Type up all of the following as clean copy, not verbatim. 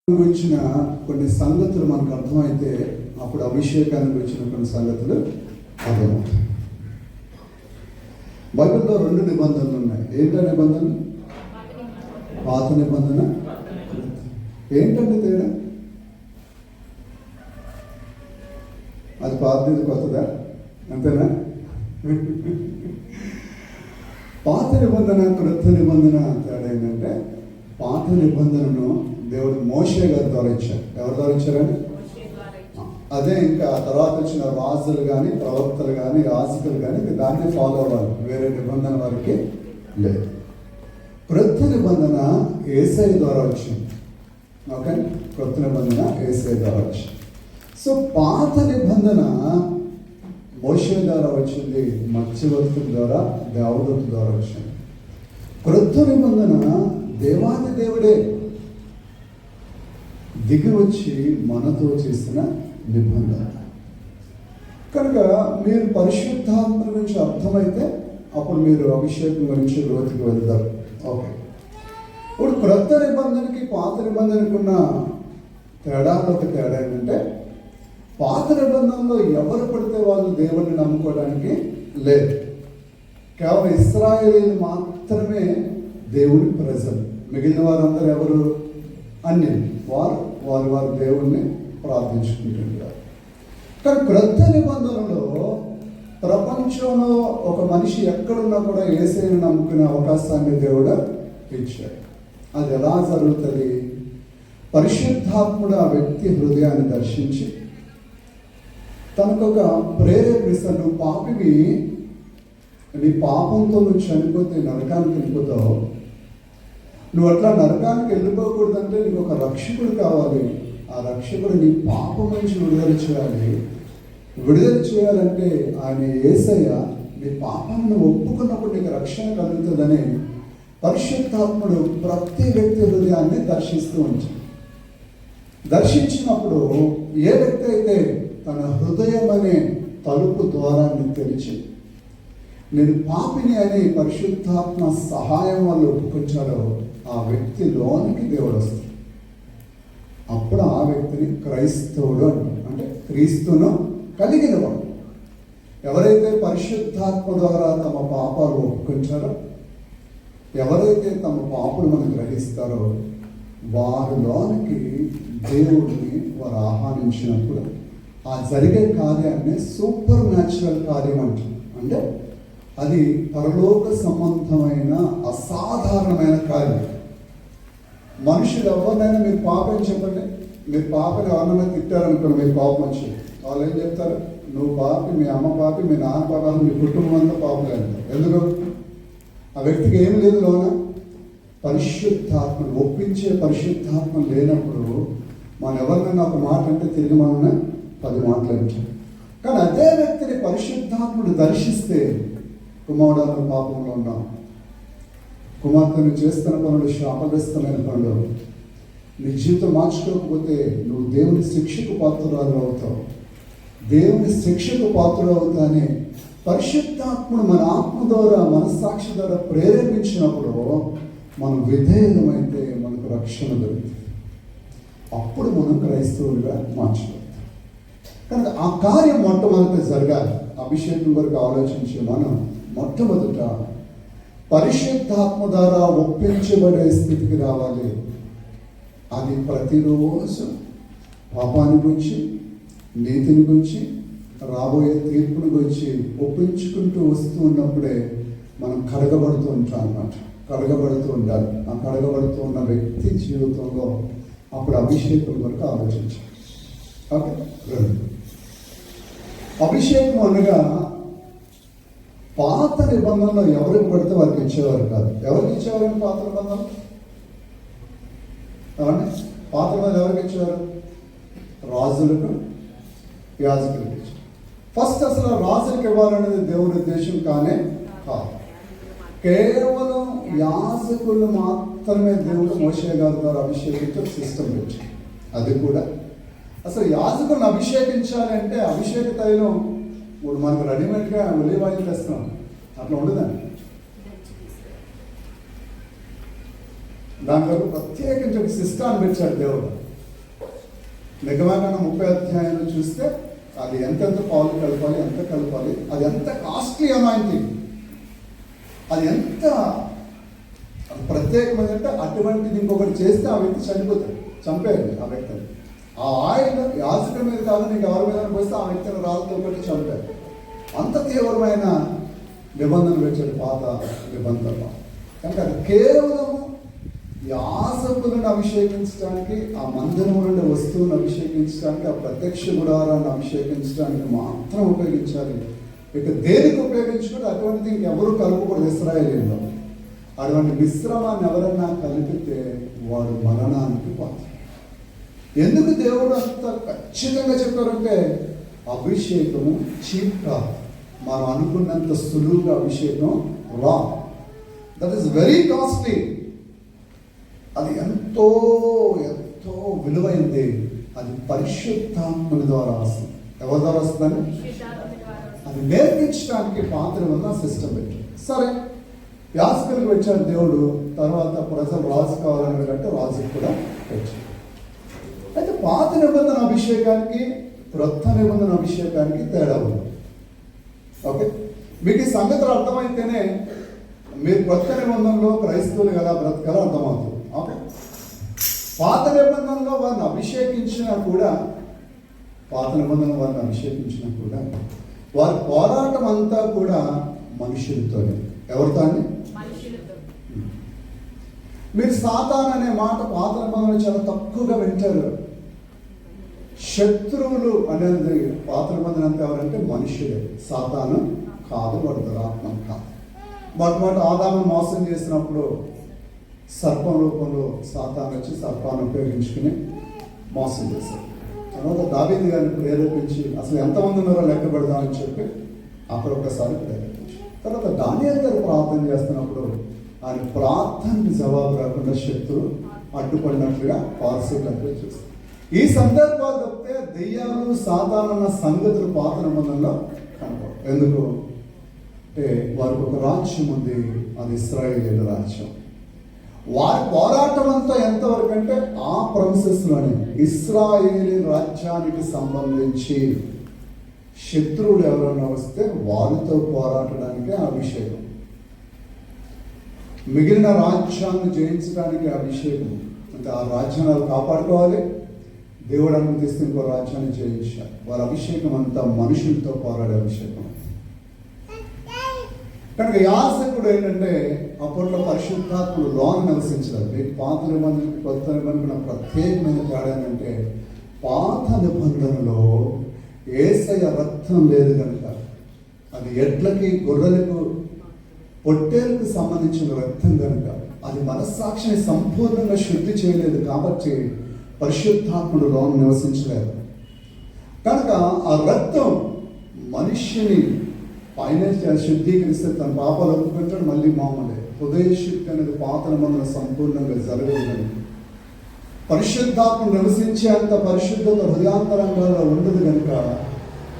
గురించిన కొన్ని సంగతులు మనకు అర్థమైతే అప్పుడు అభిషేకాన్ని గురించిన కొన్ని సంగతులు అర్థమవుతాయి. బైబిల్లో 2 నిబంధనలు ఉన్నాయి. ఏంటో నిబంధనలు? పాత నిబంధన. ఏంటంటే తేడా? అది పాతది కొత్తదా? అంతేనా? పాత నిబంధన క్రొత్త నిబంధన తేడా ఏంటంటే, పాత నిబంధనను దేవుడు మోషే గారి ద్వారా ఇచ్చారు. ఎవరి ద్వారా ఇచ్చారని? అదే ఇంకా తర్వాత వచ్చిన రాజులు కానీ ప్రవక్తలు కానీ యాజకులు కానీ దాన్ని ఫాలో అవ్వాలి. వేరే నిబంధన వారికి లేదు. క్రొత్త నిబంధన యేసయ్య ద్వారా వచ్చింది. ఓకే, క్రొత్త నిబంధన యేసయ్య ద్వారా వచ్చింది. సో పాత నిబంధన మోషే ద్వారా వచ్చింది, మధ్యవర్తుల ద్వారా, దేవదూత ద్వారా వచ్చింది. క్రొత్త నిబంధన దేవాది దేవుడే దిగి వచ్చి మనతో చేసిన నిబంధన. కనుక మీరు పరిశుద్ధాత్మ గురించి అర్థమైతే అప్పుడు మీరు అభిషేకం గురించి లోతుకి వెళ్తారు. ఓకే, ఇప్పుడు క్రొత్త నిబంధనకి పాత నిబంధనకు ఉన్న తేడాలో ఒక తేడా ఏంటంటే, పాత నిబంధనలో ఎవరు పడితే వాళ్ళు దేవుణ్ణి నమ్ముకోవడానికి లేదు. కేవలం ఇశ్రాయేలీయులు మాత్రమే దేవుని ప్రజలు. మిగిలిన వారందరూ ఎవరు? అన్యులు. వారు దేవుణ్ణి ప్రార్థించుకుంటుంటారు. కానీ క్రొత్త నిబంధనలో ప్రపంచంలో ఒక మనిషి ఎక్కడున్నా కూడా యేసయ్యను నమ్ముకునే అవకాశాన్ని దేవుడు ఇచ్చాడు. అది ఎలా జరుగుతుంది? పరిశుద్ధాత్ముడు ఆ వ్యక్తి హృదయాన్ని దర్శించి తనకొక ప్రేరేపిస్తాడు. నువ్వు పాపివి, నీ పాపంతో నువ్వు చనిపోతే నరకానికి వెళ్ళిపోతావు. నువ్వు అట్లా నరకానికి వెళ్ళిపోకూడదంటే నీకు ఒక రక్షకుడు కావాలి. ఆ రక్షకుడు నీ పాపం నుంచి విడుదల చేయాలి. విడుదల చేయాలంటే ఆయన యేసయ్య నీ పాపాన్ని ఒప్పుకున్నప్పుడు నీకు రక్షణ కలుగుతుందని పరిశుద్ధాత్ముడు ప్రతి వ్యక్తి హృదయాన్ని దర్శిస్తూ ఉంటాడు. దర్శించినప్పుడు ఏ వ్యక్తి అయితే తన హృదయం అనే తలుపు ద్వారాన్ని తెరిచి నేను పాపిని అని పరిశుద్ధాత్మ సహాయం వల్ల ఒప్పుకొచ్చారో ఆ వ్యక్తి లోనికి దేవుడు వస్తాడు. అప్పుడు ఆ వ్యక్తిని క్రైస్తవుడు అంటారు. అంటే క్రీస్తును కలిగిన వాడు. ఎవరైతే పరిశుద్ధాత్మ ద్వారా తమ పాపాలు ఒప్పుకొచ్చారో, ఎవరైతే తమ పాపులు మనం గ్రహిస్తారో వారిలోనికి దేవుడిని వారు ఆహ్వానించినప్పుడు ఆ జరిగే కార్యాన్ని సూపర్ న్యాచురల్ కార్యం అంటారు. అంటే అది పరలోక సంబంధమైన అసాధారణమైన కార్యం. మనుషులు ఎవరినైనా మీరు పాపం చెప్పండి, మీరు పాపని ఎవరినైనా తిట్టారనుకోండి, మీరు పాపం వచ్చి వాళ్ళు ఏం చెప్తారు? నువ్వు పాపి, మీ అమ్మ పాపి, మీ నాన్న పాపాలు, మీ కుటుంబం అంతా పాపలే అంటారు. ఎందుకు? ఆ వ్యక్తికి ఏం లేదు లోన పరిశుద్ధాత్మ, ఒప్పించే పరిశుద్ధాత్మ లేనప్పుడు మనం ఎవరినైనా ఒక మాట అంటే తిరిగి మనల్ని 10 మాటలు అంటారు. కానీ అదే వ్యక్తిని పరిశుద్ధాత్ముడు దర్శిస్తే, కుమారుడు పాపంలో ఉన్నాం, కుమార్తెను చేస్తున్న పనులు శాపగ్రస్తమైన పనులు, నీ జీవితం మార్చుకోకపోతే నువ్వు దేవుని శిక్షకు పాత్రురాలు అవుతావు, దేవుని శిక్షకు పాత్రుడు అవుతానే పరిశుద్ధాత్ముడు మన ఆత్మ ద్వారా, మనస్సాక్షి ద్వారా ప్రేరేపించినప్పుడు మనం విధేయమైతే మనకు రక్షణ దొరుకుతుంది. అప్పుడు మనం క్రైస్తవులుగా మార్చుకుంటాం. కనుక ఆ కార్యం మొట్టమొదట జరగాలి. అభిషేకం వరకు ఆలోచించి మనం మొట్టమొదట పరిశుద్ధాత్మ ద్వారా ఒప్పించబడే స్థితికి రావాలి. అది ప్రతిరోజు పాపాన్ని గురించి, నీతిని గురించి, రాబోయే తీర్పుని గురించి ఒప్పించుకుంటూ వస్తూ ఉన్నప్పుడే మనం కడగబడుతూ ఉంటాం అన్నమాట. కడగబడుతూ ఉండాలి. ఆ కడగబడుతూ ఉన్న వ్యక్తి జీవితంలో అప్పుడు అభిషేకం వరకు ఆలోచించాలి. ఓకే, అభిషేకం అనగా పాత నిబంధనలో ఎవరికి పడితే వారికి ఇచ్చేవారు కాదు. ఎవరికి ఇచ్చేవారండి పాత నిబంధన? ఏమండి, పాత నిబంధన ఎవరికి ఇచ్చేవారు? రాజులకు, యాజకులకు ఇచ్చారు. ఫస్ట్ అసలు రాజులకు ఇవ్వాలనేది దేవుని ఉద్దేశం కానే కాదు. కేవలం యాజకులు మాత్రమే దేవుడు మోషే గారి ద్వారా అభిషేకించే సిస్టమ్ పెట్టారు. అది కూడా అసలు యాజకులను అభిషేకించాలంటే అభిషేక తైలం ఇప్పుడు మనకు రెడీమేడ్గా ఒలివ్ ఆయిల్ తెస్తున్నాం, అట్లా ఉండదండి. దాని వరకు ప్రత్యేకించి ఒక సిస్టాన్ని పెట్టాడు దేవుడు. నిర్గమకాండం 30 అధ్యాయంలో చూస్తే అది ఎంతెంత పాలు కలపాలి, ఎంత కలపాలి, అది ఎంత కాస్ట్లీ అనాయింటింగ్, అది ఎంత ప్రత్యేకమైందంటే అటువంటిది ఇంకొకటి చేస్తే ఆ వ్యక్తి చనిపోతాడు, చంపేయాలి ఆ వ్యక్తిని. ఆ ఆయిల్ యాజకుడి మీద కాదు, నీకు ఎవరి మీద పోస్తే ఆ వ్యక్తిని రాళ్ళతో కొట్టి చంపారు. అంత తీవ్రమైన నిబంధనలు పెట్టాడు పాత నిబంధనలు. కనుక అది కేవలం యాజకులను అభిషేకించడానికి, ఆ మందిరం నుండి వస్తువులను అభిషేకించడానికి, ఆ ప్రత్యక్ష గుడారాన్ని అభిషేకించడానికి మాత్రం ఉపయోగించాలి. ఇక దేనికి ఉపయోగించుకుంటే అటువంటిది ఇంకెవరు కలపకూడదు ఇశ్రాయేలీయుల్లో. అటువంటి మిశ్రమాన్ని ఎవరన్నా కలిపితే వాడు మరణానికి పాత్ర. ఎందుకు దేవుడు అంత ఖచ్చితంగా చెప్పారంటే అభిషేకము చీప్ కాదు, మనం అనుకున్నంత సులువుగా అభిషేకం రా. That is very costly. అది ఎంతో ఎంతో విలువైంది. అది పరిశుద్ధాత్మని ద్వారా వస్తుంది. ఎవరి ద్వారా వస్తుందని అది నేర్పించడానికి పాత్ర వల్ల సిస్టమ్ పెట్టాడు. సరే, యాజకులకు వచ్చాడు దేవుడు. తర్వాత ప్రజలు రాజు కావాలని కంటే రాజుకు కూడా వచ్చాడు. అయితే పాత నిబంధన అభిషేకానికి క్రొత్త నిబంధన అభిషేకానికి తేడా ఉంది. ఓకే, మీకు ఈ సంగతులు అర్థమైతేనే మీరు కొత్త నిబంధనలో క్రైస్తవులు ఎలా బ్రతకాలో అర్థమవుతుంది. ఓకే, పాత నిబంధనలో వారిని అభిషేకించినా కూడా వారి పోరాటం అంతా కూడా మనుషులతోనే. ఎవరితో అండి? మీరు సాతాను అనే మాట పాత నిబంధనలో చాలా తక్కువగా వింటారు. శత్రువులు అనేది పాత నిబంధన అంతా ఎవరంటే మనుషులే. సాతాను కాదు, వాడు దురాత్మ కాదు. వాటి ఆదాము మోసం చేసినప్పుడు సర్పం రూపంలో సాతాను వచ్చి సర్పాన్ని ఉపయోగించుకుని మోసం చేశారు. తర్వాత దావీదు గారిని ప్రేరేపించి అసలు ఎంతమంది ఉన్నారో లెక్క పెడదామని చెప్పి అక్కడ ఒకసారి ప్రేరేపించి, తర్వాత దానియేలు గారు ప్రార్థన చేస్తున్నప్పుడు ఆయన ప్రార్థనకి జవాబు రాకుండా శక్తులు అడ్డుపడినట్లుగా పార్శ్వలతో చూస్తారు. ఈ సందర్భాలు తప్పితే దెయ్యాలు సాధారణ సంగతులు పాత నిబంధనలో కనపడవు. ఎందుకు అంటే వారికి ఒక రాజ్యం ఉంది, అది ఇశ్రాయేలీయుల రాజ్యం. వారి పోరాటం అంతా ఎంతవరకు అంటే ఆ ప్రొసెస్లోనే ఇశ్రాయేలీ రాజ్యానికి సంబంధించి శత్రువులు ఎవరైనా వస్తే వారితో పోరాడడానికి అభిషేకం, మిగిలిన రాజ్యాన్ని జయించడానికి అభిషేకం. అంటే ఆ రాజ్యాన్ని కాపాడుకోవాలి, దేవుడు అనుమతిస్తే ఇంకో రాజ్యాన్ని జయించాలి. వారి అభిషేకం అంతా మనుషులతో పోరాడే అభిషేకం. కనుక యాజకుడు ఏంటంటే అప్పట్లో పరిశుద్ధాత్ముడు లోన నివసించారు. మీకు పాత నిబంధనకి కొత్త నిబంధన ప్రత్యేకమైన తేడా ఏంటంటే పాత నిబంధనలో యేసయ్య రక్తం లేదు కనుక, అది ఎడ్లకి గొర్రెలకు పొట్టేలకు సంబంధించిన రక్తం కనుక అది మనస్సాక్షిని సంపూర్ణంగా శుద్ధి చేయలేదు. కాబట్టి పరిశుద్ధాత్ముడు లోన నివసించలేదు. కనుక ఆ రక్తం మనిషిని పైన శుద్ధీకరిస్తే తన పాపాలు ఒప్పుకుంటాడు, మళ్ళీ మామూలే. హృదయ శుద్ధి అనేది పాత నిబంధన సంపూర్ణంగా జరగదు. పరిశుద్ధాత్మ నివసించేంత పరిశుద్ధత హృదయాంతరంగాల్లో ఉండదు కనుక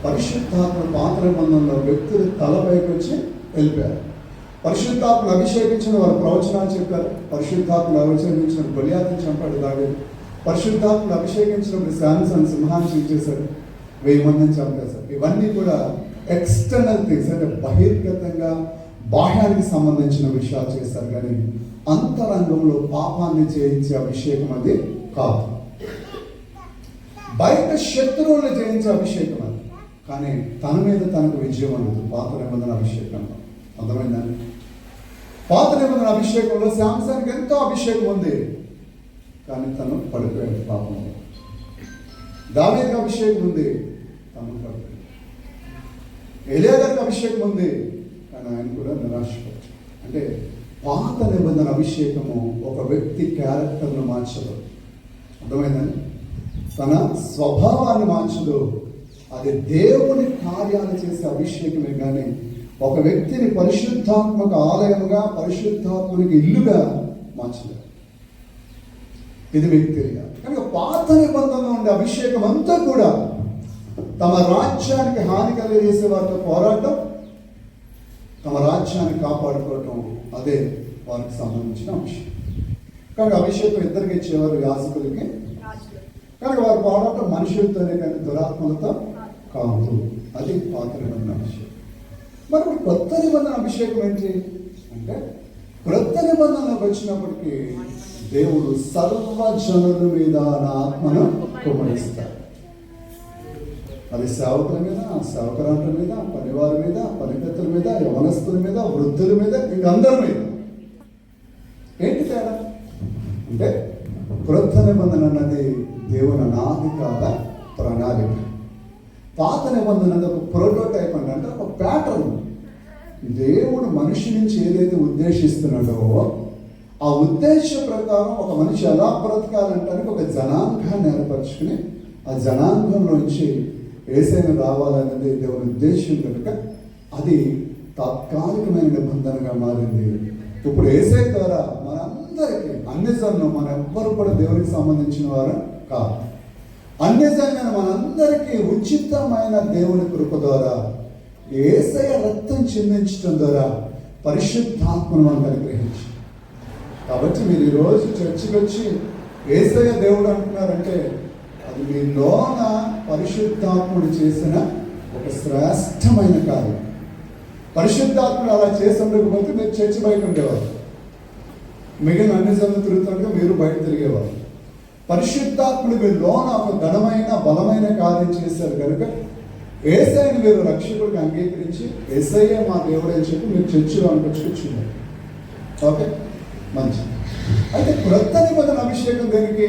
పరిశుద్ధాత్మ పాత నిబంధనలో వ్యక్తులు తలపైకి వచ్చి వెళ్ళిపోయారు. పరిశుద్ధాత్మను అభిషేకించిన వారు ప్రవచనాలు చెప్పారు. పరిశుద్ధాత్మను అభిషేకించిన గొలియాతుని చంపాడు దావీదు. పరిశుద్ధాత్మను అభిషేకించినప్పుడు శాంసన్ సింహాన్ని చీల్చేశాడు, 1000 మందిని చంపేశారు. ఇవన్నీ కూడా ఎక్స్టర్నల్ థింగ్స్, అంటే బహిర్గతంగా బాహ్యానికి సంబంధించిన విషయాలు చేశారు. కానీ అంతరంగంలో పాపాన్ని జయించే అభిషేకం అది కాదు. బయట శత్రువులను జయించే అభిషేకం అది, కానీ తన మీద తనకు విజయం ఉండదు పాత నిబంధన అభిషేకంలో. అర్థమైందండి? పాత నిబంధన అభిషేకంలో శాంసన్కి ఎంతో అభిషేకం ఉంది, కానీ తను పడిపోయాడు పాపంలో. దావీదుకి అభిషేకం ఉంది, తను పడిపోయాడు. ఎలియా గారికి అభిషేకం ఉంది, కానీ ఆయన కూడా నిరాశపడ్డాడు. అంటే పాత నిబంధన అభిషేకము ఒక వ్యక్తి క్యారెక్టర్ను మార్చదు. అర్థమైందని? తన స్వభావాన్ని మార్చదు. అది దేవుని కార్యాలు చేసే అభిషేకమే కానీ ఒక వ్యక్తిని పరిశుద్ధాత్మక ఆలయముగా, పరిశుద్ధాత్మనికి ఇల్లుగా మార్చలేదు. ఇది మీకు తెలియాలి. కనుక పాత నిబంధనలో ఉండే అభిషేకం అంతా కూడా తమ రాజ్యానికి హాని కలిగజేసే వారితో పోరాటం, తమ రాజ్యాన్ని కాపాడుకోవటం, అదే వారికి సంబంధించిన అంశం. కనుక అభిషేకం ఇద్దరికి ఇచ్చేవారు, యాజకులకి. కనుక వారు పోరాటం మనుషులతోనే కానీ దురాత్మలతో కాదు. అది పాత నిబంధన అభిషేకం. మరి ఇప్పుడు కొత్త నిబంధన అభిషేకం ఏంటి అంటే, క్రొత్త నిబంధనకు వచ్చినప్పటికీ దేవుడు సర్వజనుల మీద నా ఆత్మను కుమ్మరిస్తాడు. అది సేవకుల మీద, సేవకురాండ్ర మీద, పనివారి మీద, పనికత్తుల మీద, యవనస్తుల మీద, వృద్ధుల మీద, ఇంకందరి మీద. ఏంటి తేడా అంటే, క్రొత్త నిబంధన అన్నది దేవుని అనాది కాల ప్రణాళిక. పాత నిబంధన అనేది ఒక ప్రోటోటైప్ అంటే ఒక ప్యాటర్న్. దేవుడు మనిషి నుంచి ఏదైతే ఉద్దేశిస్తున్నాడో ఆ ఉద్దేశం ప్రకారం ఒక మనిషి ఎలా బ్రతకాలంటానికి ఒక జనాంగాన్ని ఏర్పరచుకుని ఆ జనాంగంలోంచి యేసయ్య రావాలన్నది దేవుని ఉద్దేశం కనుక అది తాత్కాలికమైన నిబంధనగా మారింది. ఇప్పుడు యేసయ్య ద్వారా మనందరికీ అన్ని జనులు మన ఎవ్వరు కూడా దేవునికి సంబంధించిన వారు కాదు. అన్ని జనులైన మనందరికీ ఉచితమైన దేవుని కృప ద్వారా యేసయ్య రక్తం చిందించడం ద్వారా పరిశుద్ధాత్మను మనకు అనుగ్రహించి. కాబట్టి మీరు ఈరోజు చర్చికి వచ్చి యేసయ్య దేవుడు అంటున్నారంటే అది మీలోన పరిశుద్ధాత్ముడు చేసిన ఒక శ్రేష్టమైన కార్యం. పరిశుద్ధాత్ముడు అలా చేసి ఉండకపోతే మీరు చర్చి బయట ఉండేవారు, మిగిలిన అన్ని జనులు తిరుగుతుండగా మీరు బయట తిరిగేవారు. పరిశుద్ధాత్ముడు మీలోన ఒక ఘనమైన బలమైన కార్యం చేశారు కనుక యేసయ్యను మీరు రక్షకుడికి అంగీకరించి యేసయ్య మా దేవుడు అని చెప్పి మీరు చర్చిలో అనిపించుకొచ్చున్నారు. ఓకే, మంచిది. అయితే క్రొత్త నిబంధన అభిషేకం దేనికి?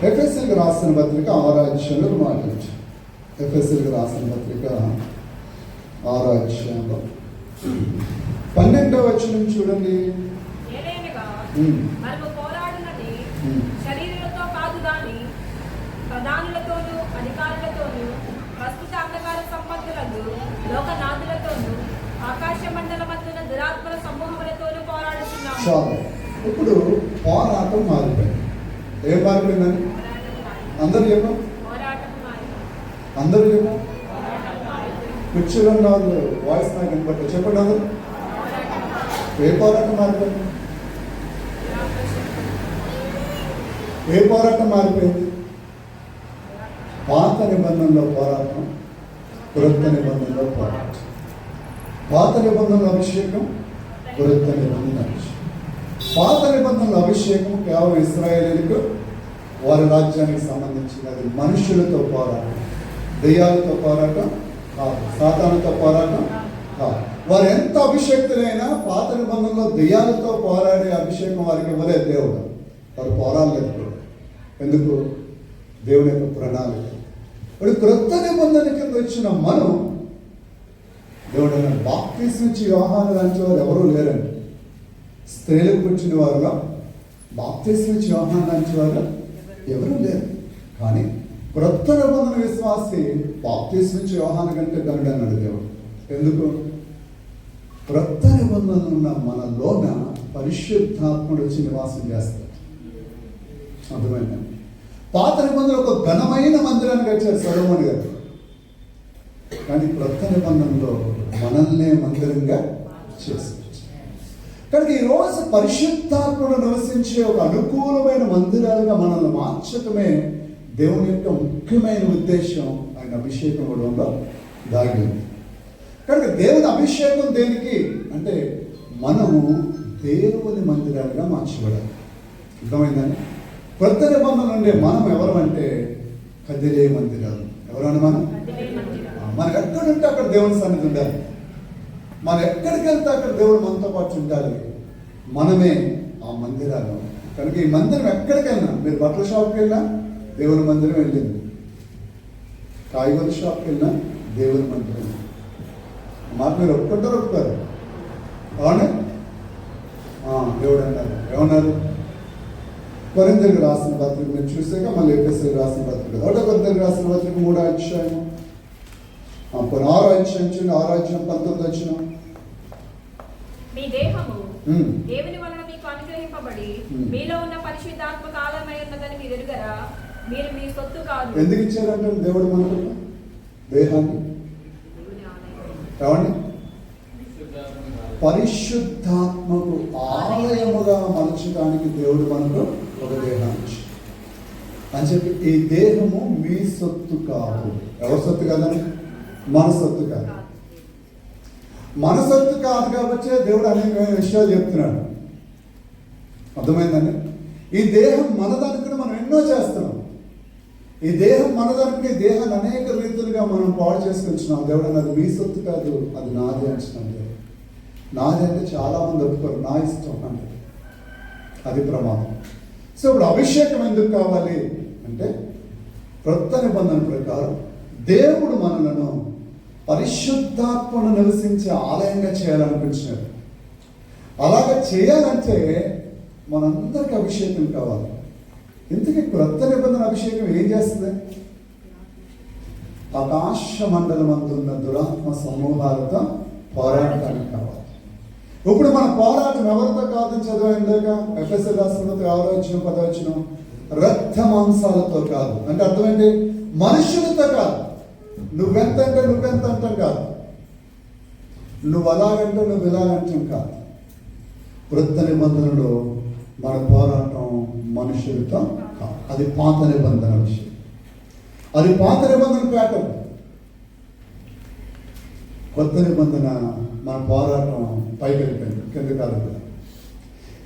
ఎఫెసీయులకు రాసిన పత్రిక 6వ అధ్యాయంలో మాట్లాడచ్చు. ఎఫెసీయులకు రాసిన పత్రిక 6వ అధ్యాయంలో 12వ వచనం చూడండి. శరీరులతో కాదు గాని ప్రధానులతోనూ అధికారులతోనూ ప్రస్తుత అంధకార సంపత్తులకు లోకనాథులతోనూ ఆకాశ మండల మధ్యన దురాత్మల సమూహములతోనూ పోరాడుతున్నాము. చాలు. ఇప్పుడు పోరాటం మారిపోయింది. ఏం మారిపోయిందని అందరూ చెప్పాం, అందరూ చెప్పాం. కుర్చీలో ఉన్న వాళ్ళు వాయిస్ నాకు వినపట్లేదు, చెప్పండి అందరూ. ఏ పోరాటం మారిపోయింది? ఏ పోరాటం మారిపోయింది? పాత నిబంధనలో పోరాటం, క్రొత్త నిబంధనలో పోరాటం. పాత నిబంధనల అభిషేకం, క్రొత్త నిబంధనల అభిషేకం. పాత నిబంధనల అభిషేకం కేవలం ఇశ్రాయేలీయులకు వారి రాజ్యానికి సంబంధించినది. మనుషులతో పోరాటం, దెయ్యాలతో పోరాటం కాదు, సాతానుతో పోరాటం కాదు. వారు ఎంత అభిషేక్తులైనా పాత నిబంధనలో దెయ్యాలతో పోరాడే అభిషేకం వారికి ఇవ్వలేదు దేవుడు. వారు పోరాడలేదు. ఎందుకు? దేవుని యొక్క ప్రణాళిక. ఇప్పుడు క్రొత్త నిబంధన కింద వచ్చిన మనం దేవుడు అన్నాడు, బాప్తిస్మం ఇచ్చి యోహాను లాంటి వారు ఎవరూ లేరండి. స్త్రీలకు పుట్టిన వారుగా బాప్తిస్మం ఇచ్చి యోహాను లాంటి వారు ఎవరూ లేరు. కానీ క్రొత్త నిబంధన విశ్వాసి బాప్తిస్మం ఇచ్చి యోహాను కంటే గనుడు అన్నాడు దేవుడు. ఎందుకు? క్రొత్త నిబంధన ఉన్న మనలోన పరిశుద్ధాత్ముడు వచ్చి నివాసం చేస్తాడు. అర్థమైందండి. పాత నిబంధనలు ఒక ఘనమైన మందిరాన్ని కట్టారు సొలొమోను గారు. కానీ క్రొత్త నిబంధనలో మనల్నే మందిరంగా చేశారు. కనుక ఈరోజు పరిశుద్ధాత్ముడు నివసించే ఒక అనుకూలమైన మందిరాలుగా మనల్ని మార్చటమే దేవుని యొక్క ముఖ్యమైన ఉద్దేశం. ఆయన అభిషేకం కూడా దాగి ఉంది. కనుక దేవుని అభిషేకం దేనికి అంటే మనము దేవుని మందిరాలుగా మార్చబడాలి. అర్థమైందని? క్రొత్త నిబంధనలు ఉండే మనం ఎవరమంటే కదిలే మందిరాలు. ఎవరన్నా మనం ఎక్కడుంటే అక్కడ దేవుని సన్నిధి ఉండాలి. మనం ఎక్కడికి వెళ్తే అక్కడ దేవుడు మనతో పాటు ఉండాలి. మనమే ఆ మందిరాలు. కనుక ఈ మందిరం ఎక్కడికి వెళ్ళినా, మీరు బట్టల షాప్కి వెళ్ళినా దేవుని మందిరం వెళ్ళింది, కాయగూర షాప్కి వెళ్ళినా దేవుని మందిరం. మాట మీరు ఒప్పుకుంటారు. అవునే దేవుడు అన్నారు. ఏమన్నారు? కొరింథీయులకు రాసిన పత్రిక మీరు చూసాక మళ్ళీ ఎఫెసీయులకు రాసిన పత్రిక, 1 కొరింథీయులకు రాసిన పత్రిక 3వ అధ్యాయం 6వ అధ్యాయం 6వ అధ్యాయం 19వ వచనం. మీ దేహము దేవుని వలన మీకు అనుగ్రహింపబడి మీలో ఉన్న పరిశుద్ధాత్మ కాలమై ఉన్నదని మీరు ఎరుగరా? మీరు మీ సొత్తు కాదు. ఎందుకు ఇచ్చారంటే దేవుడు మనకు దేహాన్ని ఏమండి పరిశుద్ధాత్మకు ఆలయముగా మలచడానికి దేవుడు మనకు ఒక దేహాన్ని. అని చెప్పి ఈ దేహము మీ సొత్తు కాదు. ఎవరి సొత్తు కాదని? మన సొత్తు కాదు. మన సొత్తు కాదు కాబట్టి దేవుడు అనేక విషయాలు చెప్తున్నాడు. అర్థమైందండి? ఈ దేహం మనదనుకుని మనం ఎన్నో చేస్తున్నాం. ఈ దేహం మనదనుకుని దేహాన్ని అనేక రీతులుగా మనం పాడు చేసుకుంటున్నాం. దేవుడు అన్నది మీ సొత్తు కాదు, అది నాది అంటున్నాం. నాది అంటే చాలా మంది ఒప్పుకోరు, నా ఇష్టం అంటే అది ప్రమాదం. సో ఇప్పుడు అభిషేకం ఎందుకు కావాలి అంటే, క్రొత్త నిబంధన ప్రకారం దేవుడు మనలను పరిశుద్ధాత్మను నివసించే ఆలయంగా చేయాలనిపించినాడు. అలాగ చేయాలంటే మనందరికి అభిషేకం కావాలి. ఇంతకీ క్రొత్త నిబంధన అభిషేకం ఏం చేస్తుంది? ఆకాశ మండలం అందున్న దురాత్మ సమూహాలతో పోరాటానికి కావాలి. ఇప్పుడు మన పోరాటం ఎవరితో కాదని చదివాక ఎఫెసీయులకు రాసిన 6-10 రక్త మాంసాలతో కాదు. అంటే అర్థం ఏంటి? మనుషులతో కాదు. నువ్వెంత అంటే నువ్వెంత అంటాం కాదు, నువ్వు అలాగంటే నువ్వు ఇలాగంటాం కాదు. క్రొత్త నిబంధనలో మన పోరాటం మనుషులతో కాదు. అది పాత నిబంధన విషయం. అది పాత నిబంధన ప్యాటర్న్. కొత్త నిబంధన మన పోరాటం పైకి వెళ్ళిపోయింది, కింద కాదు.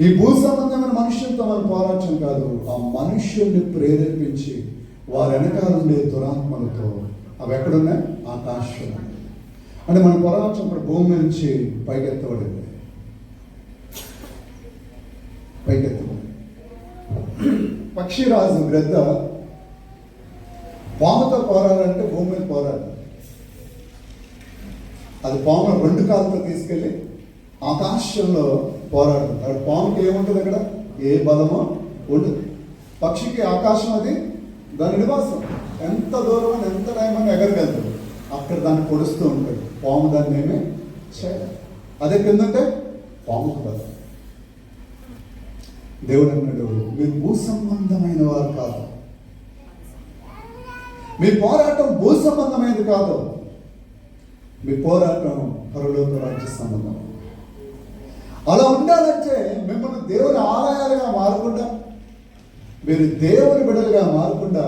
ఈ భూ సంబంధమైన మనుషులతో మన పోరాటం కాదు, ఆ మనుష్యుల్ని ప్రేరేపించి వారి వెనకాల ఉండే దురాత్మలతో. అవి ఎక్కడున్నాయి? ఆకాశం. అంటే మన పోరాటం ఇప్పుడు భూమి నుంచి పైకెత్తబడింది. పక్షిరాజు గ్రద్ద పాముతో పోరాడంటే భూమి మీద పోరాడు. అది పాము 2 కాళ్ళతో తీసుకెళ్ళి ఆకాశంలో పోరాడుతుంది. అక్కడ పాముకి ఏముంటుంది? అక్కడ ఏ బలమో ఉండదు. పక్షికి ఆకాశం అది దాని నివాసం. ఎంత దూరం అని ఎంత టైం అని ఎగరగలుగుతుంది. అక్కడ దాన్ని పొడుస్తూ ఉంటాడు. పాము దాన్ని ఏమీ చేయలేదు. అదే కిందంటే పాముకు బలం. దేవుడు అన్నాడు, మీరు భూ సంబంధమైన వారు కాదు, మీ పోరాటం భూ సంబంధమైనది కాదు, మీ పోరాటం పరలోక రాజ్య సంబంధం. అలా ఉండాలంటే మిమ్మల్ని దేవుని ఆలయాలుగా మారకుండా, మీరు దేవుని బిడ్డలుగా మారకుండా,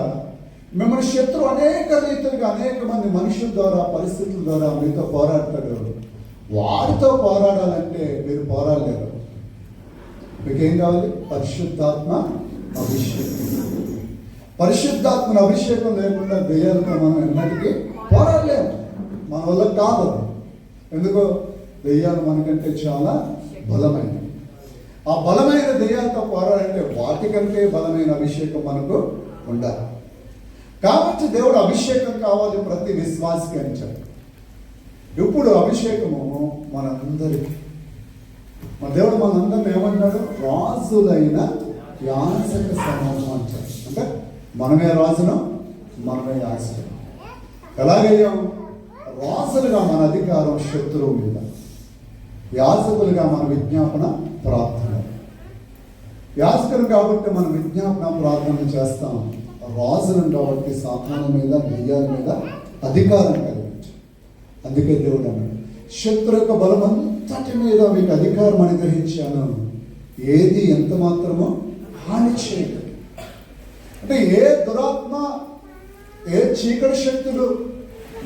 మిమ్మల్ని శత్రువు అనేక రీతులుగా అనేక మంది మనుషుల ద్వారా పరిస్థితుల ద్వారా మీతో పోరాడతాడు. వారితో పోరాడాలంటే మీరు పోరాడలేరు. మీకేం కావాలి? పరిశుద్ధాత్మ అభిషేకం. పరిశుద్ధాత్మల అభిషేకం లేకుండా దెయ్యాలతో మనం ఎన్నటికీ పోరాడలేము. మన వల్ల కాదు. ఎందుకో? దెయ్యాలు మనకంటే చాలా బలమైనవి. ఆ బలమైన దెయ్యాలతో పోరాడంటే వాటికంటే బలమైన అభిషేకం మనకు ఉండాలి. కాబట్టి దేవుడు అభిషేకం కావాలి ప్రతి విశ్వాసికి అని చెప్పారు. ఇప్పుడు అభిషేకము మనందరికీ, మన దేవుడు మనందరిని ఏమంటాడు? రాజులైన యాజక సమూహం అంటారు. అంటే మనమే రాజును, మనమే యాజకులు. ఎలాగయ్యాం? రాజులుగా మన అధికారం శత్రువు మీద, యాజకులుగా మన విజ్ఞాపన ప్రార్థన. యాజకులు కాబట్టి మనం విజ్ఞాపన ప్రార్థన చేస్తాం. రాజులను కాబట్టి సాతాను మీద, దెయ్యాల మీద అధికారం కలిగించు. అందుకే దేవుడు అన్నాడు, శత్రు యొక్క బలం అంతటి మీద మీకు అధికారం అనుగ్రహించాను, ఏది ఎంత మాత్రమో హాని చేయదు. అంటే ఏ దురాత్మ, ఏ చీకటి శక్తులు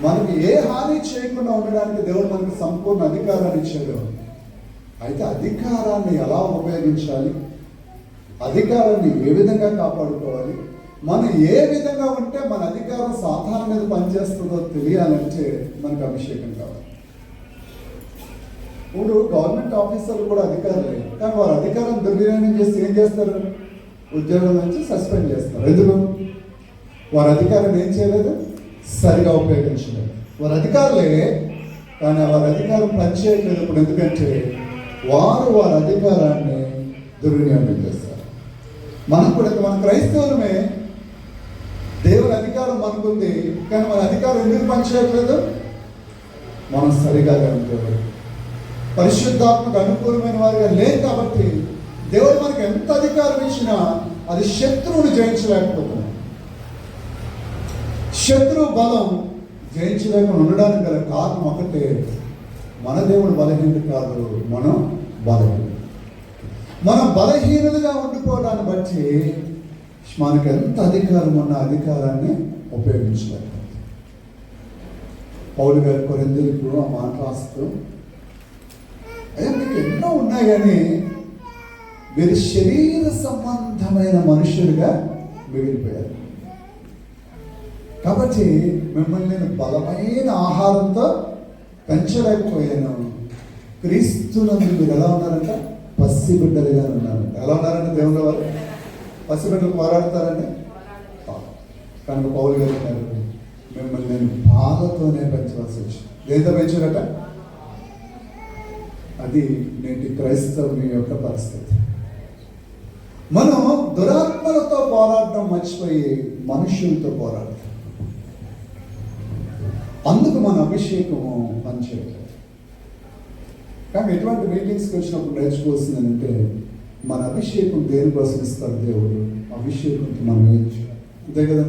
మనకి ఏ హాని చేయకుండా ఉండడానికి దేవుడు మనకు సంపూర్ణ అధికారాన్ని ఇచ్చాడు. అయితే అధికారాన్ని ఎలా ఉపయోగించాలి, అధికారాన్ని ఏ విధంగా కాపాడుకోవాలి, మనం ఏ విధంగా ఉంటే మన అధికారం సాధారణ మీద పనిచేస్తుందో తెలియాలంటే మనకు అభిషేకం కావాలి. ఇప్పుడు గవర్నమెంట్ ఆఫీసర్లు కూడా అధికారులే, కానీ వారు అధికారం దుర్వినియోగం చేసి ఏం చేస్తారు? ఉద్యోగం నుంచి సస్పెండ్ చేస్తారు. ఎందుకు? వారి అధికారాన్ని ఏం చేయలేదు, సరిగా ఉపయోగించలేదు. వారి అధికారులే, కానీ వారి అధికారం పనిచేయట్లేదు. ఇప్పుడు ఎందుకంటే వారి అధికారాన్ని దుర్వినియోగం చేస్తారు. మనం కూడా మన క్రైస్తవులమే, దేవుని అధికారం మనకుంది, కానీ మన అధికారం ఎందుకు పనిచేయట్లేదు? మనం సరిగా అనుకోవాలి, పరిశుద్ధాత్మకు అనుకూలమైన వారిగా లేదు. కాబట్టి దేవుడు మనకి ఎంత అధికారం ఇచ్చినా అది శత్రువుని జయించలేకపోతున్నాం. శత్రువు బలం జయించలేకుండా ఉండడానికి గల కారణం ఒకటే, మన దేవుడు బలహీనుడు కాదు, మనం బలహీనులు. మనం బలహీనులుగా ఉండిపోవడాన్ని బట్టి మనకి ఎంత అధికారం ఉన్న అధికారాన్ని ఉపయోగించలేదు. పౌలు గారు కొరింథీయులకు ఆ మాట రాస్తూ, అయ్యా మీకు ఎన్నో ఉన్నాయి కానీ మీరు శరీర సంబంధమైన మనుషులుగా మిగిలిపోయారు. కాబట్టి మిమ్మల్ని నేను బలమైన ఆహారంతో పెంచలేకపోయాను. క్రీస్తునందు మీరు ఎలా ఉన్నారంట? పసిబిడ్డలుగా ఉన్నారంట. ఎలా ఉన్నారంటే దేవుళ్ళ వారు పసిబిడ్డలు పోరాడతారండి. కనుక పౌలు గారు అన్నారు, మిమ్మల్ని నేను బాధతోనే పెంచవలసి వచ్చింది. దేంతో పెంచారట? అది నేటి క్రైస్తవుని యొక్క పరిస్థితి. మనం దురాత్మలతో పోరాడటం మర్చిపోయి మనుషులతో పోరాడతాం. అందుకు మన అభిషేకము పనిచేయలేదు. కానీ ఎటువంటి మీటింగ్స్కి వచ్చినప్పుడు నేర్చుకోవాల్సిందంటే, మన అభిషేకం దేనికోసం ఇస్తారు దేవుడు? అభిషేకంతో మనం ఏం చేయాలి? అంతే కదా.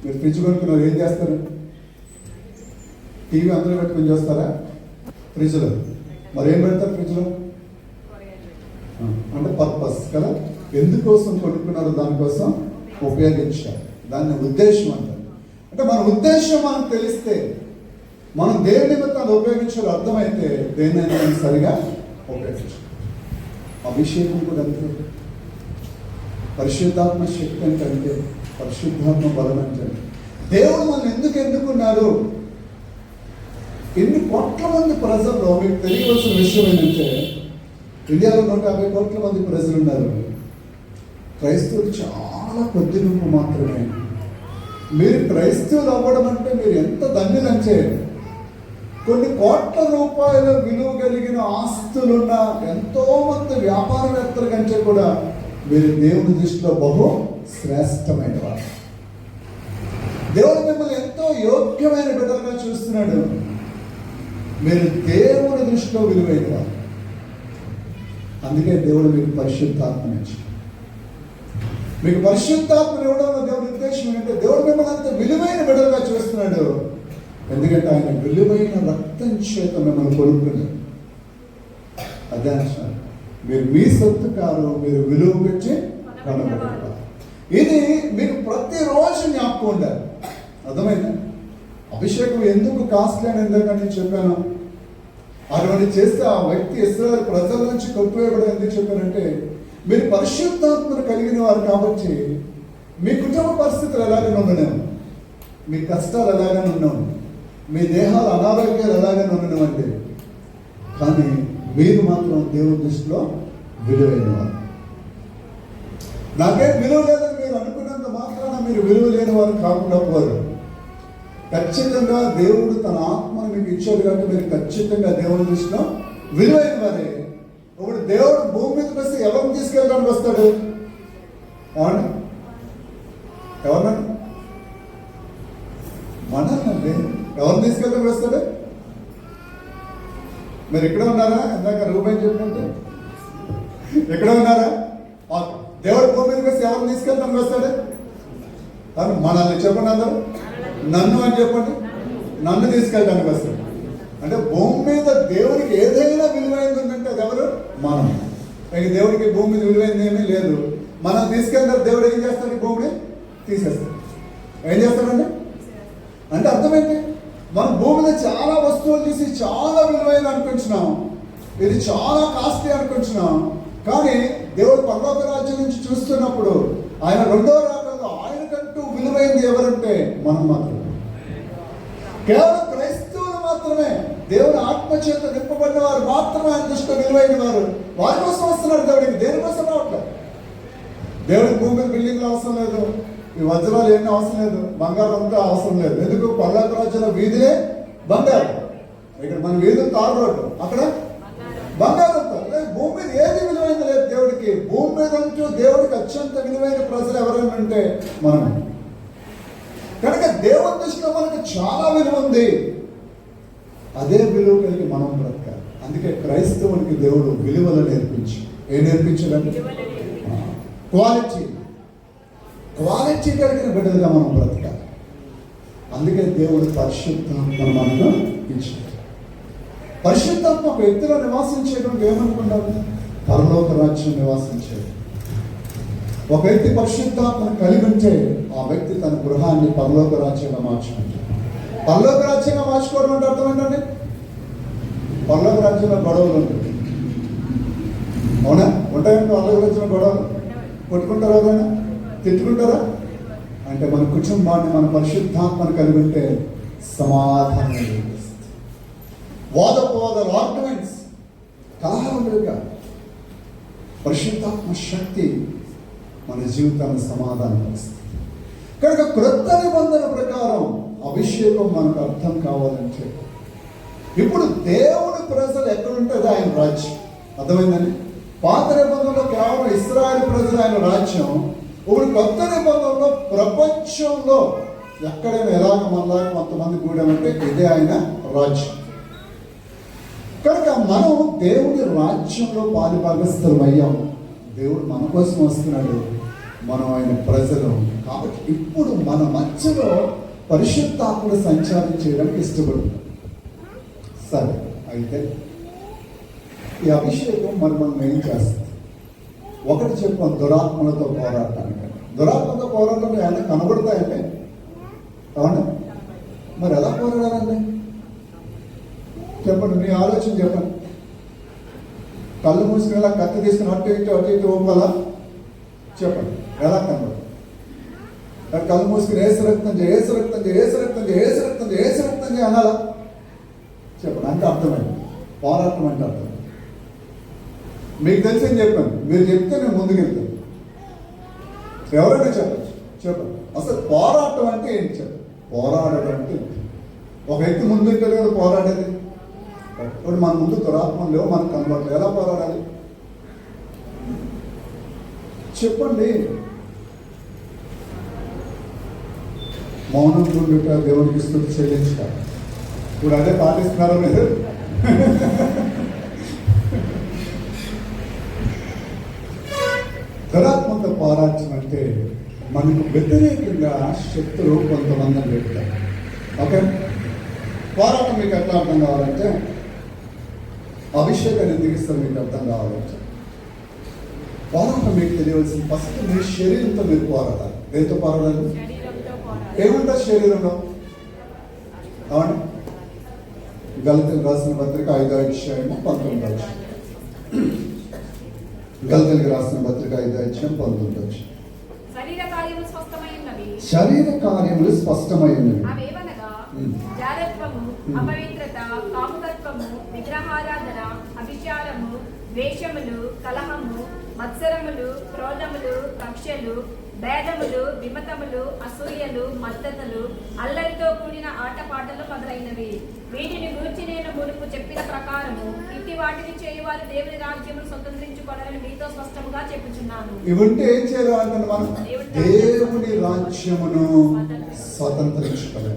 మీరు ఫ్రిడ్జ్ కొనుక్కున్నారు, ఏం చేస్తారు? టీవీ అందరూ పెట్టుకుని చూస్తారా? ఫ్రిడ్జ్లో మరి ఏం పెడతారు? ఫ్రిడ్జ్లో అంటే పర్పస్ కదా. ఎందుకోసం కొనుక్కున్నారో దానికోసం ఉపయోగించాలి. దాన్ని ఉద్దేశం అంటారు. అంటే మన ఉద్దేశం మనకు తెలిస్తే, మనం దేని నిమిత్తాన్ని ఉపయోగించాలో అర్థమైతే దేన్నైనా సరిగా ఉపయోగించాలి. అభిషేకం కూడా అంతే, పరిశుద్ధాత్మ శక్తి అంటే అంతే, పరిశుద్ధాత్మ బలం అంటే దేవుడు మనం ఎందుకు ఎన్నుకున్నారు? ఎన్ని కోట్ల మంది ప్రజల్లో మీకు తెలియవలసిన విషయం ఏంటంటే, ఇండియాలో 150 కోట్ల మంది ప్రజలు ఉన్నారు. క్రైస్తవులు చాలా కొద్ది గుంపు మాత్రమే. మీరు క్రైస్తవులు అవ్వడం అంటే మీరు ఎంత ధన్యులంటే, కొన్ని కోట్ల రూపాయల విలువ కలిగిన ఆస్తులున్న ఎంతో మంది వ్యాపారవేత్తల కంటే కూడా మీరు దేవుని దృష్టిలో బహు శ్రేష్టమైన వారు. దేవుడు మిమ్మల్ని ఎంతో యోగ్యమైన బిడ్డలుగా చూస్తున్నాడు. మీరు దేవుని దృష్టిలో విలువైన వారు. అందుకే దేవుడు మీకు పరిశుద్ధాత్మని ఇచ్చాడు. మీకు పరిశుద్ధాత్మని ఇవ్వడంలో దేవుడి ఉద్దేశం ఏంటంటే, దేవుడు మిమ్మల్ని అంత విలువైన బిడ్డలుగా చూస్తున్నాడు. ఎందుకంటే ఆయన విలువైన రక్తం చేత మిమ్మల్ని కొనుక్కున్నాడు. అదే అంటున్నారు, మీరు మీ సొత్తు కాదు, మీరు విలువ పెట్టి కొనబడ్డారు. ఇది మీకు ప్రతిరోజు జ్ఞాపకం ఉండాలి. అర్థమైందా? అభిషేకం ఎందుకు కాస్ట్లీ అని ఎందుకు నేను చెప్పాను? అటువంటి చేస్తే ఆ వ్యక్తి ఇశ్రాయేలు ప్రజల నుంచి కొట్టివేయబడి ఎందుకు చెప్పానంటే, మీరు పరిశుద్ధాత్మను కలిగిన వారు కాబట్టి మీ కుటుంబ పరిస్థితులు ఎలాగైనా ఉండలేము, మీ కష్టాలు ఎలాగైనా ఉన్నాము, మీ దేహాలు అనారోగ్యాలు ఎలాగైనా ఉండనివ్వండి, కానీ మీరు మాత్రం దేవుని దృష్టిలో విలువైన వారు. నాకేం విలువ లేదని మీరు అనుకున్నంత మాత్రాన మీరు విలువ లేని వారు కాకుండా పోరు. ఖచ్చితంగా దేవుడు తన ఆత్మను మీకు ఇచ్చాడు కాబట్టి మీరు ఖచ్చితంగా దేవుని దృష్టిలో విలువైన వారే. ఇప్పుడు దేవుడు భూమి మీదకి వస్తే ఎవరిని తీసుకెళ్ళడానికి వస్తాడు? ఎవరినండి? మనల్నండి. ఎవరిని తీసుకెళ్ళడానికి వస్తాడు? మీరు ఎక్కడ ఉన్నారా? ఇందాక రూపాయి చెప్పినట్టు ఎక్కడ ఉన్నారా? దేవుడు భూమి మీదకి వస్తే ఎవరిని తీసుకెళ్ళడానికి వస్తాడు? మనల్ని చెప్పండి, అందరూ నన్ను అని చెప్పండి. నన్ను తీసుకెళ్ళడానికి వస్తాడు. అంటే భూమి మీద దేవుడికి ఏదైనా విలువైంది ఉందంటే అది ఎవరు? మనం. దేవుడికి భూమి మీద విలువైంది ఏమీ లేదు. మనం తీసుకెళ్తారు, దేవుడు ఏం చేస్తాడు? ఈ భూమిని తీసేస్తాడు. ఏం చేస్తాడండి అంటే అర్థమైంది, మనం భూమి మీద చాలా వస్తువులు తీసి చాలా విలువైన అనుకుంటున్నాం, ఇది చాలా కాస్ట్లీ అనుకుంటున్నాం. కానీ దేవుడు పరలోక రాజ్యం నుంచి చూస్తున్నప్పుడు ఆయన రెండో రాకల్లో ఆయనకంటూ విలువైంది ఎవరంటే మనం మాత్రమే. కేవలం క్రైస్తవులు మాత్రమే, దేవుని ఆత్మచేత నింపబడిన వారు మాత్రమే ఆయన దృష్టిలో విలువైన వారు. వారి కోసం వస్తున్నారు దేవుడికి, దేనికోసం రావట్లేదు. దేవుడికి భూమి మీద బిల్డింగ్లు అవసరం లేదు, ఈ వజ్రాలు ఏమీ అవసరం లేదు, బంగారం అంతా అవసరం లేదు. ఎందుకు? పరలోక రాజ్యంలో వీధులే బంగారం. ఇక్కడ మన వీధులు తారు రోడ్డు, అక్కడ బంగారంతో. భూమి మీద ఏది విలువైంది లేదు దేవుడికి. భూమి మీద అంటూ దేవుడికి అత్యంత విలువైన ప్రజలు ఎవరైనా అంటే మనం. కనుక దేవుని దృష్టిలో మనకు చాలా విలువ ఉంది. అదే విలువ కలిగి మనం బ్రతకాలి. అందుకే క్రైస్తవునికి దేవుడు విలువలు నేర్పించి ఏం నేర్పించాడంటే క్వాలిటీ కలిగిన బిడ్డలుగా మనం బ్రతకాలి. అందుకే దేవుడు పరిశుద్ధాత్మను మనకు ఇచ్చాడు. పరిశుద్ధాత్మ ఒక వ్యక్తిలో నివాసించేటువంటి ఏమనుకున్నారు? పరలోక రాజ్యం నివాసించేది. ఒక వ్యక్తి పరిశుద్ధాత్మను కలిగి ఉంటే ఆ వ్యక్తి తన గృహాన్ని పరలోక రాజ్యంగా మార్చుకుంటాడు. పరలోక రాజ్యంగా మార్చుకోవడం అంటే అర్థం ఏంటండి? పరలోక రాజ్యంలో గొడవలు ఉంటాయి. అవునా? ఉంటాయండి పరలోక రాజ్యంలో గొడవలు? కొట్టుకుంటారా? ఎవరైనా తిట్టుకుంటారా? అంటే మన కుటుంబాన్ని మన పరిశుద్ధాత్మను కలిగి ఉంటే సమాధానం లభిస్తుంది. వాదపోదలు, ఆర్గ్యుమెంట్స్, కలహాలుగా పరిశుద్ధాత్మ శక్తి మన జీవితాన్ని సమాధానపరుస్తుంది. కనుక క్రొత్త నిబంధన ప్రకారం అభిషేకం మనకు అర్థం కావాలంటే ఇప్పుడు దేవుని ప్రజలు ఎక్కడుంటుంది ఆయన రాజ్యం. అర్థమైందని? పాత నిబంధనలో కేవలం ఇశ్రాయేలు ప్రజలు ఆయన రాజ్యం. ఇప్పుడు కొత్త నిబంధనలో ప్రపంచంలో ఎక్కడైనా ఎలాగ మనలాగా కొంతమంది కూడామంటే ఇదే ఆయన రాజ్యం. కనుక మనం దేవుడి రాజ్యంలో పాలుభాగస్థులం అయ్యాము. దేవుడు మన కోసం వస్తున్నాడు, మనం ఆయన ప్రజలు. కాబట్టి ఇప్పుడు మన మధ్యలో పరిశుద్ధాత్ముడు సంచారం చేయడానికి ఇష్టపడుతుంది. సరే, అయితే ఈ అభిషేకం మనం ఏం చేస్తాం? ఒకటి చెప్పాం, దురాత్మలతో పోరాటానికి. దురాత్మలతో పోరాటం ఏమైనా కనబడతాయండి? అవునా? మరి ఎలా పోరాడాలండి? చెప్పండి, మీ ఆలోచన చెప్పండి. కళ్ళు మూసుకునేలా కత్తి తీసుకుని అటు ఇటు ఊపాలా? చెప్పండి, ఎలా కనబడు? కళ్ళు మూసుకుని ఏసు రక్తం చేయి, ఏసు రక్తం చేయి, ఏసు రక్తం చేయి, ఏసు రక్తం చేయి, ఏసు రక్తం చేయి అనాలా? చెప్పండి, అంటే అర్థమైంది. పోరాటం అంటే అర్థం. మీకు తెలిసింది చెప్పండి, మీరు చెప్తే నేను ముందుకెళ్తాను. ఎవరైనా చెప్పచ్చు. చెప్పండి, అసలు పోరాటం అంటే ఏంటి? చెప్పండి. పోరాడటం అంటే ఒక వ్యక్తి ముందు కదా పోరాడేది. ఇప్పుడు మన ముందు దురాత్మలు లేవు, మనకు కనబడలేదు. ఎలా పోరాడాలి చెప్పండి? మౌనం ఉండుట దేవునికి స్తుతి చెల్లించుట. ఇప్పుడు అదే పాటిస్తున్నారో మీరు? దురాత్మతో పోరాటం అంటే మనకు వ్యతిరేకంగా శత్రువు కొంతమందిని పెడతారు. ఓకే, పోరాటం మీకు ఎట్లా అర్థం కావాలంటే అభిషేకాన్ని దిగిస్తారు. మీకు అర్థం కావాలంటే పోరాటం మీకు తెలియవలసింది ఫస్ట్ మీ శరీరంతో మీరు పోరాడాలి. దేంతో పోరాడాలి? ఏముంటుంది శరీరంలో? అవును, గలతీయులకు రాసిన పత్రిక 5:19. గలతీయులకు రాసిన పత్రిక 5:19. శరీర కార్యములు స్పష్టమైనవి. జారత్వము, అపవిత్రత, కాముకత్వము, విగ్రహారాధన, అభిచారము, ద్వేషములు, కలహము, మత్సరములు, క్రోధములు, కక్షలు, భేదములు, విమతములు, అసూయలు, మద్దతులు, అల్లరితో కూడిన ఆటపాటలు మొదలైనవి. వీటిని గురించి నేను మునుపు చెప్పిన ప్రకారము ఇట్టి వాటిని చేయవారు దేవుని రాజ్యమును స్వతంత్రించుకోవాలని మీతో స్పష్టముగా చెప్పుచున్నాను. ఇవంటే ఏం చేయాలంటే మనం దేవుని రాజ్యమును స్వతంత్రించుకోవాలి.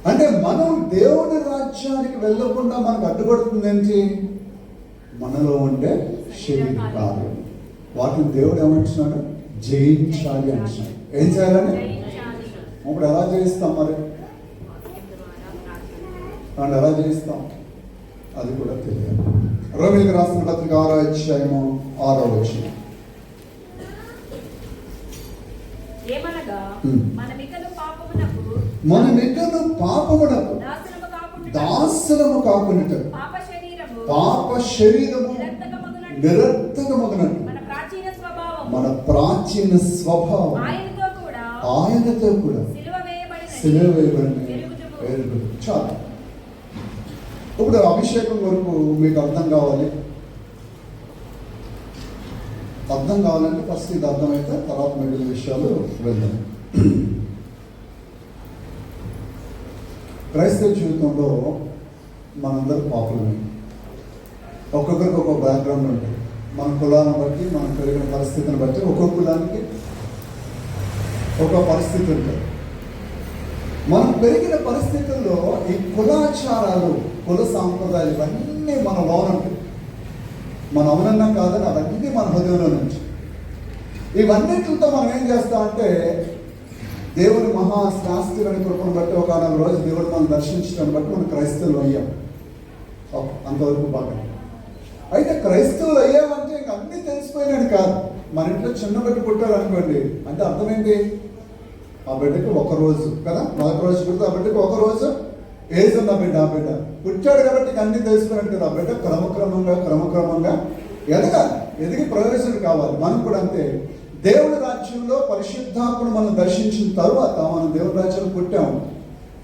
అంటే మనం దేవుని రాజ్యానికి వెళ్ళకుండా మనకు అడ్డుపడుతుంది ఏంటి? మనలో ఉండే శరీర కార్యం. వాటిని దేవుడు ఏమంటున్నాడు? జయించాలి అంటున్నాడు. ఏం చేయాలని? ఇప్పుడు ఎలా జయిస్తాం మరి? అండ్ ఎలా జయిస్తాం అది కూడా తెలియదు. రోమీయులకు రాసిన పత్రిక 6:6. ఏమనగా మనమికను పాపమునకు దాసులము కాకుండా పాప శరీరము నిరర్థకమగునట్టు మన ప్రాచీన స్వభావం ఆయనతో కూడా సిలువ వేయబడిన వేరుగుడు. చాలు. ఇప్పుడు అభిషేకం వరకు మీకు అర్థం కావాలంటే ఫస్ట్ ఇది అర్థమైతే తర్వాత మిగిలిన విషయాలు వెళ్దాం. క్రైస్తవ జీవితంలో మనందరూ పాపులమే. ఒక్కొక్కరికి ఒక్కొక్క బ్యాక్గ్రౌండ్ ఉంటుంది. మన కులాలను బట్టి, మనం పెరిగిన పరిస్థితిని బట్టి ఒక్కొక్క కులానికి ఒక పరిస్థితి ఉంటుంది. మనం పెరిగిన పరిస్థితుల్లో ఈ కులాచారాలు, కుల సాంప్రదాయాలు ఇవన్నీ మన లోనంటాయి. మన అవునన్నా కాదని అవన్నీ మన హృదయంలో నుంచి. ఇవన్నిటితో మనం ఏం చేస్తామంటే దేవుని మహాశాస్త్రుని కృపను బట్టి ఒక 4 రోజు దేవుడు మనం దర్శించడాన్ని బట్టి మనం క్రైస్తవులు అయ్యాం. అంతవరకు బాగా. అయితే క్రైస్తవులు అయ్యామంటే ఇంక అన్నీ తెలిసిపోయినాడు కాదు. మన ఇంట్లో చిన్న బిడ్డ పుట్టారు అనుకోండి, అంటే అర్థమైంది ఆ బిడ్డకి ఒక రోజు కదా, మొదటి రోజు పుడితే ఆ బిడ్డకి ఒక రోజు ఏజ్ ఉన్న బిడ్డ. ఆ బిడ్డ పుట్టాడు కాబట్టి అన్ని తెలుసుకున్నట్టు కదా, ఆ బిడ్డ క్రమక్రమంగా ఎదగాలి, ఎదిగి ప్రయోజనం కావాలి. మనం కూడా అంతే. దేవుని రాజ్యంలో పరిశుద్ధాత్మను మనం దర్శించిన తర్వాత మనం దేవుని రాజ్యంలో పుట్టాము.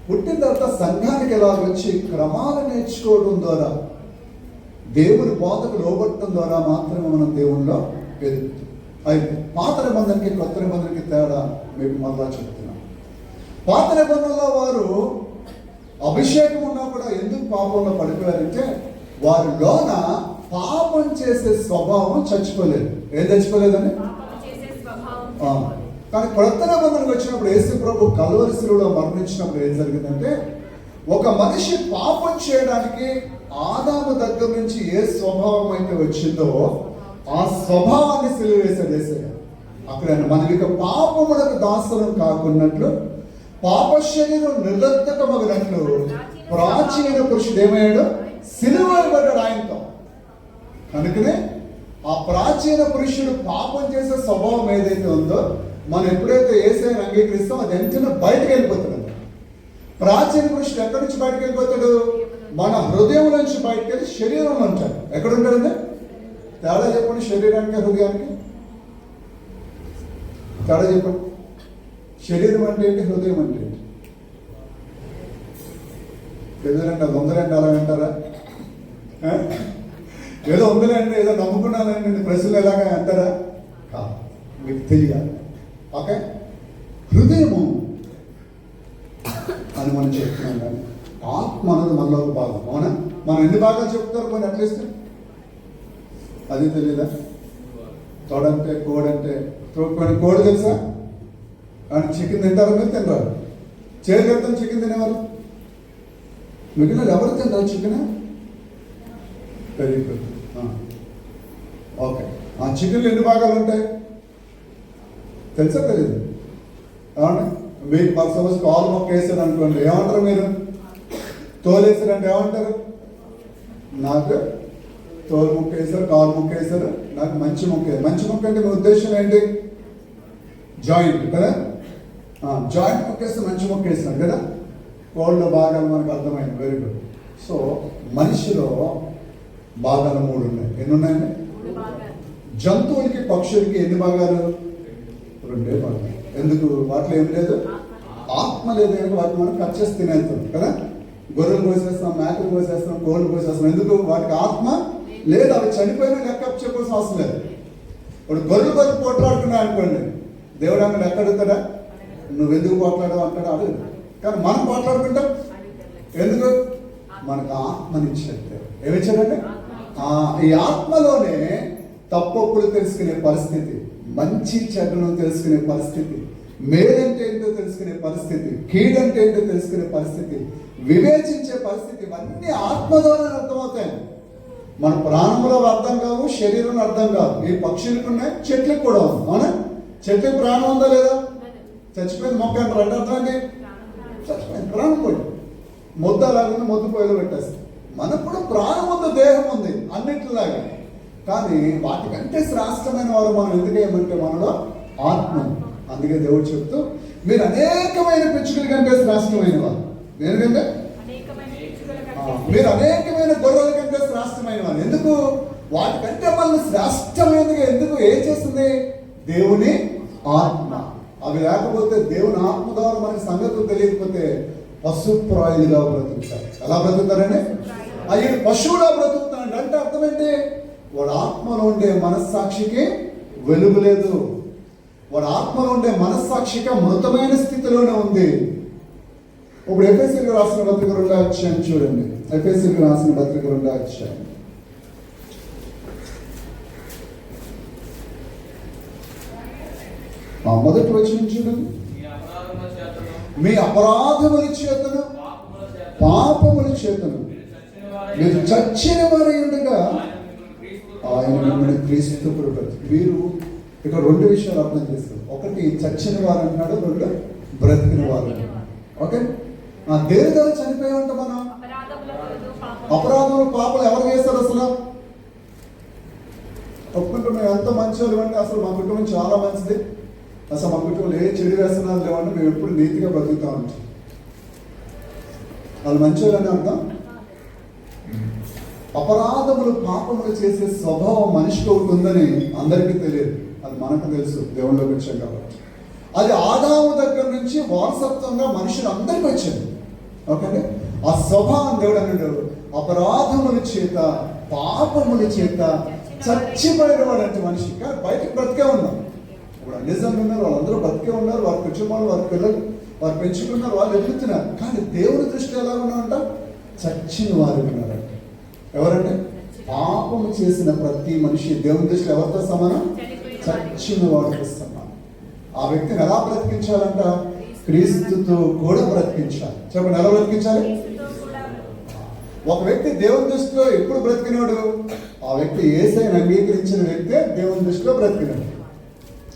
పుట్టిన తర్వాత సంఘానికి ఎలా వచ్చి క్రమాలు నేర్చుకోవడం ద్వారా, దేవుని బోధకు లోబట్టడం ద్వారా మాత్రమే మనం దేవునిలో ఎదుగుతాం. అయితే పాత నిబంధనకి కొత్త నిబంధనకి తేడా మీకు మళ్ళా చెప్తున్నాం. పాత నిబంధనలో వారు అభిషేకం ఉన్నా కూడా ఎందుకు పాపంలో పడిపోయారంటే వారి లోన పాపం చేసే స్వభావం చచ్చిపోలేదు. ఏం చచ్చిపోలేదని? కానీ కొత్త నిబంధనకు వచ్చినప్పుడు యేసు ప్రభు కల్వరి శిలువలో మరణించినప్పుడు ఏం జరిగిందంటే, ఒక మనిషి పాపం చేయడానికి ఆదాము దగ్గర నుంచి ఏ స్వభావం అయితే వచ్చిందో ఆ స్వభావాన్ని సిలువ వేసాడు యేసయ్య. అక్కడ మనం ఇక పాపములకు దాసులం కాకున్నట్లు, పాప శరీరం నిర్లక్తమగినట్లు ప్రాచీన పురుషుడు ఏమయ్యాడు? సిలువ వేయబడ్డాడు ఆయనతో. కనుకనే ఆ ప్రాచీన పురుషుడు పాపం చేసే స్వభావం ఏదైతే ఉందో, మనం ఎప్పుడైతే యేసయ్యను అంగీకరిస్తాం అది వెంటనే బయటకు వెళ్ళిపోతాడు. ప్రాచీన పురుషుడు ఎక్కడి నుంచి బయటకు వెళ్ళిపోతాడు? మన హృదయం నుంచి బయటకు వెళ్ళి శరీరంలో ఉంటాడు. ఎక్కడ ఉంటాడంటే, తేడా చెప్పండి, శరీరానికి హృదయానికి తేడా చెప్పండి. శరీరం అంటే ఏంటి, హృదయం అంటే ఏంటి? ఎదురండి, అది ఉందరండి అలా అంటారా? ఏదో ఉందిలేండి, ఏదో నమ్ముకున్నానండి నేను ప్రశ్నలు ఎలాగా అంటారా? మీకు తెలియాలి. ఓకే, హృదయము అని మనం చెప్తున్నాం, కానీ ఆత్మ అన్నది మనలో ఒక భాగం. అవునా? మనం ఎన్ని భాగాలు చెప్తారు కొన్ని అట్లీస్ట్ అది తెలీదా? తోడంటే కోడంటే కొన్ని కోడి తెలుసా? అని చికెన్ తింటారు, మీరు తినరారు. చేరుకెళ్తాం చికెన్ తినేవారు, మిగిలిన ఎవరు తింటారు చికెన్? Very good. ఓకే, ఆ చికెన్లో ఎన్ని భాగాలు ఉంటాయి తెలుసా? తెలీదు. ఏమంటే మీకు మాకు సపోజ్ కాలు మొక్క వేసారు అనుకోండి, ఏమంటారు మీరు? తోలేసారంటే ఏమంటారు? నాకు తోలు ముక్క వేసారు, కాలు ముక్క వేసారు, నాకు మంచి ముక్క. మంచి ముక్క అంటే మీ ఉద్దేశం ఏంటి? జాయింట్ కదా, జాయింట్ ముక్క వేస్తే మంచి ముక్క వేస్తారు కదా. కోళ్ళ భాగాలు మనకు అర్థమైంది. Very good. సో మనిషిలో భాగాలు 3 ఉన్నాయి. ఎన్ని ఉన్నాయండి? జంతువులకి పక్షులకి ఎన్ని భాగాలు? 2 భాగాలు. ఎందుకు? వాటిలో ఏం లేదు, ఆత్మ లేదు కనుక వాటిని మనం కట్ చేసి తినేస్తాం కదా. గొర్రెలు కోసేస్తాం, మేకలు కోసేస్తాం, కోళ్ళు కోసేస్తాం. ఎందుకు? వాటికి ఆత్మ లేదు, అవి చనిపోయినా లెక్క చెప్పాల్సిన అవసరం లేదు. ఇప్పుడు గొర్రెలు పోట్లాడుతున్నాయి అనుకోండి, దేవుడు అక్కడ లెక్క అడుగుతాడా? నువ్వు ఎందుకు పోట్లాడావు అంటాడు? అడుగు. కానీ మనం పోట్లాడుకుంటాం ఎందుకు? మనకు ఆత్మనిచ్చినట్టే. ఏమిచ్చాడంటే ఈ ఆత్మలోనే తప్పొప్పులు తెలుసుకునే పరిస్థితి, మంచి చెడ్డను తెలుసుకునే పరిస్థితి, మేలంటే ఏంటో తెలుసుకునే పరిస్థితి, కీడంటే ఏంటో తెలుసుకునే పరిస్థితి, వివేచించే పరిస్థితి, ఇవన్నీ ఆత్మ ద్వారా అర్థమవుతాయి. మన ప్రాణంలో అర్థం కావు, శరీరంలో అర్థం కావు. ఈ పక్షులకు ఉన్నాయి, చెట్లకు కూడా ఉంది. అవునా? చెట్లకు ప్రాణం ఉందా లేదా? చచ్చిపోయింది మొక్క అంటే రెండు అర్థం ఏంటి? చచ్చిపోయింది, ప్రాణం పోయి ముద్ద లాగా ముద్దు పొయ్యిలో పెట్టేస్తాం. మనకు కూడా ప్రాణం ఉంది, దేహం ఉంది అన్నిటిలాగా. కానీ వాటికంటే శ్రేష్టమైన వారు మనం ఎందుకేమంటే మనలో ఆత్మ. అందుకే దేవుడు చెప్తూ, మీరు అనేకమైన పిచ్చుకల కంటే శ్రేష్టమైన వారు. ఎందుకంటే మీరు అనేకమైన గొర్రెల కంటే శ్రేష్టమైన వారు. ఎందుకు? వాటికంటే మనల్ని శ్రేష్టమైనదిగా ఎందుకు ఏం చేస్తుంది? దేవుని ఆత్మ. అవి లేకపోతే దేవుని ఆత్మ ద్వారా మనకి సంగతులు తెలియకపోతే పశుప్రాయులుగా బ్రతుకుతారు. ఎలా బ్రతుకుతారండి? అయ్యి పశువులా బ్రతుకుతాడు అంటే అర్థం ఏంటి? వాడు ఆత్మలో ఉండే మనస్సాక్షికి వెలుగు లేదు. వాడు ఆత్మలో ఉండే మనస్సాక్షిగా మృతమైన స్థితిలోనే ఉంది. ఇప్పుడు ఎఫెసీయులకు రాసిన పత్రిక 2వ అధ్యాయం చూడండి. ఎఫెసీయులకు రాసిన పత్రిక 2వ అధ్యాయం మొదటి వచనం చూడండి. మీ అపరాధముల చేతను పాపముల చేతను మీరు చచ్చిన వారి ఉండగా ఆయన మిమ్మల్ని క్రీస్తు బ్రతికి. వీరు ఇక్కడ 2 విషయాలు అర్థం చేస్తారు. ఒకటి చచ్చిన వారు అంటున్నాడు, 2 బ్రతికిన వారు. ఓకే, దేని ద్వారా చనిపోయామంటే మనం అపరాధములు పాపలు ఎవరు చేస్తారు? అసలు ఒప్పుకుంటున్నాయి ఎంత మంచోళ్ళు అంటే అసలు మా కుటుంబం చాలా మంచిది, అసలు మా కుటుంబంలో ఏ చెడు వ్యసనాలు లేవంటే మేము ఎప్పుడు నీతిగా బ్రతుకుతా ఉంటాం. వాళ్ళు మంచోళ్ళని అర్థం. అపరాధములు పాపములు చేసే స్వభావం మనిషికి ఒకటి ఉందని అందరికీ తెలియదు, అది మనకు తెలుసు దేవుళ్ళకి వచ్చాం కాబట్టి. అది ఆదాము దగ్గర నుంచి వారసత్వంగా మనుషులు అందరికీ వచ్చింది. ఓకే, ఆ స్వభావం దేవుడు అన్నాడు అపరాధముల చేత పాపముల చేత చచ్చిపోయిన వాడు అంటే మనిషి. కానీ బయటకు బ్రతికే ఉన్నాం. ఇప్పుడు నిజంగా ఉన్నారు, వాళ్ళందరూ బ్రతికే ఉన్నారు, వారి కుటుంబాలు, వారి పిల్లలు వారు పెంచుకున్నారు, వాళ్ళు ఎదుగుతున్నారు. కానీ దేవుని దృష్టిలో ఎలా ఉన్నారంట? చచ్చిన వారు ఉన్నారంట. ఎవరంటే పాపము చేసిన ప్రతి మనిషి దేవుని దృష్టిలో ఎవరితో సమానం? చచ్చిన వాడితో సమానం. ఆ వ్యక్తిని ఎలా బ్రతికించాలంట? క్రీస్తుతో కూడా బ్రతికించాలి. చెప్పండి, ఎలా బ్రతికించాలి? ఒక వ్యక్తి దేవుని దృష్టిలో ఎప్పుడు బ్రతికినాడు? ఆ వ్యక్తి యేసయ్యను అంగీకరించిన వ్యక్తే దేవుని దృష్టిలో బ్రతికినాడు.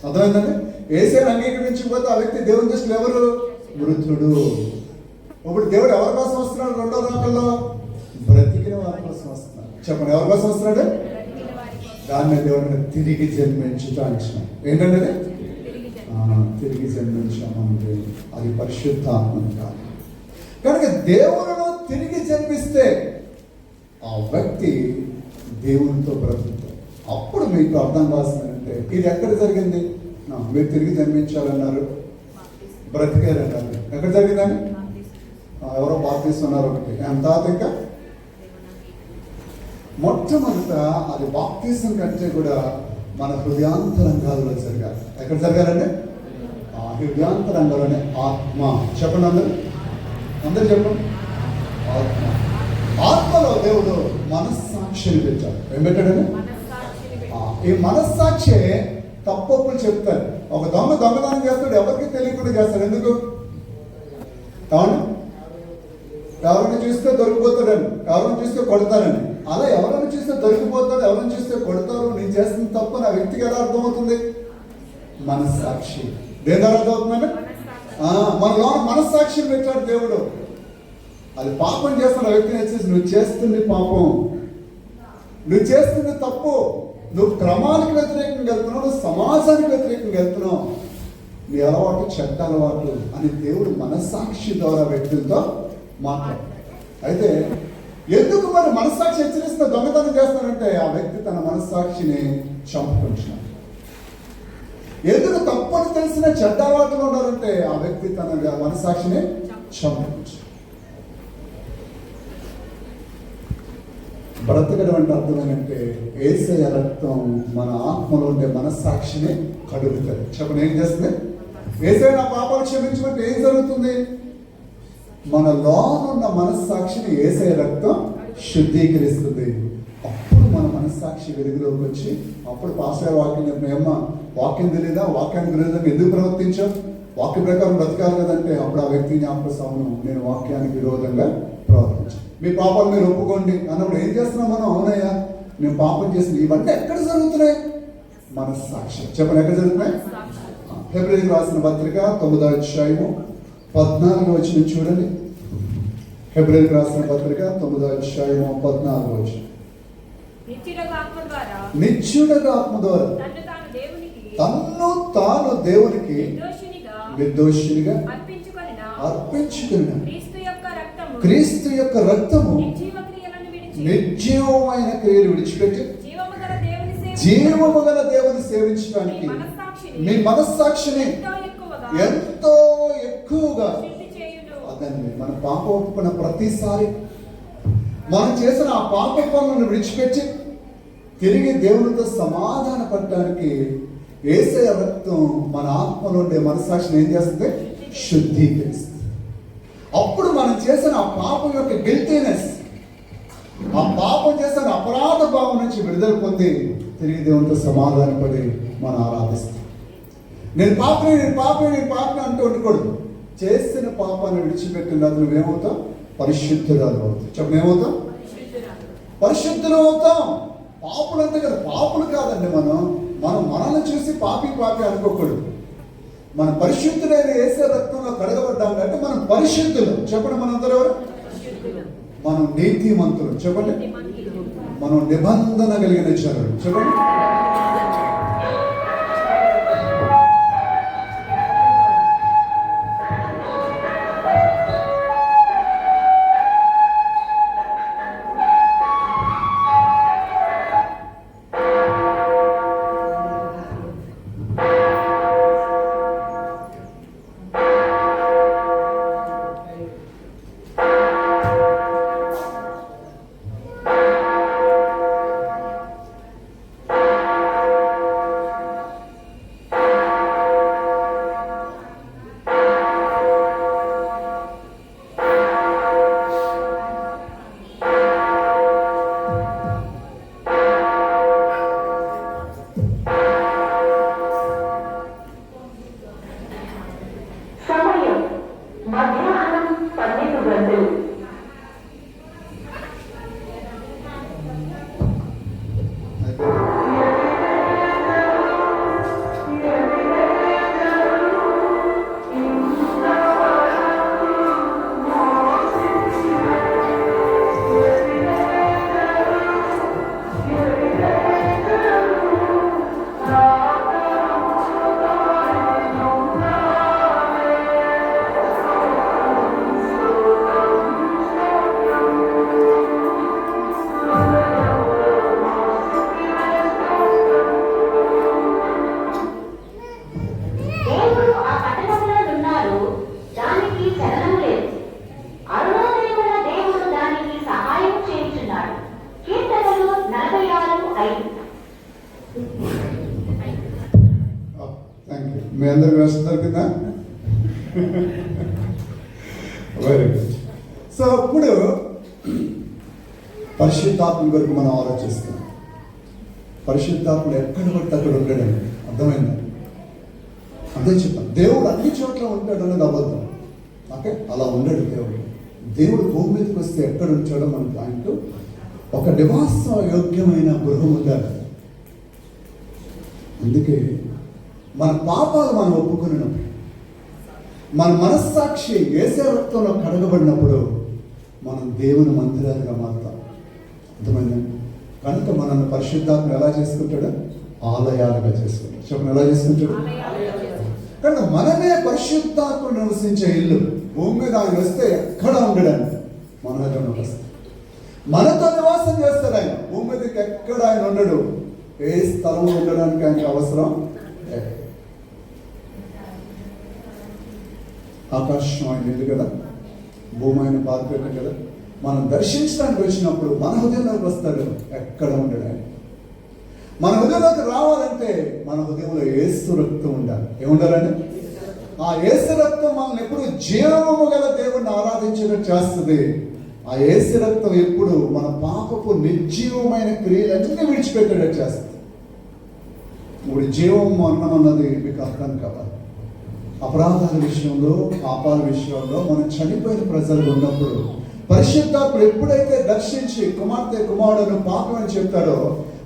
అర్థమైందండి? యేసయ్యను అంగీకరించకపోతే ఆ వ్యక్తి దేవుని దృష్టిలో ఎవరు? మృతుడు. ఇప్పుడు దేవుడు ఎవరి కోసం వస్తున్నాడు? రెండో రాకల్లో బ్రతికిన వారి కోసం వస్తున్నాడు. చెప్పండి, ఎవరి కోసం వస్తున్నాడు? దాన్ని దేవుడు తిరిగి జన్మించుతా అంటున్నాడు. ఏంటంటే తిరిగి జన్మించామంటే అది పరిశుద్ధాత్మ కాదు. కనుక దేవునిలో తిరిగి జన్మిస్తే ఆ వ్యక్తి దేవునితో బ్రతుకుతాడు. అప్పుడు మీకు అర్థం కావాల్సిందంటే ఇది ఎక్కడ జరిగింది? మీరు తిరిగి జన్మించాలన్నారు, బ్రతికారన్నారు. ఎక్కడ జరిగిందని? ఎవరో బాప్తీస్తున్నారు ఒకటి. తర్వాత ఇంకా మొట్టమొదట అది బాప్తీసం కంటే కూడా మన హృదయాంతరంగాల్లో జరగాలి. ఎక్కడ జరగాలంటే ఆ హృదయాంతరంగాల్లోనే ఆత్మ. చెప్పండి అందరు చెప్పండి. ఆత్మ. ఆత్మలో దేవుడు మనస్సాక్షిని పెట్టాడు. ఏం పెట్టాడని? ఈ మనస్సాక్షి తప్పులు చెప్తాడు. ఒక దొంగతనం చేస్తాడు, ఎవరికి తెలియకుండా చేస్తాడు. ఎందుకు? అవును, ఎవరిని చూస్తే దొరికిపోతాడని, ఎవరిని చూస్తే కొడతారని. అలా ఎవరిని చూస్తే దొరికిపోతాడు, ఎవరిని చూస్తే కొడతారు. నేను చేస్తున్న తప్పు నా వ్యక్తికి ఎలా అర్థమవుతుంది? మనస్సాక్షి. దేని అర్థం అవుతుందండి? మనలో మనస్సాక్షిని పెట్టాడు దేవుడు. అది పాపం చేస్తున్న వ్యక్తిని వచ్చేసి నువ్వు చేస్తుంది పాపం, నువ్వు చేస్తుంది తప్పు, నువ్వు క్రమానికి వ్యతిరేకంగా వెళ్తున్నావు, నువ్వు సమాజానికి వ్యతిరేకంగా వెళ్తున్నావు, నీ అలవాటు చెడ్డ అలవాట్లు అని దేవుడు మనస్సాక్షి ద్వారా వ్యక్తులతో మాట్లాడు. అయితే ఎందుకు మరి మనస్సాక్షి హెచ్చరిస్తున్న దొంగతనం చేస్తానంటే ఆ వ్యక్తి తన మనస్సాక్షిని చంపుకుంటున్నాడు. ఎందుకు తప్పని తెలిసిన చెడ్డ అలవాట్లు ఉన్నారంటే ఆ వ్యక్తి తన మనస్సాక్షిని చంపుకుంటున్నాడు. బ్రతకడం అంటే అర్థం ఏంటంటే యేసయ్య రక్తం మన ఆత్మలో ఉండే మనస్సాక్షిని కడుగుతుంది. చెప్పండి, ఏం చేస్తుంది? యేసయ్య నా పాపాలు క్షమించమంటే ఏం జరుగుతుంది? మన లోనున్న మనస్సాక్షిని యేసయ్య రక్తం శుద్ధీకరిస్తుంది. అప్పుడు మన మనస్సాక్షి వెలుగులోకి వచ్చి అప్పుడు పాస్టర్ వాక్యం చెప్పిన వాక్యం తెలియదా, వాక్యానికి విరోధంగా ఎందుకు ప్రవర్తించావు, వాక్య ప్రకారం బ్రతకాలి కదంటే అప్పుడు ఆ వ్యక్తి జ్ఞాపకం నేను వాక్యానికి విరోధంగా ప్రవర్తించాను. మీ పాపాలు మీరు ఒప్పుకోండి అన్నప్పుడు ఏం చేస్తున్నాం మనం? అవునయ్యా నేను పాపం చేసిన. ఇవన్నీ ఎక్కడ జరుగుతున్నాయి? మనస్సాక్షి. చెప్పండి, ఎక్కడ జరుగుతున్నాయి? హెబ్రీయులకు రాసిన పత్రిక 9వ అధ్యాయము 14వ వచనం చూడండి. హెబ్రీయులకు రాసిన పత్రిక 9వ అధ్యాయము 14వ వచనం. నిత్యుడగా ఆత్మ ద్వారా తన్ను తాను దేవునికి నిర్దోషినిగా అర్పించుకున్న క్రీస్తు యొక్క రక్తము నిర్జీవమైన క్రియలు విడిచిపెట్టి జీవము గల దేవుని సేవించడానికి మీ మనస్సాక్షిని ఎంతో ఎక్కువగా అదండి. మన పాప ఒప్పుకున్న ప్రతిసారి మనం చేసిన ఆ పాప పనులను విడిచిపెట్టి తిరిగి దేవునితో సమాధాన పడటానికి యేసయ్య రక్తం మన ఆత్మలో ఉండే మనస్సాక్షిని ఏం చేస్తుంది? శుద్ధీకరిస్తుంది. అప్పుడు మనం చేసిన ఆ పాపం యొక్క గిల్టీనెస్, ఆ పాపం చేసిన అపరాధ భావం నుంచి విడుదల పొంది తిరిగి దేవునితో సమాధాన పడి మనం ఆరాధిస్తాం. నేను పాపని అంటూ ఉండకూడదు. చేసిన పాపాన్ని విడిచిపెట్టిన నువ్వేమవుతావు? పరిశుద్ధురాలు అవుతావు. చెప్పండి, ఏమవుతాం? పరిశుద్ధులు అవుతాం. పాపులు అంతే కదా, పాపులు కాదండి. మనం మనల్ని చూసి పాపి అనుకోకూడదు. మన పరిశుద్ధులైన యేసయ్య రక్తంలో కడగబడ్డాం అంటే మనం పరిశుద్ధులు. చెప్పండి, మనందరూ ఎవరు? మనం నీతిమంతులు. చెప్పండి, మనం నిబంధన కలిగిన జనులు. చెప్పండి, మధ్యాహ్నం 12 గంటలు. మీ అందరికి వేస్ట్ దొరికిందా? Very good. సో ఇప్పుడు పరిశుద్ధాత్మ గురించి మనం ఆలోచిస్తాం. పరిశుద్ధాత్ముడు ఎక్కడ పడితే అక్కడ ఉంటాడని అర్థమైందా? అదే చెప్పాను, దేవుడు అన్ని చోట్ల ఉంటాడు అనేది అబద్ధం. ఓకే, అలా ఉండడు దేవుడు. దేవుడు భూమి మీదకి వస్తే ఎక్కడ ఉంచాడో మనకు ఆయనకు ఒక నివాస యోగ్యమైన గృహం ఉండాలి. అందుకే మన పాపాలు మనం ఒప్పుకున్నప్పుడు, మన మనస్సాక్షి యేసు రక్తంలో కడగబడినప్పుడు మనం దేవుని మందిరాలుగా మారుతాం. అర్థమైందండి? కనుక మనల్ని పరిశుద్ధాత్మ ఎలా చేసుకుంటాడు? ఆలయాలుగా చేసుకుంటాడు. చెప్పండి, ఎలా చేసుకుంటాడు? కనుక మనమే పరిశుద్ధాత్మ నివసించే ఇల్లు. భూమి మీద ఆయన వస్తే ఎక్కడ ఉండడానికి మనతో వస్తాడు, మనతో నివాసం చేస్తాడు. ఆయన భూమి మీదకి ఎక్కడ ఆయన ఉండడు. ఏ స్థలం ఉండడానికి ఆయనకు అవసరం. ఆకాశం ఆయన ఇల్లు కదా, భూమి ఆయన పారిపోయిన కదా. మనం దర్శించడానికి వచ్చినప్పుడు మన హృదయంలోకి వస్తాడు, ఎక్కడ ఉండడు ఆయన. మన హృదయంలోకి రావాలంటే మన హృదయంలో యేసు రక్తం ఉండాలి. ఏముండాలని? ఆ యేసు రక్తం మనల్ని ఎప్పుడు జీవము గల దేవుడిని ఆరాధించేటట్టు చేస్తుంది. ఆ యేసు రక్తం ఎప్పుడు మన పాపపు నిర్జీవమైన క్రియలన్నీ విడిచిపెట్టేటట్టు చేస్తుంది. ఇప్పుడు జీవం మరణం అన్నది మీకు అర్థం కావాలి. అపరాధాల విషయంలో, పాపాల విషయంలో మనం చనిపోయిన ప్రజలు ఉన్నప్పుడు పరిశుద్ధాత్ముడు ఎప్పుడైతే దర్శించి కుమార్తె కుమారుడును పాపం అని చెప్తాడో,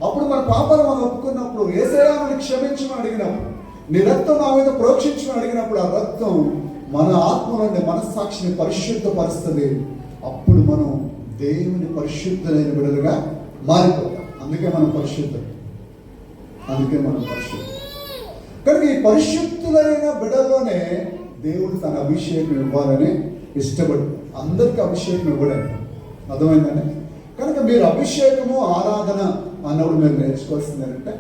అప్పుడు మన పాపాలు మనం ఒప్పుకున్నప్పుడు, యేసయ్యా నన్ను క్షమించమని అడిగినప్పుడు, నీ రక్తం నా మీద ప్రోక్షించమని అడిగినప్పుడు, ఆ రక్తం మన ఆత్మ నుండి మనస్సాక్షిని పరిశుద్ధపరుస్తుంది. అప్పుడు మనం దేవుని పరిశుద్ధులైన బిడ్డలుగా మారిపోతాం. అందుకే మనం పరిశుద్ధం. కనుక ఈ పరిశుద్ధులైన బిడ్డల్లోనే దేవుడు తన అభిషేకం ఇవ్వాలని ఇష్టపడు. అందరికి అభిషేకం ఇవ్వడండి. అర్థమైందండి? కనుక మీరు అభిషేకము ఆరాధన అన్నప్పుడు మీరు నేర్చుకోవాల్సింది ఏంటంటే,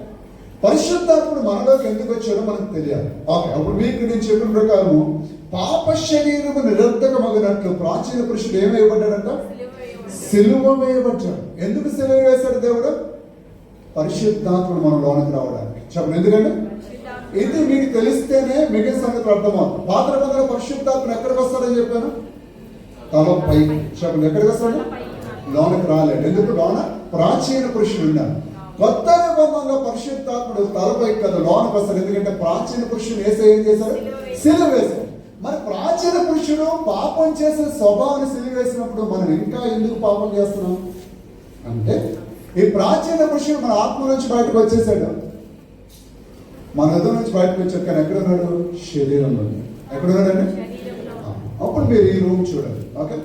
పరిశుద్ధాత్ముడు మనలోకి ఎందుకు వచ్చాడో మనకు తెలియాలి. ఓకే, అప్పుడు మీకు నేను చెప్పిన ప్రకారము పాప శరీరము నిరర్ధకమగినట్లు ప్రాచీన పురుషుడు ఏమైపడ్డాడంట? సిలువ వేయబడ్డాడు. ఎందుకు సిలువ వేశాడు దేవుడు? పరిశుద్ధాత్ముడు మన లోనికి రావడానికి. చెప్పండి, ఎందుకంటే ఇది మీకు తెలిస్తేనే మిగిలిన సంగతి అర్థమవుతుంది. పాత నిబంధనలో పరిశుద్ధాత్ముడు ఎక్కడికి వస్తాడని చెప్పాను? తలపై. చెప్పండి, ఎక్కడికి వస్తాడు? లోనికి రాలేడు. ఎందుకు? లోన ప్రాచీన పురుషుడు ఉన్నాడు. కొత్త నిబంధనలో పరిశుద్ధాత్ముడు తలపై కదా లోనికి వస్తాడు. ఎందుకంటే ప్రాచీన పురుషుడు ఏం చేశాడు? సిలువ వేశాడు. మరి ప్రాచీన పురుషుడు పాపం చేసే స్వభావాన్ని సిలువ వేసినప్పుడు మనం ఇంకా ఎందుకు పాపం చేస్తున్నాం అంటే, ఈ ప్రాచీన పురుషుడు మన ఆత్మ నుంచి బయటకు వచ్చేసాడు, మన హృదయం నుంచి బయటకు వచ్చాడు. కానీ ఎక్కడ ఉన్నాడు? శరీరంలో. ఎక్కడ ఉన్నాడండి? అప్పుడు మీరు ఈ రూమ్ చూడండి. ఓకే,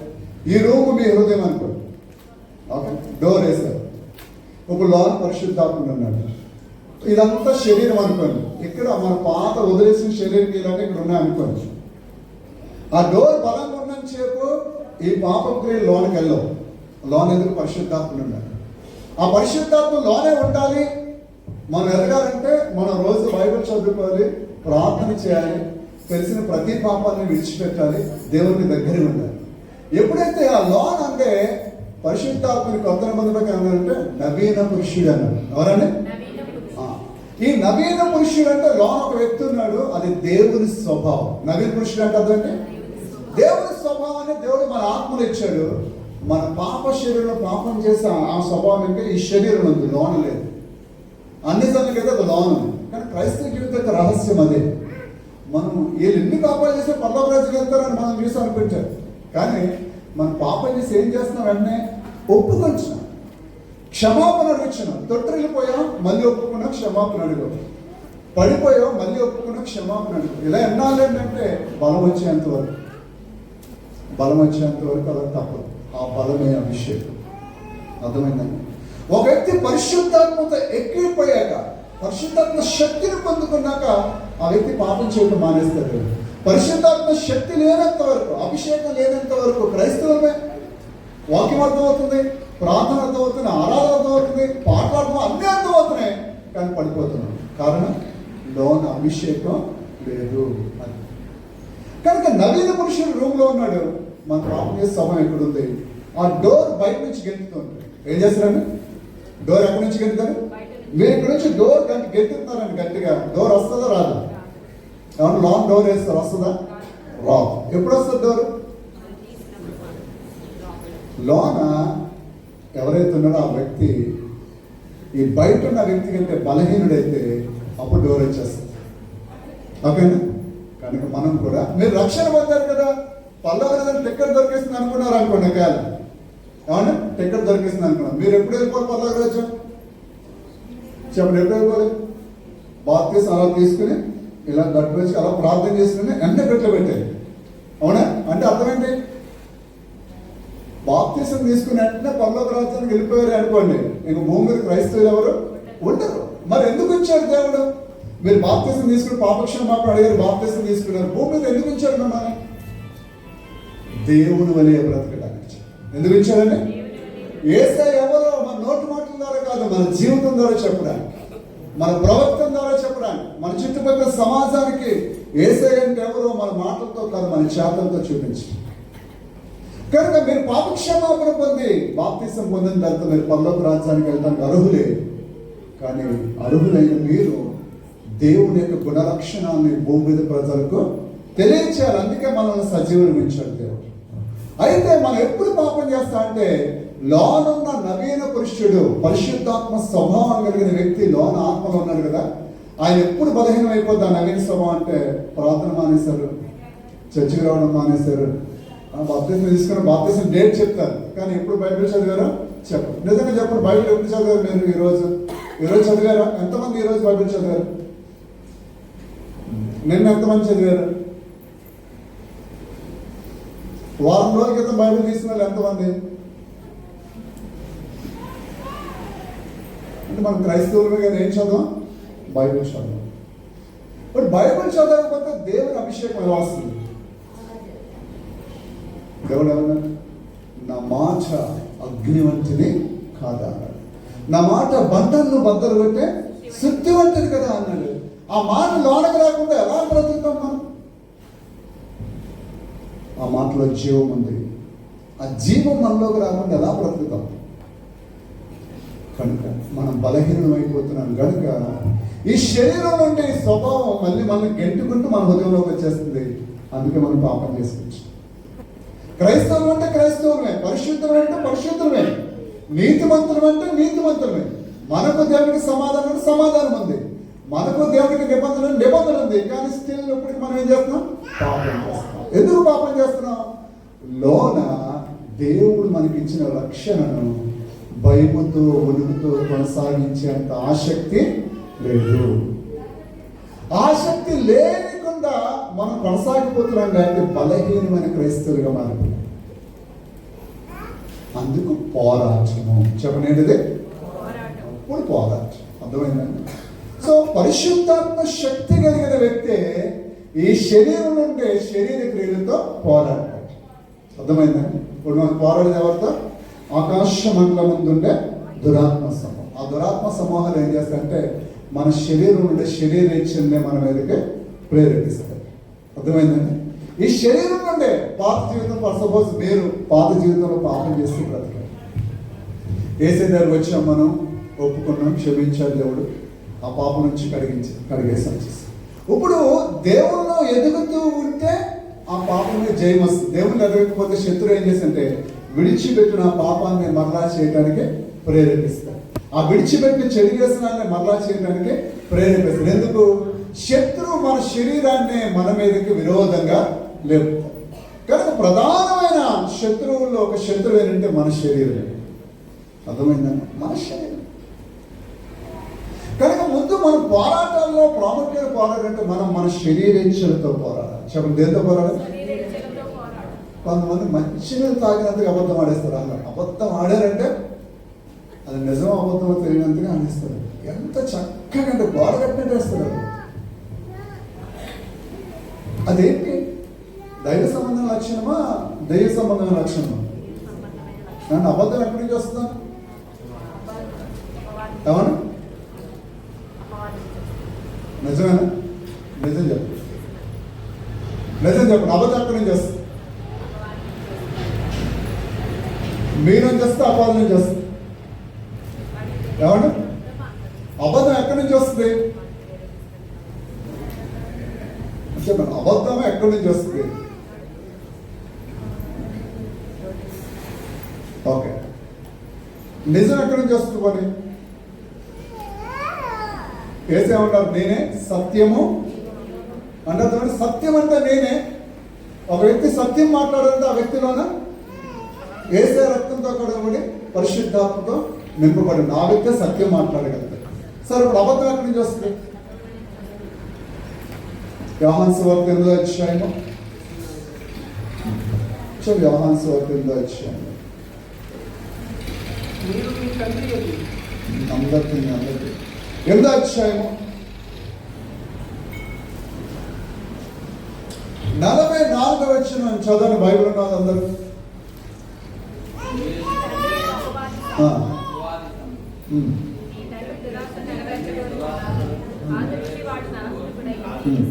ఈ రూమ్ మీ హృదయం అనుకోండి. ఓకే, డోర్ వేసారు. ఇప్పుడు లోన పరిశుద్ధాత్ముడు ఉన్నాడు. ఇదంతా శరీరం అనుకోండి. ఇక్కడ మన పాత వదిలేసిన శరీరం ఇలాంటి ఇక్కడ ఉన్నాయి అనుకోండి. ఆ డోర్ బలంగా ఉన్నంత సేపు ఈ పాప క్రియలు లోనికి వెళ్ళవు. లోన ఎదురు పరిశుద్ధాత్ముడు ఉన్నాడు. ఆ పరిశుద్ధాత్మ లోనే ఉండాలి. మనం ఎదగాలంటే మనం రోజు బైబిల్ చదువుకోవాలి, ప్రార్థన చేయాలి, తెలిసిన ప్రతి పాపాన్ని విడిచిపెట్టాలి, దేవునికి దగ్గర ఉండాలి. ఎప్పుడైతే ఆ లోన్ అంటే పరిశుద్ధాత్మని కొత్త నిబంధనకి అన్నారంటే నవీన పురుషుడు అన్నాడు. ఎవరండి? ఈ నవీన పురుషుడు అంటే లోన ఒక వ్యక్తి ఉన్నాడు, అది దేవుని స్వభావం. నవీన పురుషుడు అంటే అదంటే దేవుని స్వభావాన్ని దేవుడు మన ఆత్మను ఇచ్చాడు. మన పాప శరీరంలో పాపం చేసే ఆ స్వభావం అంటే ఈ శరీరం ఉంది, లోన లేదు. అన్ని సంగతి అది లోన ఉంది. కానీ క్రైస్తవ జీవిత యొక్క రహస్యం అదే. మనం వీళ్ళు ఎన్ని పాపాలు చేస్తే పరలోక రాజ్యం చెప్తారని మనం చూసి అనుకుంటారు. కానీ మనం పాపం చేసి ఏం చేస్తున్నాం? వెంటనే ఒప్పుకొంటున్నాం, క్షమాపణ అడుగుతున్నాం. తొట్టిల్లిపోయాం, మళ్ళీ ఒప్పుకున్నాం, క్షమాపణ అడుగు. పడిపోయాం, మళ్ళీ ఒప్పుకున్నాం, క్షమాపణ అడుగు. ఇలా ఎన్నాళ్ళు ఏంటంటే బలం వచ్చేంత వరకు అలా తప్పదు. ఆ బలమే అభిషేకం. అర్థమైందండి? ఒక వ్యక్తి పరిశుద్ధాత్మత ఎక్కిపోయాక, పరిశుద్ధాత్మ శక్తిని పొందుకున్నాక ఆ వ్యక్తి పాపం చేయడం మానేస్తాడు. పరిశుద్ధాత్మ శక్తి లేనంత వరకు, అభిషేకం లేనంత వరకు క్రైస్తవులమే. వాక్యం అర్థమవుతుంది, ప్రార్థన అర్థమవుతుంది, ఆరాధన అర్థమవుతుంది, పాటలు అన్నీ అర్థమవుతున్నాయి, కానీ పడిపోతున్నాం. కారణం లోన అభిషేకం లేదు అని. కనుక నవీన పురుషుడు రూమ్ లో ఉన్నాడు, మన పాపం చేసే సమయం ఎక్కడుంది? ఆ డోర్ బయట నుంచి గెంతుతుంది. ఏం చేస్తారండి? డోర్ ఎక్కడి నుంచి గెంతుతారు? మీరు ఇక్కడ నుంచి డోర్ గెంతుతున్నారండి గట్టిగా. డోర్ వస్తుందా రాదు? ఏమన్నా లాంగ్ డోర్ వేస్తారు, వస్తుందా? రాదు. ఎప్పుడు వస్తుంది డోర్? లోన ఎవరైతే ఉన్నారో ఆ వ్యక్తి ఈ బయట ఉన్న వ్యక్తి కంటే బలహీనుడైతే అప్పుడు డోర్ వచ్చేస్తుంది. ఓకేనా? కనుక మనం కూడా, మీరు రక్షణ పొందారు కదా, పల్లె టికెట్ దొరికేస్తుంది అనుకున్నారు అనుకోండి. కాదు ఏమన్నా టికెట్ దొరికేస్తుంది అనుకున్నాం. మీరు ఎప్పుడు వెళ్ళిపోవాలి? పల్లె వచ్చాం చెప్పండి, ఎప్పుడు వెళ్ళిపోవాలి? బాప్తీసం అలా తీసుకుని ఇలా గట్టు వచ్చి అలా ప్రార్థన చేసుకుని వెంటనే పెట్టలో పెట్టారు. అవునా? అంటే అర్థమేంటి? బాప్తీసం తీసుకుని వెంటనే పరలోక రాజ్యానికి వెళ్ళిపోయారు అనుకోండి, ఇంక భూమి మీద క్రైస్తవులు ఎవరు ఉండరు. మరి ఎందుకు ఇచ్చాడు దేవుడు? మీరు బాప్తీసం తీసుకుని పాపక్షమాపణ అడిగారు, బాప్తీసం తీసుకున్నారు, భూమి మీద ఎందుకు ఇచ్చాడు మిమ్మల్ని? దేవుని వలె బ్రతకడానికి. ఎందుకు ఇచ్చాడండి? యేసయ్య ఎవరో మన నోటి మాటల ద్వారా కాదు, మన జీవితం ద్వారా చెప్పడానికి, మన ప్రవర్తన ద్వారా చెప్పడానికి, మన చుట్టుపక్కల సమాజానికి యేసయ్య అంటే ఎవరో మన మాటలతో కాదు, మన చేతలతో చూపించడం. కనుక మీరు పాపక్షమాపణ పొంది బాప్తీసం పొందిన తర్వాత మీరు పరలోక రాజ్యానికి వెళ్ళడానికి అర్హులే. కానీ అర్హులైన మీరు దేవుని యొక్క గుణలక్షణాన్ని భూమి మీద ప్రజలకు తెలియచేయాలి. అందుకే మనల్ని సజీవులు ఉంచాడు దేవుడు. అయితే మనం ఎప్పుడు పాపం చేస్తా అంటే, లోనున్న నవీన పురుషుడు, పరిశుద్ధాత్మ స్వభావం కలిగిన వ్యక్తి లోన ఆత్మలో ఉన్నాడు కదా, ఆయన ఎప్పుడు బలహీనం అయిపోద్ది? ఆ నవీన స్వభావం అంటే ప్రార్థన మానేశారు, చర్చికి రావడం మానేశారు, బాప్తీసం తీసుకున్న బాప్తీసం డేట్ చెప్తారు, కానీ ఎప్పుడు బైబిల్ చదివారో చెప్పరు. నిజంగా చెప్పండి, బైబిల్ ఎప్పుడు చదివారు మీరు? ఈరోజు చదివారా? ఎంతమంది ఈరోజు బైబిల్ చదివారు? నిన్న ఎంతమంది చదివారు? వారం రోజుల క్రితం బైబిల్ తీసుకున్న వాళ్ళు ఎంతమంది? అంటే మనం క్రైస్తవులమే కదా, ఏం చదవం? బైబిల్ చదవం. బట్ బైబిల్ చదవకపోతే దేవుని అభిషేకం ఎలా వస్తుంది? దేవుడు ఏమన్నాడు? నా మాట అగ్ని వంటిది కాదా అన్నాడు. నా మాట బంధంను బద్దలు కొట్టే శుద్ధి వంటిది కదా అన్నాడు. ఆ మాట లోనకు రాకుండా ఎలా బ్రతుకుతాం మనం? ఆ మాటలో జీవం ఉంది. ఆ జీవం మనలోకి రాకుండా ఎలా బ్రతుకుతాం? కనుక మనం బలహీనం అయిపోతున్నాం. కనుక ఈ శరీరం నుండి స్వభావం మళ్ళీ మనం గెంటుకుంటూ మన హృదయంలోకి వచ్చేస్తుంది. అందుకే మనం పాపం చేసుకోవచ్చు. క్రైస్తవులు అంటే క్రైస్తవులమే, పరిశుద్ధులు అంటే పరిశుద్ధులమే, నీతిమంతులు అంటే నీతిమంతులమే. మనకు దేవునికి సమాధానం ఉంది, మనకు దేవునికి నిబంధన ఉంది. కానీ స్టిల్ ఇప్పటికి మనం ఏం చేస్తున్నాం? పాపం చేస్తున్నాం. ఎందుకు పాపం చేస్తున్నాం? లోన దేవుడు మనకి ఇచ్చిన రక్షణను భయముతో ఉనుకుతో కొనసాగించేంత ఆసక్తి లేదు. ఆసక్తి లేకుండా మనం కొనసాగిపోతున్నాం కాబట్టి బలహీనమైన క్రైస్తవులుగా మారిపోయాం. అందుకు పోరాటము. చెప్పనేది ఇప్పుడు పోరాటం. అర్థమైందండి? సో పరిశుద్ధాత్మ శక్తి కలిగిన వ్యక్తే ఈ శరీరం నుండి శరీర క్రియలతో పోరాడతాడు. అర్థమైందండి? ఇప్పుడు మనం పోరాడేది ఎవరితో? ఆకాశ మండలం ముందుండే దురాత్మ సమూహం. ఆ దురాత్మ సమూహాలు ఏం చేస్తాయంటే మన శరీరం నుండి శరీరేచ్ఛల్ని మన మీదకి ప్రేరేపిస్తాయి. అర్థమైందండి? ఈ శరీరం నుండే పాత జీవితం, సపోజ్ మీరు పాత జీవితంలో పాపం చేస్తూ బ్రతకారు, ఏసే దగ్గర వచ్చాం, మనం ఒప్పుకున్నాం, క్షమించాడు దేవుడు, ఆ పాపం నుంచి కడిగేసాం. ఇప్పుడు దేవుళ్ళు ఎదుగుతూ ఉంటే ఆ పాపం మీద జయం వస్తుంది. దేవుళ్ళు ఎదగకపోతే శత్రువు ఏం చేస్తుంటే విడిచిపెట్టిన ఆ పాపాన్ని మరలా చేయడానికి ప్రేరేపిస్తారు. ఆ విడిచిపెట్టిన చెడు వ్యసనాన్ని మరలా చేయడానికి ప్రేరేపిస్తారు. ఎందుకు? శత్రువు మన శరీరాన్ని మన మీదకి విరోధంగా లేపుతారు. ప్రధానమైన శత్రువుల్లో ఒక శత్రువు ఏంటంటే మన శరీరం. అర్థమైందండి? మన శరీరం. కనుక ముందు మనం పోరాటాల్లో ప్రాముఖ్యత పోరాడంటే మనం మన శరీరేచ్ఛలతో పోరాడాలి. చెప్పండి, దేంతో పోరాడాలి? శరీరేచ్ఛలతో పోరాడాలి. కొంతమంది మంచినీళ్ళు తాగినంతగా అబద్ధం ఆడేస్తారు. అన్నారు అబద్ధం ఆడారంటే అది నిజం అబద్ధమో తెలియనంతగా ఆడేస్తారు. ఎంత చక్కగా అంటే గోడ కట్టినట్టేస్తారు. అదేంటి? దైవ సంబంధం లక్షణమా, దైవ సంబంధం లక్షణమా? నన్ను అబద్ధం ఎక్కడి నుంచి వస్తున్నాను? ఏమన్నా నిజమేనా? నిజం చెప్పు, నిజం చెప్పండి. అబద్ధం ఎక్కడి నుంచి వస్తుంది? మీరు నుంచి వస్తే అబద్ధం నుంచి వస్తుంది. ఏమన్నా అబద్ధం ఎక్కడి నుంచి వస్తుంది? చెప్పండి, అబద్ధం ఎక్కడి నుంచి వస్తుంది? ఓకే, నిజం ఎక్కడి నుంచి వస్తుంది? పని ఏసేమంటారు? నేనే సత్యము అంటారు. సత్యం అంటే నేనే. ఒక వ్యక్తి సత్యం మాట్లాడాలంటే ఆ వ్యక్తిలోన ఏసే రక్తంతో కడగబడి పరిశుద్ధాత్మతో నింపబడి ఆ వ్యక్తి సత్యం మాట్లాడగలుగుతాడు. సరే, ఇప్పుడు అబద్ధం ఎక్కడి నుంచి వస్తుంది? యోహాను సువార్త 8వ అధ్యాయము. యోహాను సువార్త 8వ అధ్యాయము. అందరికీ 8వ అధ్యాయము 44వ వచనం చదవండి. బైబిల్ ఉన్నది అందరూ.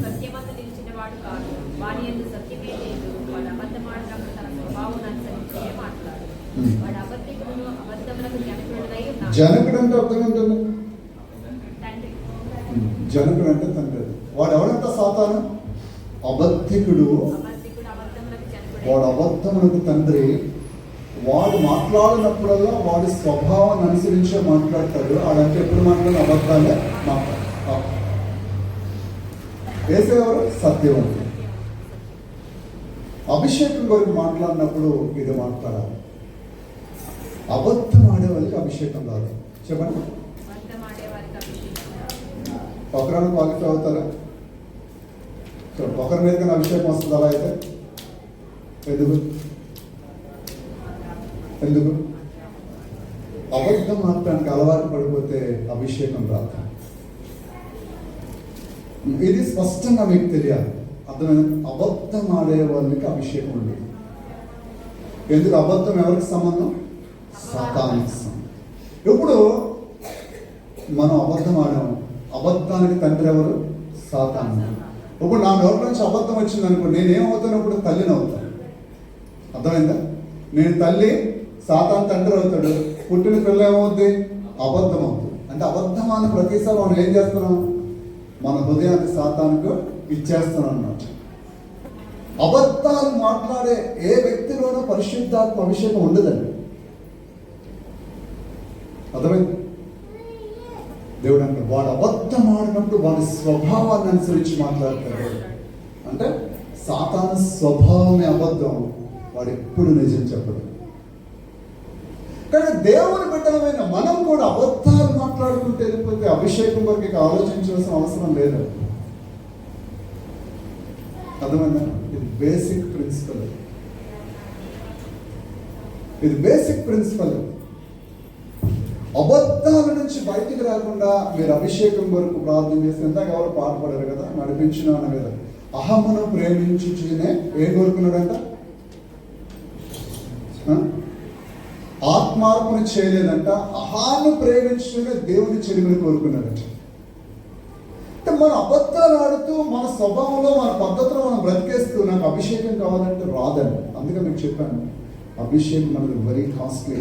సత్యమందు నిలిచిన వాడు కాదు, వాని యందు సత్యమే లేదు. వాడు అబద్ధమాడినప్పుడు తన స్వభావం అనుసరించే మాట్లాడు. వాడు అబద్ధికుడు, అబద్ధములకు జనకుడై ఉన్నాడు. జనకుడు అంటే అర్థం ఏంటండి? తండ్రి. జనకుడు అంటే తండ్రి. వాడు ఎవడంట? సాతాను. అబద్ధికుడు, అబద్ధములకు జనకుడై. వాడు అబద్ధములకు తండ్రి. వాడు మాట్లాడినప్పుడల్లా వాడి స్వభావాన్ని అనుసరించే మాట్లాడతాడు. వాడంటే ఎప్పుడు మాట్లాడిన అబద్ధాలే మాట్లాడతాడు. వేసేవారు సత్యవంతుడు. అభిషేకం కొరకు మాట్లాడినప్పుడు ఇది మాట్లాడాలి. అబద్ధం ఆడే వాళ్ళకి అభిషేకం రాదు. చెప్పండి, ఒకరైనా క్వాలిఫై అవుతారా? ఒకరి మీద కానీ అభిషేకం వస్తుంది. అలా అయితే ఎందుకు అబద్ధం మాట్లాడానికి అలవాటు పడిపోతే అభిషేకం రాదు. ఇది స్పష్టంగా మీకు తెలియాలి. అర్థమైన అబద్ధం ఆడే వాళ్ళకి అభిషేకం ఉండదు. ఎందుకు? అబద్ధం ఎవరికి సంబంధం? సాతానికి సంబంధం. ఇప్పుడు మనం అబద్ధం ఆడాము. అబద్ధానికి తండ్రి ఎవరు? సాతాను. ఇప్పుడు నా నోటి నుంచి అబద్ధం వచ్చింది అనుకో, నేనేమవుతాను? ఇప్పుడు తల్లిని అవుతాను. అర్థమైందా? నేను తల్లి, సాతాను తండ్రి అవుతాడు. పుట్టిన పిల్ల ఏమవుద్ది? అబద్ధం అవుతుంది. అంటే అబద్ధం అన్న ప్రతిసారి మనం ఏం చేస్తున్నాం? మన హృదయాన్ని సాతానుకు ఇచ్చేస్తున్నాం అన్నమాట. అబద్ధాలు మాట్లాడే ఏ వ్యక్తిలోనూ పరిశుద్ధాత్మ అభిషేకం ఉండదండి. అర్థమైంది? దేవుడు అంటే వాడు అబద్ధం ఆడినప్పుడు వాడి స్వభావాన్ని అనుసరించి మాట్లాడతాడు. అంటే సాతాను స్వభావమే అబద్ధం. వాడు ఎప్పుడు నిజం చెప్పడు. కానీ దేవుని బిడ్డలమైన మనం కూడా అబద్ధాలు మాట్లాడుకుంటూ వెళ్ళిపోతే అభిషేకం వరకు ఇక ఆలోచించాల్సిన అవసరం లేదు. అర్థమైందా? ఇది బేసిక్ ప్రిన్సిపల్. ఇది బేసిక్ ప్రిన్సిపల్. అబద్ధాల నుంచి బయటికి రాకుండా మీరు అభిషేకం వరకు ప్రార్థన చేస్తే ఇందాక ఎవరు పాట పడారు కదా, నడిపించిన అన్న కదా. అహమును ప్రేమించునే ఏం కోరుకున్నాడంట? ఆత్మార్పణ చేయలేదంట. అహాను ప్రేమించునే దేవుని చెడుగుని కోరుకున్నాడంట. అంటే మన అబద్ధాలు ఆడుతూ మన స్వభావంలో మన పద్ధతిలో మనం బ్రతికేస్తూ నాకు అభిషేకం కావాలంటే రాదండి. అందుకే మీకు చెప్పాను, అభిషేకం మనకు వెరీ కాస్ట్లీ.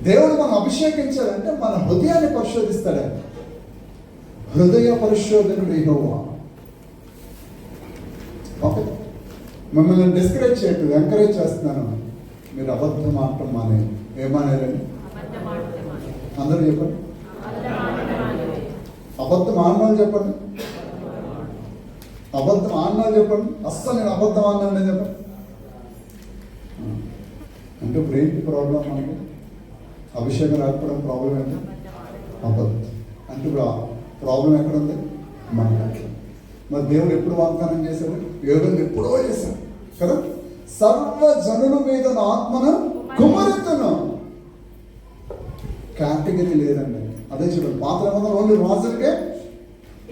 దేవుడు మనం అభిషేకించాలంటే మన హృదయాన్ని పరిశోధిస్తాడండి. హృదయ పరిశోధనుడు యెహోవా. ఓకే, మిమ్మల్ని డిస్కరేజ్ చేయట్లేదు, ఎంకరేజ్ చేస్తున్నాను. మీరు అబద్ధం ఆడటం మానే. ఏమానేరండి? అందరూ చెప్పండి. అబద్ధం ఆడమని చెప్పండి. అబద్ధం ఆడినా చెప్పండి, అస్సలు నేను అబద్ధం ఆడినా చెప్పండి. అంటే ఇప్పుడు ఏంటి ప్రాబ్లం మనకి? అభిషేకం రాకపోవడం ప్రాబ్లం ఏంటి? అబద్ధం. అంటే ఇప్పుడు ప్రాబ్లం ఎక్కడ ఉంది? మనకి. మరి దేవుడు ఎప్పుడు వాగ్దానం చేశాడు? యోగం ఎప్పుడో చేశాడు కదా. సర్వ జనుల మీద నా ఆత్మను కుమ్మరిద్దును. కేటగిరీ లేదండి. అదే చూడండి, పాత నిబంధనలు ఓన్లీ రాజులకే,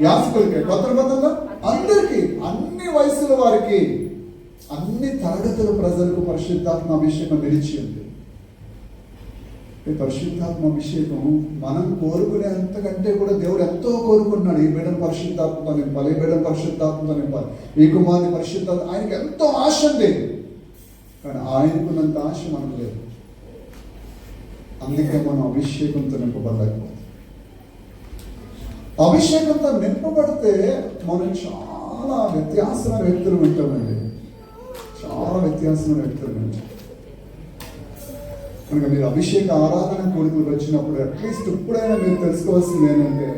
యాజకులకే. కొత్త నిబంధనలో అందరికీ, అన్ని వయసుల వారికి, అన్ని తరగతుల ప్రజలకు పరిశుద్ధాత్మ అభిషేకం నిలిచి ఉంది. ఈ పరిశుద్ధాత్మ అభిషేకం మనం కోరుకునే అంతకంటే కూడా దేవుడు ఎంతో కోరుకున్నాడు. ఈ బిడ్డను పరిశుద్ధాత్మతో నింపాలి, ఈ బిడ్డను పరిశుద్ధాత్మతో నింపాలి, ఈ కుమారుని పరిశుద్ధాత్మ. ఆయనకి ఎంతో ఆశ ఉంది, కానీ ఆయనకున్నంత ఆశ మనకు లేదు. అందుకే మనం అభిషేకంతో నింపబడలేకపోతే. అభిషేకంతో నింపబడితే మనం చాలా వ్యత్యాసమైన వ్యక్తులు ఉంటామండి. చాలా వ్యత్యాసమైన వ్యక్తులు ఉంటాం. కనుక మీరు అభిషేక ఆరాధన కోరికలకు వచ్చినప్పుడు అట్లీస్ట్ ఇప్పుడైనా మీరు తెలుసుకోవాల్సింది ఏంటంటే,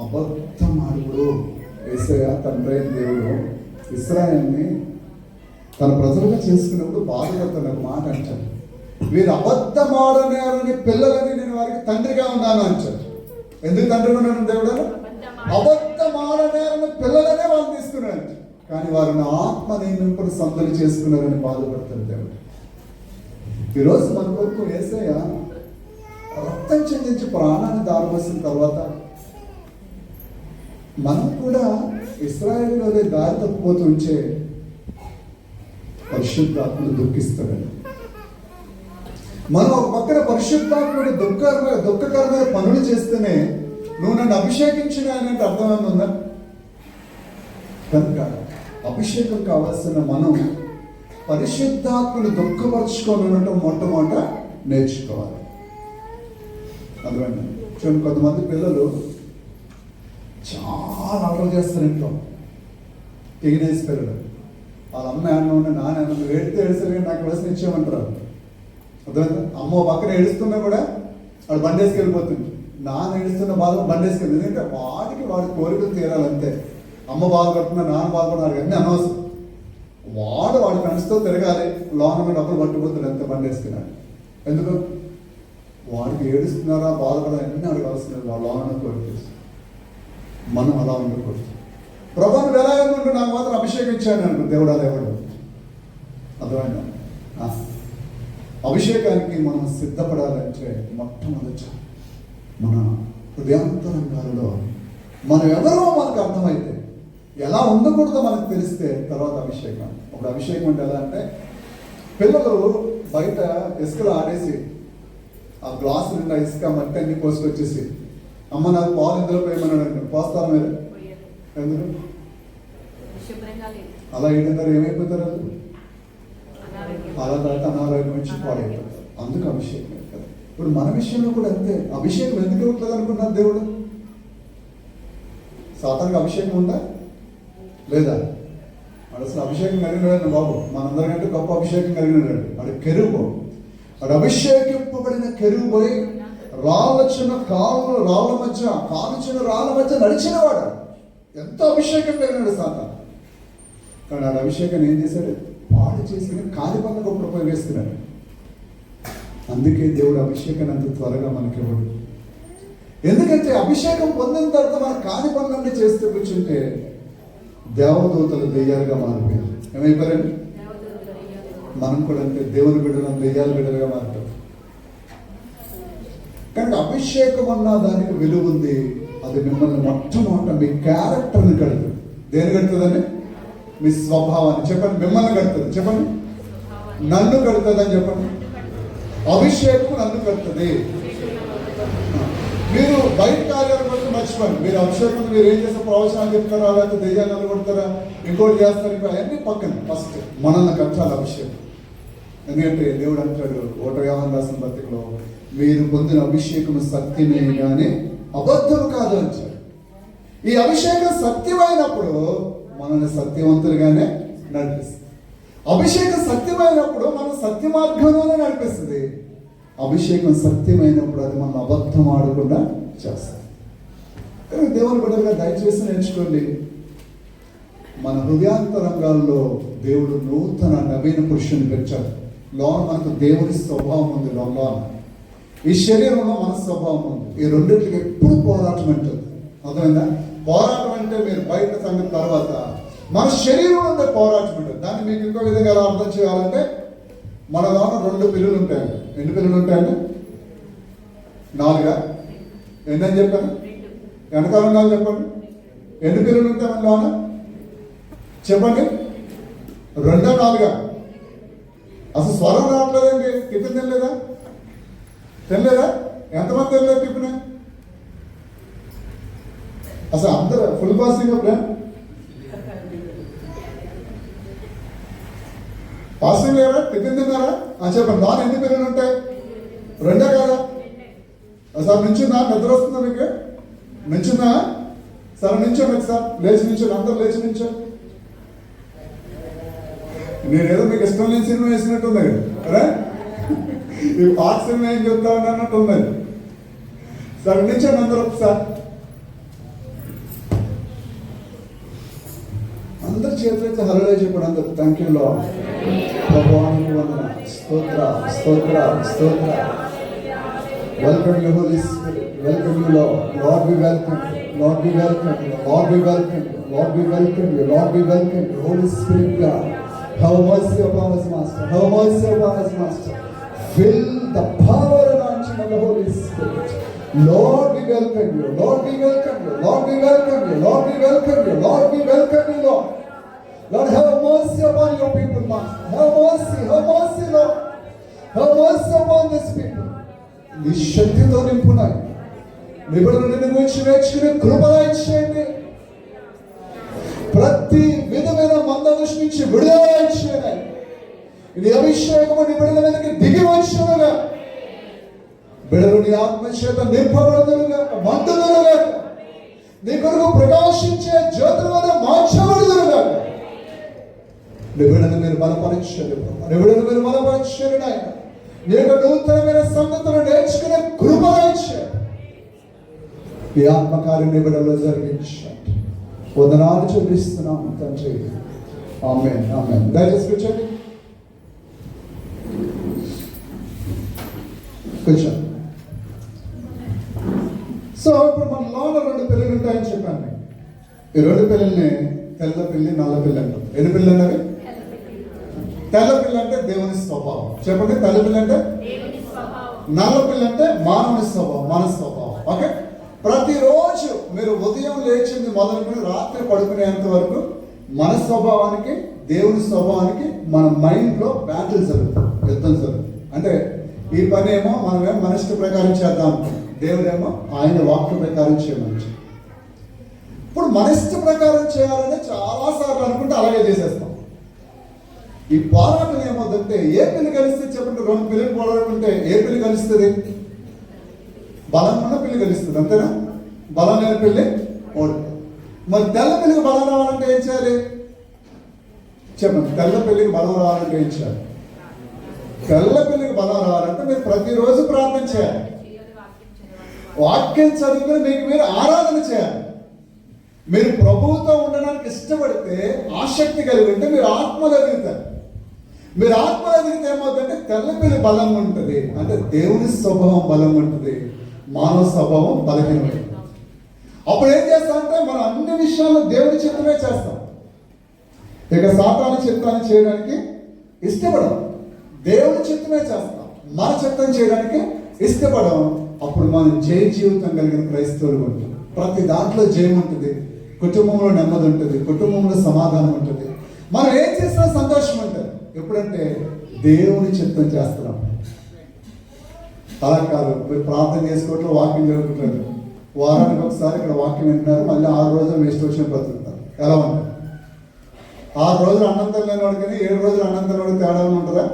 అబద్ధం ఆడుడు. యేసయ్య తండ్రి దేవుడు ఇశ్రాయేలుని తన ప్రజలుగా చేసుకున్నప్పుడు బాధపడుతున్న ఒక మాట అంటాడు, వీరు అబద్ధమాడనేరని పిల్లలని నేను వారికి తండ్రిగా ఉన్నాను అంటాడు. ఎందుకు తండ్రిగా ఉన్నాను దేవుడు? అబద్ధమాడనేరని పిల్లలనే వాళ్ళు తీసుకున్నాడు, కానీ వారు నా ఆత్మ నింపుడు సందడి చేసుకున్నారని బాధపడతారు దేవుడు. ఈరోజు మన కొరకు యేసయ్య రక్తం చెందించి ప్రాణాన్ని దారిపోసిన తర్వాత మనం కూడా ఇశ్రాయేలులోనే దారి తప్పిపోతుంచే పరిశుద్ధాత్మను దుఃఖిస్తాడని. మనం ఒక పక్కన పరిశుద్ధాత్ముడు దుఃఖకరమైన పనులు చేస్తేనే నువ్వు నన్ను అభిషేకించిన అంటే అర్థమైందా? కనుక అభిషేకం కావాల్సిన మనం పరిశుద్ధాత్మను దుఃఖపరచుకోవాలనటం మొట్టమొదట నేర్చుకోవాలి. అర్థమైంది? చూడండి, కొంతమంది పిల్లలు చాలా అలవాటు చేస్తారు ఇంట్లో. టీనేజ్ పిల్లలు వాళ్ళ అమ్మ ఏమన్నా ఉండే నాన్న ఏమన్నా ఏడితే ఏడుస్తారు, నాకు వ్యవస్థ ఇచ్చేయమంటారు. అర్థమైందా? అమ్మ పక్కన ఏడుస్తున్నా కూడా వాడు బండేసుకు వెళ్ళిపోతుంది. నాన్న ఏడుస్తున్న బాధ బండేసుకెళ్ళి, ఎందుకంటే వాడి కోరికలు తీరాలంతే. అమ్మ బాధపడుతున్నా, నాన్న బాధపడుతున్నారు, అన్నీ అనవసరం. వాడి ఫ్రెండ్స్తో తిరగాలి, లోన డబ్బులు పట్టుకుపోతుంది అంతే బండేసుకున్నాడు. ఎందుకు? వాడికి ఏడుస్తున్నారా బాధపడాలి అన్నీ అడగాల్సినది వాళ్ళ లోన కోరిక. మనం అలా ఉండకూడదు. ప్రభు నువ్వు ఎలా అనుకుంటూ నాకు మాత్రం అభిషేకం ఇచ్చాను అనుకో, దేవుడు అలా ఇవ్వడు. అర్థమైందా? అభిషేకానికి మనం సిద్ధపడాలంటే మొట్టమొదట మన హృదయాంతరంగాలలో మనం ఎవరో మనకు అర్థమైతే, ఎలా ఉండకూడదో మనకు తెలిస్తే తర్వాత అభిషేకం. ఒక అభిషేకం అంటే ఎలా అంటే, పిల్లలు బయట ఇసుకలు ఆడేసి ఆ గ్లాసు నిండా ఇసుక మట్టి అన్ని పోసుకొచ్చేసి, అమ్మ నాకు పాలు ఇందులో పోయమన్నాడు. పోస్తారా మీరు? ఎందుకు అలా ఏంటంటారు? ఏమైపోతారు? అలా తర్వాత అనారోగ్యం వచ్చి పాడైపోతారు. అందుకు అభిషేకం కదా. ఇప్పుడు మన విషయంలో కూడా అంతే. అభిషేకం ఎందుకు ఇవ్వట్లేదు అనుకున్నారు దేవుడు? సాతానికి అభిషేకం ఉందా లేదా? వాడు అసలు అభిషేకం కలిగినాడు బాబు, మనందరికంటే గొప్ప అభిషేకం కలిగినాడు. వాడు కెరూబు. వాడు అభిషేకింపబడిన కెరూబై కాలుచిన రాళ్ళ మధ్య నడిచినవాడు. ఎంతో అభిషేకం కలిగినాడు సాతాను. కానీ వాడు అభిషేకాన్ని ఏం చేశాడు? పాడు చేసి కాలి పనులకు ఉపయోగిస్తున్నాడు. అందుకే దేవుడు అభిషేకాన్ని అంత త్వరగా మనకి ఇవ్వడు. ఎందుకంటే అభిషేకం పొందిన తర్వాత మన కాలి పనులన్నీ చేస్తూ కూర్చుంటే దేవదూతలు దెయ్యాలుగా మారిపోయారు. ఏమైపోయారండి? మనం కూడా అంటే దేవుని బిడ్డలను దెయ్యాల బిడ్డలుగా మారుతాం. కనుక అభిషేకం అన్న దానికి విలువ ఉంది. అది మిమ్మల్ని మొట్టమొదట మీ క్యారెక్టర్ని కడుతుంది. దేని కడుతుందని? మీ స్వభావాన్ని. చెప్పండి, మిమ్మల్ని కడుతుంది. చెప్పండి, నన్ను కడుతుంది అని చెప్పండి. అభిషేకం నన్ను కడుతుంది. మీరు బయట కార్యాలు కొట్టి మర్చిపోండి. మీరు అభిషేకం మీరు ఏం చేస్తే ప్రవచనాలు చెప్తారా, లేకపోతే దెయ్యాలు కొడతారా, ఇంకోటి చేస్తారు, ఇంకా అవన్నీ పక్కన. ఫస్ట్ మనల్ని కట్టాలి అభిషేకం. ఎందుకంటే దేవుడు అంటాడు 1 యోహాను రాసిన పత్రికలో, మీరు పొందిన అభిషేకం సత్యమే కానీ అబద్ధం కాదు అంటాడు. ఈ అభిషేకం సత్యమైనప్పుడు మనల్ని సత్యవంతులుగానే నడిపిస్తుంది. అభిషేకం సత్యమైనప్పుడు మనం సత్య మార్గంలోనే నడిపిస్తుంది. అభిషేకం సత్యమైనప్పుడు అది మనం అబద్ధం ఆడకుండా చేస్తుంది. దేవుని బిడ్డలుగా దయచేసి నేర్చుకోండి. మన హృదయాంతరంగాల్లో దేవుడు నూతన నవీన పురుషుని పెంచాడు. లోన మనకు దేవుని స్వభావం ఉంది. లోన ఈ శరీరంలో మన స్వభావం ఉంది. ఈ రెండింటికి ఎప్పుడు పోరాటం ఉంటుంది. అర్థమైందా? పోరాటం అంటే మీరు బయట సంగతి తర్వాత మన శరీరం ఉండే పోరాటం ఉంటుంది. దాన్ని మీకు ఇంకో విధంగా ఎలా అర్థం చేయాలంటే, మన లోన 2 పిల్లలు ఉంటాయండి. ఎన్ని పిల్లలు ఉంటాయండి? 4. ఎన్నని చెప్పాను? వెనకాల చెప్పండి. ఎన్ని పిల్లలు ఉంటాయి మన లోన చెప్పండి? 2 4. అసలు స్వరం రావట్లేదండి. టిఫిన్ తినలేదా? ఎంతమంది తినలేదు టిఫిన్? అసలు అందరూ ఫుల్ ఫాస్టింగ్ ప్లాన్ ఫాస్టింగ్ లేరా? టిఫిన్ తిన్నారా? చెప్పండి. నాన్ ఎన్ని పిల్లలు ఉంటాయి? 2 కదా? సార్ నుంచున్నా? నిద్ర వస్తుందా మీకు? నుంచున్నా? సార్ నుంచోండి. సార్ లేచి నుంచోండి. అందరూ లేచి నుంచోండి. నేనేదో మీకు ఇష్టం లేని సినిమా వేసినట్టుంది కదా. ఈ పాత సినిమా ఏం చెప్తా ఉన్నట్టు ఉంది. సార్ నుంచోండి అందరూ. సార్ అందరు చేతులైతే హల్లెలూయా చెప్పండి. అందరూ థ్యాంక్ యూ లార్డ్. ప్రభువానికి వందనాలు. స్తోత్ర. Welcome you Holy Spirit. Welcome you Lord. Lord we welcome you. Lord we welcome you. Lord we welcome you. Lord we welcome you. Lord we welcome you. Holy Spirit God, have mercy upon us, Master. Have mercy upon us, Master. Fill the power and anointing of the Holy Spirit. Lord, we welcome you. Lord, we welcome you. Lord, we welcome you. Lord, we welcome you. Lord, we welcome you, Lord. Lord, have mercy upon your people, Master. Have mercy, Lord. Have mercy upon this people. నీ శక్తితో నింపునాయి. నిబిడలు నిన్ను గురించి నేర్చుకునే కృప ఇచ్చేయండి. ప్రతి విధమైన మంద దృష్టి నుంచి విడుదల ఇచ్చేయండి. ఇది అభిషేకము నీ బిడ్డల మీదకి దిగి వచ్చునుగా. బిడ్డలు నీ ఆత్మ చేత నింపబడుదురుగా, మండుదురుగా, నీ కొరకు ప్రకాశించే జ్యోతులుగా మార్చబడుదురుగా. నీ బిడ్డలు మీరు బలపరచండి. నీ బిడ్డలు మీరు బలపరచండి నాయన. నీ యొక్క నూతనమైన సంగతులు నేర్చుకునే కృప ఇచ్చేయండి. ఈ ఆత్మకార్యం నీ బిడ్డలో జరిగించండి. వందనాలు చెల్లిస్తున్నాం తండ్రి. ఆమేన్, ఆమేన్. దయచేసి కూర్చోండి. కూర్చోండి. సో ఇప్పుడు మన లోన 2 పిల్లలు ఉంటాయని చెప్పాను. ఈ 2 పిల్లల్ని తెల్ల పిల్లి, నల్ల పిల్లి అంటారు. ఎన్ని పిల్లలు అన్నవి? తెల్ల పిల్ల అంటే దేవుని స్వభావం. చెప్పండి. తెల్ల పిల్ల అంటే నల్ల పిల్ల అంటే మానవుని స్వభావం, మన స్వభావం. ఓకే. ప్రతిరోజు మీరు ఉదయం లేచింది మొదలుకొని రాత్రి పడుకునేంత వరకు మన స్వభావానికి దేవుని స్వభావానికి మన మైండ్లో బ్యాటిల్ జరుగుతుంది, యుద్ధం జరుగుతుంది. అంటే ఈ పని ఏమో మనమేమో మన ఇష్ట ప్రకారం చేద్దాం, దేవుడేమో ఆయన వాక్య ప్రకారం చేయమని. ఇప్పుడు మన ఇష్ట ప్రకారం చేయాలని చాలాసార్లు అనుకుంటే అలాగే చేసేస్తాం. ఈ పోరాటం ఏమవుతుందంటే, ఏ పిల్లి కలిస్తే చెప్పండి, 2 పిల్లలు పోరాడుకుంటే ఏ పిల్లి కలుస్తుంది? బలం ఉన్న పిల్లి కలుస్తుంది, అంతేనా? బలం లేని పిల్లి ఓడుతుంది. మరి తెల్ల పిల్లికి బలం రావాలంటే ఏం చేయాలి చెప్పండి? తెల్ల పిల్లికి బలం రావాలంటే ఏం చేయాలి? తెల్ల పిల్లికి బలం రావాలంటే మీరు ప్రతిరోజు ప్రార్థన చేయాలి, వాక్యం చదువుకుని మీకు మీరు ఆరాధన చేయాలి. మీరు ప్రభువుతో ఉండడానికి ఇష్టపడితే, ఆసక్తి కలిగి ఉంటే మీరు ఆత్మలో ఎదుగుతారు. మీరు ఆత్మలో ఎదిగితే ఏమవుతుందంటే తెల్లపిల్లి బలంగా ఉంటుంది, అంటే దేవుని స్వభావం బలంగా ఉంటుంది, మానవ స్వభావం బలహీనమైంది. అప్పుడు ఏం చేస్తామంటే మనం అన్ని విషయాల్లో దేవుని చిత్తమే చేస్తాం. ఇక సాతాను చిత్తాన్ని చేయడానికి ఇష్టపడం, దేవుని చిత్తమే చేస్తాం. మన చిత్తం చేయడానికి ఇష్టపడం. అప్పుడు మనం జయ జీవితం కలిగిన క్రైస్తవులు ఉంటుంది. ప్రతి దాంట్లో జయం ఉంటుంది, కుటుంబంలో నెమ్మది ఉంటుంది, కుటుంబంలో సమాధానం ఉంటుంది, మనం ఏం చేసినా సంతోషం ఉంటుంది. ఎప్పుడంటే దేవుని చిత్తం చేస్తున్నాం. అలా కాదు, మీరు ప్రార్థన చేసుకోవటం, వాక్యం జరుగుతుంటారు. వారానికి ఒకసారి ఇక్కడ వాక్యం వింటున్నారు, మళ్ళీ 6 రోజులు వేస్ట్ వచ్చిన బ్రతుకుతారు. ఎలా ఉంటుంది? 6 రోజులు అన్నంతం లేనివాడు కానీ 7 రోజులు అన్నంతం లేనివాడు తేడా ఉంటుందా?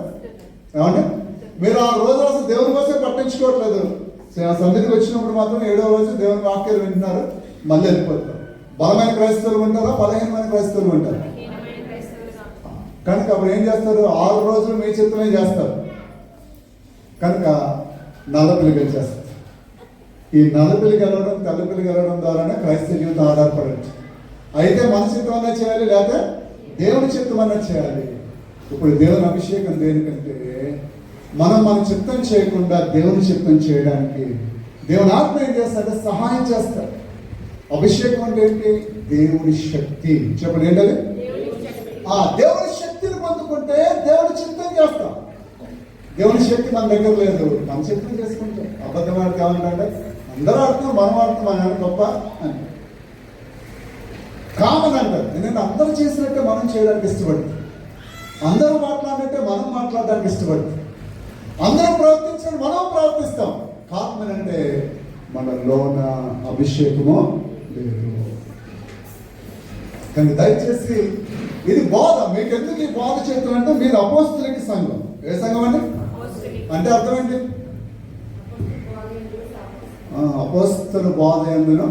ఏమంటే మీరు 6 రోజులు అసలు దేవుని కోసం పట్టించుకోవట్లేదు. సన్నిధికి వచ్చినప్పుడు మాత్రం 7వ రోజు దేవుని వాక్యాలు వింటున్నారు, మళ్ళీ వెళ్ళిపోతారు. బలమైన క్రైస్తవులు ఉంటారా, బలహీనమైన క్రైస్తవులు ఉంటారు? కనుక అప్పుడు ఏం చేస్తారు? 6 రోజులు మీ చిత్తమే చేస్తారు. కనుక నల్లపిల్లి గెలిచేస్తారు. ఈ నల్లపిల్లి గెలవడం, తెల్లపిల్లి గెలవడం ద్వారానే క్రైస్తవ జీవితం ఆధారపడచ్చు. అయితే మన చిత్తం అన్నా చేయాలి, లేకపోతే దేవుని చిత్తం అన్నా చేయాలి. ఇప్పుడు దేవుని అభిషేకం దేనికంటే మనం మన చిత్తం చేయకుండా దేవుని చిత్తం చేయడానికి దేవుని ఆత్మ ఏం చేస్తాడంటే సహాయం చేస్తాడు. అభిషేకం అంటే ఏంటి? దేవుని శక్తి. చెప్పండి ఏంటది? దేవుని శక్తిని పొందుకుంటే దేవుని చిత్తం చేస్తాం. దేవుని శక్తి మన దగ్గర లేదు, మన చిత్తం చేసుకుంటాం. అబద్ధం ఆడితే ఏమంటే అందరూ ఆడుతున్నాం, మనం ఆడుతున్నాం, ఆయన గొప్ప అని కామన్ అంటారు. ఎందుకంటే అందరూ చేసినట్టే మనం చేయడానికి ఇష్టపడుతుంది, అందరూ మాట్లాడినట్టే మనం మాట్లాడడానికి ఇష్టపడుతుంది, అందరూ ప్రవర్తించినట్టు మనం ప్రవర్తిస్తాం. కామన్ అంటే మనలోన అభిషేకము లేదు. కానీ దయచేసి ఇది బోధ. మీకు ఎందుకు ఈ బోధ చేస్తానంటే మీరు అపోస్తులకి సంఘం. ఏ సంఘం అండి అంటే అర్థం ఏంటి? అపోస్తల బోధ ఎందును.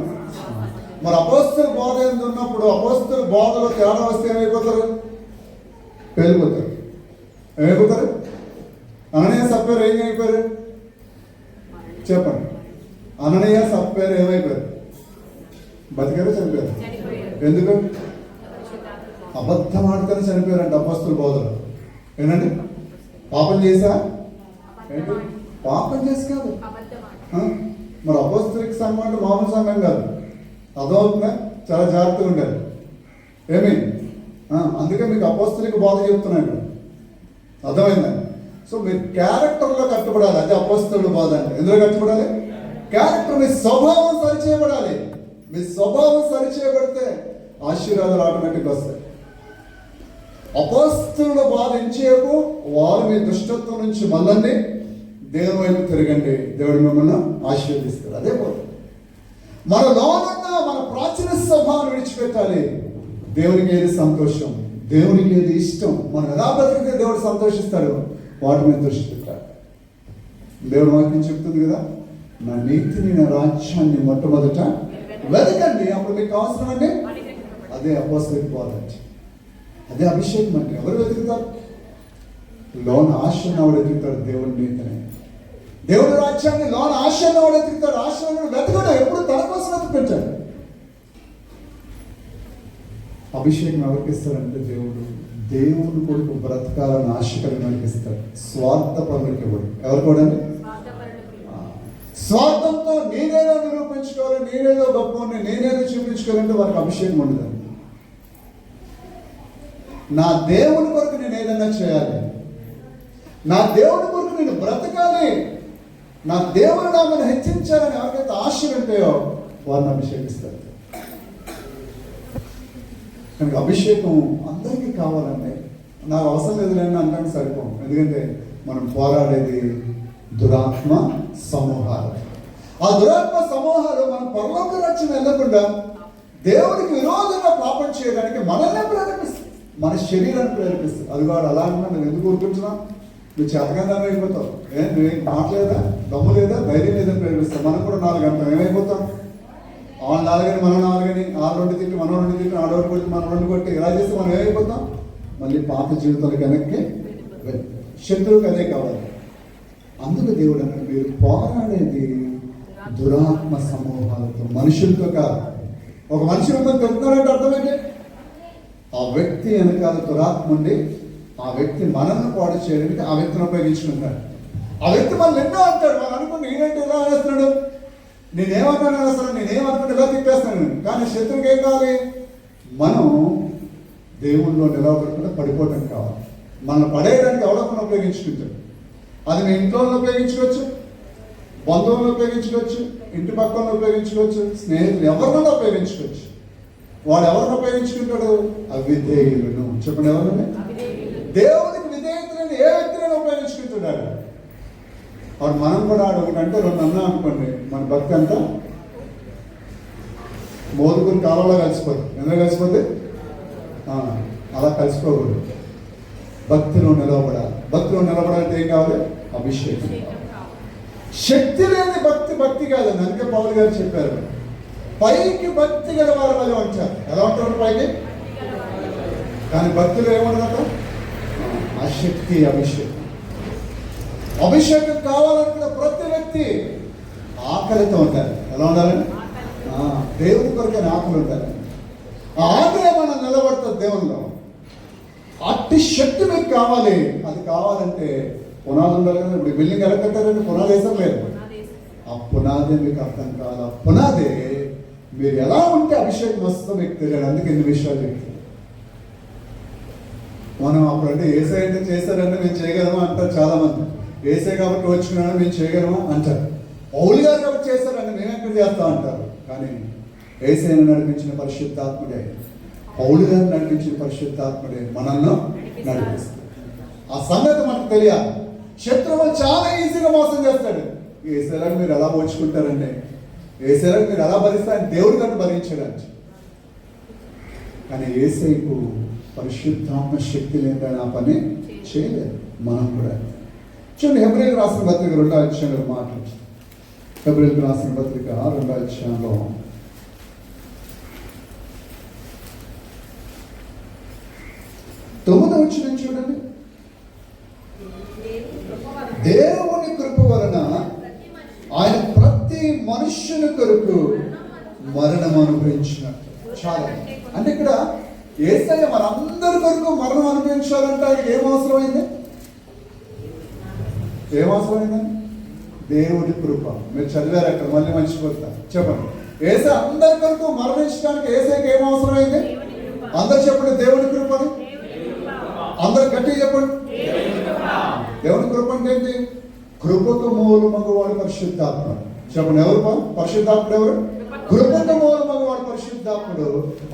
మరి అపోస్తల బోధ ఎందు ఉన్నప్పుడు అపోస్తల బోధలో తేడా వస్తే ఏమైపోతారు? వెళ్ళిపోతారు. ఏమైపోతారు? అననీయ సప్ఫేరు ఏం అయిపోయారు? చెప్పండి. అననీయ సప్ఫేరు ఏమైపోయారు? బతికారు, చనిపోయారు. ఎందుకు? అబద్ధం ఆడుకొని చనిపోయారంట అపోస్తల బోధలు. ఏంటండి? పాపం చేశా? ఏంటి? పాపం చేసి కాదు. మరి అపోస్తలిక సంఘం అంటే మామూలు సంఘం కాదు. అర్థమవుతుందా? చాలా జాగ్రత్తగా ఉండాలి. ఏమి అందుకే మీకు అపోస్తలిక బోధ చెప్తున్నాను. అర్థమైందా? సో మీరు క్యారెక్టర్లో కట్టుబడాలి. అది అపోస్తలుల బోధ అంటే. ఎందులో కట్టుబడాలి? క్యారెక్టర్. మీ స్వభావం సరిచేయబడాలి. మీ స్వభావం సరిచేయబడితే ఆశీర్వాదాలు ఆటోమేటిక్గా వస్తాయి. అపోస్తలుల బోధ ఎంచేపు వారు మీ దుష్టత్వం నుంచి మళ్ళీ దేవుని వైపు తిరగండి, దేవుడు మిమ్మల్ని ఆశీర్వదిస్తాడు. అదే బోధ. మన లోనున్న మన ప్రాచీన స్వభావాన్ని విడిచిపెట్టాలి. దేవునికి ఏది సంతోషం, దేవునికి ఏది ఇష్టం, మనం ఎలా బతికితే దేవుడు సంతోషిస్తాడు, వాటి మీద దృష్టి పెట్టాలి. దేవుడు వాక్యం చెప్తుంది కదా, నా నీతిని నా రాజ్యాన్ని మొట్టమొదట వెతకండి, అప్పుడు మీకు అవసరం అండి. అదే అపోస్తలిక బోధ అంటే, అదే అభిషేకం అంటే. ఎవరు వెతుకుతారు? లోన ఆశ ఉన్నవాడు వెతుకుతాడు దేవుని నీతిని, దేవుడి రాజ్యాన్ని. లోన ఆశ ఉన్నవాడు వెతుకుతాడు. ఆశ ఉన్నవాడు వెతకడు, ఎప్పుడు తన కోసం వెతుకుంటాడు. అభిషేకం ఎవరికి ఇస్తాడంటే దేవుడు కొడుకు బ్రతకాలని ఆశ కలిగినకి ఇస్తాడు. స్వార్థ పనులకి ఇవ్వడు. ఎవరు కూడా స్వార్థంతో నేనేదో నిరూపించుకోవాలి, నేనేదో గొప్పని, నేనేదో చూపించుకోవాలంటే వారికి అభిషేకం ఉండదు. నా దేవుని కొరకు నేను ఏదైనా చేయాలి, నా దేవుని కొరకు నేను బ్రతకాలి, నా దేవుని నామని హెచ్చించాలని ఎవరికైతే ఆశలు ఉంటాయో వారిని అభిషేకిస్తారు. కనుక అభిషేకం అందరికీ కావాలంటే నాకు అవసరం లేదు లేని అంటే సరిపోం. ఎందుకంటే మనం పోరాడేది దురాత్మ సమూహాలు. ఆ దురాత్మ సమూహాలు మన పరలోక రాజ్యం వెళ్ళకుండా దేవునికి విరోధంగా పాపం చేయడానికి మనల్ని ప్రేరేపిస్తుంది, మన శరీరాన్ని ప్రేరేపిస్తుంది. అది వాడు అలా అన్నా నేను ఎందుకు ఊరుకుంటున్నా, నువ్వు చేతగానే అయిపోతావు, నువ్వేం మాట్లేదా, దమ్ము లేదా, ధైర్యం లేదని ప్రేరేపిస్తాం. మనం కూడా 4 గంటలు ఏమైపోతాం, వాళ్ళు 4 గంటలు మనం 4 గంటలు, వాళ్ళు 2 తిట్టి మనం 2 తిట్టి, ఆడవాడు కొట్టి మనం 2 కొట్టి, ఇలా చేస్తే మనం ఏమైపోతాం, మళ్ళీ పాత జీవితాలకు వెనక్కి. శత్రువుకి అదే కావాలి. అందుకు దేవుడు అన్నాడు, మీరు పోరాడేది దురాత్మ సమూహాలతో, మనుషులతో కాదు. ఒక మనిషి మిమ్మల్ని తిరుగుతాడంటే అర్థమైంది, ఆ వ్యక్తి వెనకాల దురాత్మ ఉండి ఆ వ్యక్తి మనల్ని పాడు చేయడానికి ఆ వ్యక్తిని ఉపయోగించుకుంటాడు. ఆ వ్యక్తి మనల్ని ఎన్నో అంటాడు. మనం అనుకుంటే ఈయనంటే ఎలా వేస్తున్నాడు, నేనేమన్నాను అసలు, నేనేమనుకుంటే ఎలా తిప్పేస్తాను. కానీ శత్రువుకి ఏం కావాలి, మనం దేవుళ్ళలో నిలవకుండా పడిపోవటం కావాలి. మనం పడేయడానికి ఎవడొకరిని ఉపయోగించుకుంటాడు. అది మీ ఇంట్లో ఉపయోగించుకోవచ్చు, బంధువులను ఉపయోగించుకోవచ్చు, ఇంటి పక్కన ఉపయోగించుకోవచ్చు, స్నేహితులు ఎవరినైనా ఉపయోగించుకోవచ్చు. వాడు ఎవరిని ఉపయోగించుకుంటాడు? అవిధేయులను. చెప్పండి, ఎవరిని? దేవునికి విధేయతలను ఏ వ్యక్తిని ఉపయోగించుకుంటున్నాడు. వాడు మనం కూడా ఒకటి అంటే 2 అన్నా అనుకోండి, మన భక్తి అంతా మోదుగురు కాలంలో కలిసిపోతుంది. ఎందులో కలిసిపోతే అలా కలిసిపోకూడదు. భక్తిలో నిలవబడాలి. భక్తిలో నిలబడాలంటే ఏం కావాలి? అభిషేకం. శక్తి లేని భక్తి భక్తి కాదండి. అందుకే పౌలు గారు చెప్పారు, పైకి భక్తి గల వారి వల్ల అంటారు. ఎలా ఉంటారు పైకి, కానీ భక్తిలో ఏముండదు, ఆ శక్తి. అభిషేకం కావాలనుకున్న ప్రతి వ్యక్తి ఆకలితో ఉండాలి. ఎలా ఉండాలని? దేవుని కొరకైన ఆకలి ఉండాలి. ఆ ఆగ్రహం మనం నిలబడుతుంది దేవుల్లో. అట్టి శక్తి మీకు కావాలి. అది కావాలంటే పునాది ఉండాలి కదా. ఇప్పుడు బిల్డింగ్ ఎలా కట్టారంటే పునాది వేసారు లేదు. ఆ పునాదే మీకు అర్థం కావాలి. ఆ పునాదే మీరు ఎలా ఉంటే అభిషేకం వస్తుందో మీకు తెలియదు. అందుకే ఎన్ని విషయాలు చెప్తారు. మనం అప్పుడంటే ఏసై అంటే చేశారంటే మేము చేయగలమా అంటారు చాలా మంది. ఏసై కాబట్టి వచ్చినాడు మేము చేయగలమా అంటారు. పౌలు గారు కాబట్టి చేశారంటే మేము ఎక్కడ చేస్తాం అంటారు. కానీ ఏసైను నడిపించిన పరిశుద్ధాత్ముడే, పౌలు గారు నడిపించిన పరిశుద్ధాత్ముడే మనల్ని నడిపిస్తాడు. ఆ సంగతి మనకు తెలియాలి. శత్రువులు చాలా ఈజీగా మోసం చేస్తాడు. ఏసైలకు మీరు ఎలా పోల్చుకుంటారండి, ఏసైలకు మీరు ఎలా భరిస్తారని దేవుడి కంటే భరించడానికి. కానీ ఏసైకు పరిశుద్ధాత్మ శక్తి లేదని ఆ పని చేయలేదు. మనం కూడా చూడండి, హెబ్రీయులకు రాసిన పత్రిక 2వ అధ్యాయంలో మాట్లాడు. హెబ్రీయులకు రాసిన పత్రిక 2వ అధ్యాయంలో 9వ వచనం చూడండి. దేవుని కృప వలన ఆయన ప్రతి మనుష్యుని కొరకు మరణం అనుభవించినట్టు. చాలా అంటే ఇక్కడ యేసయ్య మనందరి కొరకు మరణం అనుభవించాలంటే ఆయనకి ఏం అవసరమైంది? ఏమవసరమైందండి? దేవుడి కృప. మీరు చదివారు అక్కడ, మళ్ళీ మర్చిపోతారు. చెప్పండి, యేసయ్య అందరి కొరకు మరణించడానికి యేసయ్యకి ఏం అవసరమైంది? అందరు చెప్పండి, దేవుడి కృపని. అందరు గట్టిగా చెప్పండి, దేవుని కృప అంటే ఏంటి? కృపకు మూలమగు వాడు పరిశుద్ధాత్మ. చెప్పండి, ఎవరు పరిశుద్ధాత్ముడు? ఎవరు? కృపకు మూలమగు వాడు పరిశుద్ధాత్ముడు.